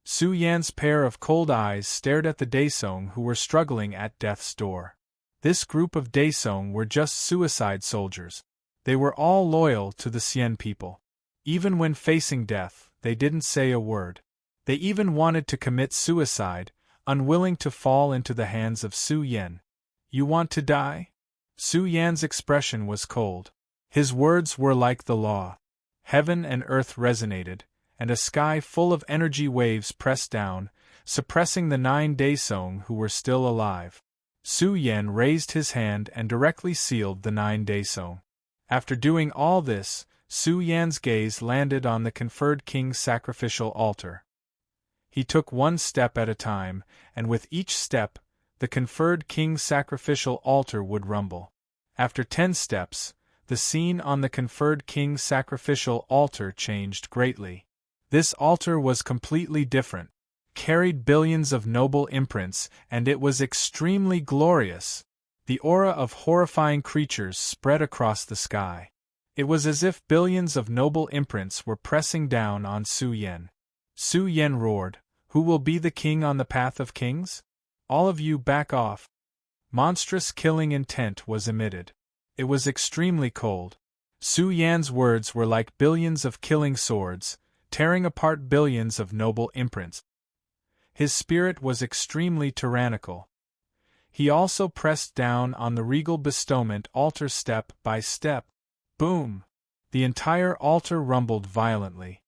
Su Yan's pair of cold eyes stared at the Daesong who were struggling at death's door. This group of Daesong were just suicide soldiers. They were all loyal to the Xian people. Even when facing death, they didn't say a word. They even wanted to commit suicide, unwilling to fall into the hands of Su Yan. You want to die? Su Yan's expression was cold. His words were like the law. Heaven and earth resonated, and a sky full of energy waves pressed down, suppressing the 9 Daesong who were still alive. Su Yan raised his hand and directly sealed the 9 Daesong. After doing all this, Su Yan's gaze landed on the conferred king's sacrificial altar. He took one step at a time, and with each step, the conferred king's sacrificial altar would rumble. After 10 steps, the scene on the conferred king's sacrificial altar changed greatly. This altar was completely different, carried billions of noble imprints, and it was extremely glorious. The aura of horrifying creatures spread across the sky. It was as if billions of noble imprints were pressing down on Su Yan. Su Yan roared, "Who will be the king on the path of kings? All of you back off." Monstrous killing intent was emitted. It was extremely cold. Su Yan's words were like billions of killing swords, tearing apart billions of noble imprints. His spirit was extremely tyrannical. He also pressed down on the regal bestowment altar step by step. Boom! The entire altar rumbled violently.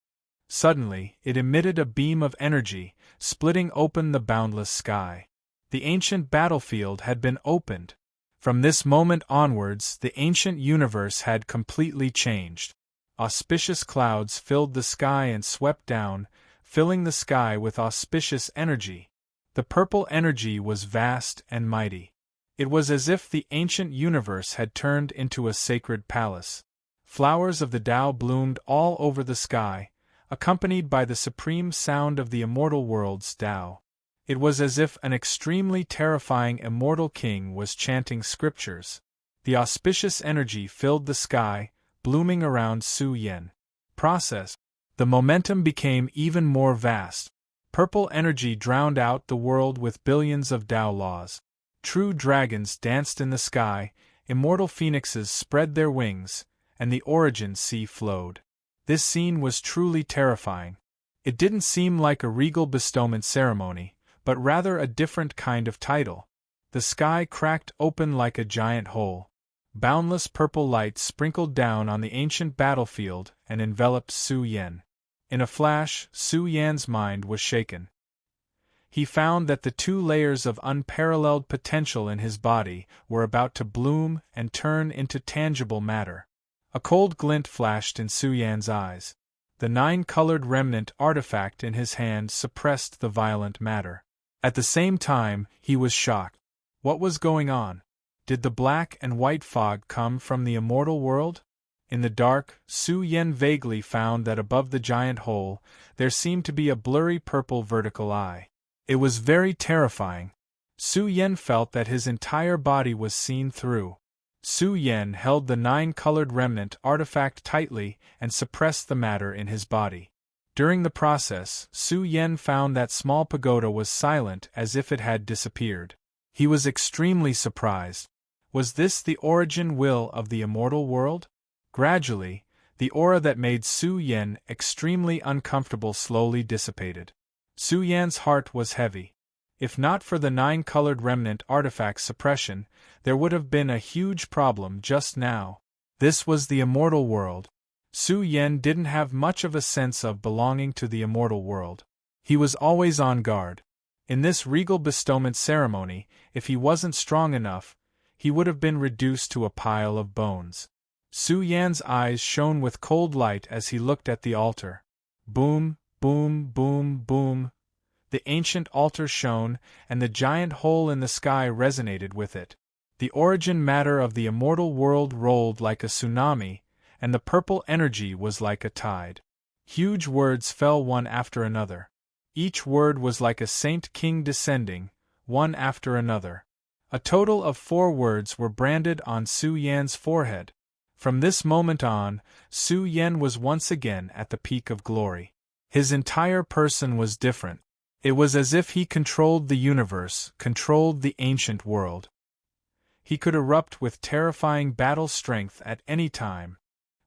Suddenly, it emitted a beam of energy, splitting open the boundless sky. The ancient battlefield had been opened. From this moment onwards, the ancient universe had completely changed. Auspicious clouds filled the sky and swept down, filling the sky with auspicious energy. The purple energy was vast and mighty. It was as if the ancient universe had turned into a sacred palace. Flowers of the Tao bloomed all over the sky, accompanied by the supreme sound of the immortal world's Tao. It was as if an extremely terrifying immortal king was chanting scriptures. The auspicious energy filled the sky, blooming around Su Yan. Process. The momentum became even more vast. Purple energy drowned out the world with billions of Tao laws. True dragons danced in the sky, immortal phoenixes spread their wings, and the origin sea flowed. This scene was truly terrifying. It didn't seem like a regal bestowment ceremony, but rather a different kind of title. The sky cracked open like a giant hole. Boundless purple light sprinkled down on the ancient battlefield and enveloped Su Yan. In a flash, Su Yan's mind was shaken. He found that the 2 layers of unparalleled potential in his body were about to bloom and turn into tangible matter. A cold glint flashed in Su Yan's eyes. The 9-colored remnant artifact in his hand suppressed the violent matter. At the same time, he was shocked. What was going on? Did the black and white fog come from the immortal world? In the dark, Su Yan vaguely found that above the giant hole, there seemed to be a blurry purple vertical eye. It was very terrifying. Su Yan felt that his entire body was seen through. Su Yan held the 9-colored remnant artifact tightly and suppressed the matter in his body. During the process, Su Yan found that small pagoda was silent as if it had disappeared. He was extremely surprised. Was this the origin will of the immortal world? Gradually, the aura that made Su Yan extremely uncomfortable slowly dissipated. Su Yan's heart was heavy. If not for the 9-colored remnant artifact suppression, there would have been a huge problem just now. This was the immortal world. Su Yan didn't have much of a sense of belonging to the immortal world. He was always on guard. In this regal bestowment ceremony, if he wasn't strong enough, he would have been reduced to a pile of bones. Su Yan's eyes shone with cold light as he looked at the altar. Boom, boom, boom, boom. The ancient altar shone, and the giant hole in the sky resonated with it. The origin matter of the immortal world rolled like a tsunami, and the purple energy was like a tide. Huge words fell one after another. Each word was like a saint king descending, one after another. A total of 4 words were branded on Su Yan's forehead. From this moment on, Su Yan was once again at the peak of glory. His entire person was different. It was as if he controlled the universe, controlled the ancient world. He could erupt with terrifying battle strength at any time.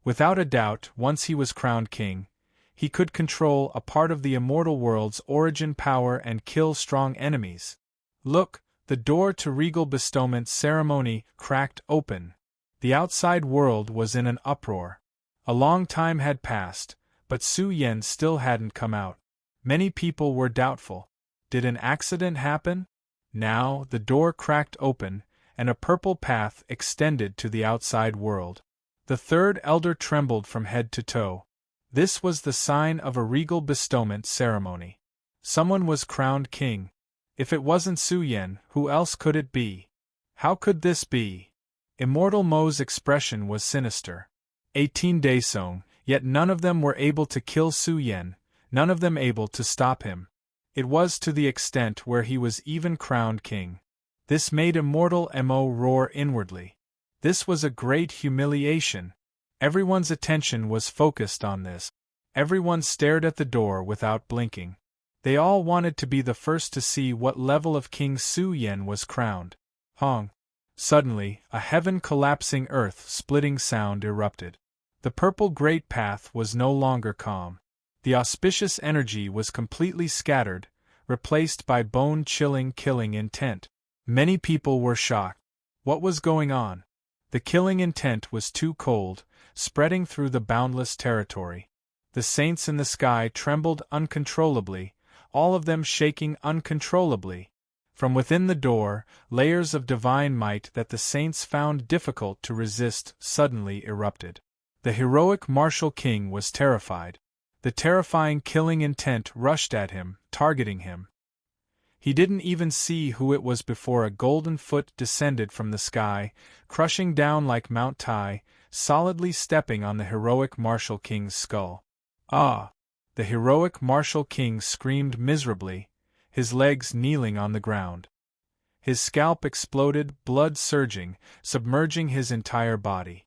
Without a doubt, once he was crowned king, he could control a part of the immortal world's origin power and kill strong enemies. Look, the door to regal bestowment ceremony cracked open. The outside world was in an uproar. A long time had passed, but Su Yan still hadn't come out. Many people were doubtful. Did an accident happen? Now, the door cracked open, and a purple path extended to the outside world. The 3rd elder trembled from head to toe. This was the sign of a regal bestowment ceremony. Someone was crowned king. If it wasn't Su Yan, who else could it be? How could this be? Immortal Mo's expression was sinister. 18 Daesong, yet none of them were able to kill Su Yan, none of them able to stop him. It was to the extent where he was even crowned king. This made Immortal Mo roar inwardly. This was a great humiliation. Everyone's attention was focused on this. Everyone stared at the door without blinking. They all wanted to be the first to see what level of King Su Yan was crowned. Hong. Suddenly, a heaven-collapsing earth-splitting sound erupted. The purple great path was no longer calm. The auspicious energy was completely scattered, replaced by bone-chilling killing intent. Many people were shocked. What was going on? The killing intent was too cold, spreading through the boundless territory. The saints in the sky trembled uncontrollably, all of them shaking uncontrollably. From within the door, layers of divine might that the saints found difficult to resist suddenly erupted. The heroic martial king was terrified. The terrifying killing intent rushed at him, targeting him. He didn't even see who it was before a golden foot descended from the sky, crushing down like Mount Tai, solidly stepping on the heroic martial king's skull. Ah! The heroic martial king screamed miserably, his legs kneeling on the ground. His scalp exploded, blood surging, submerging his entire body.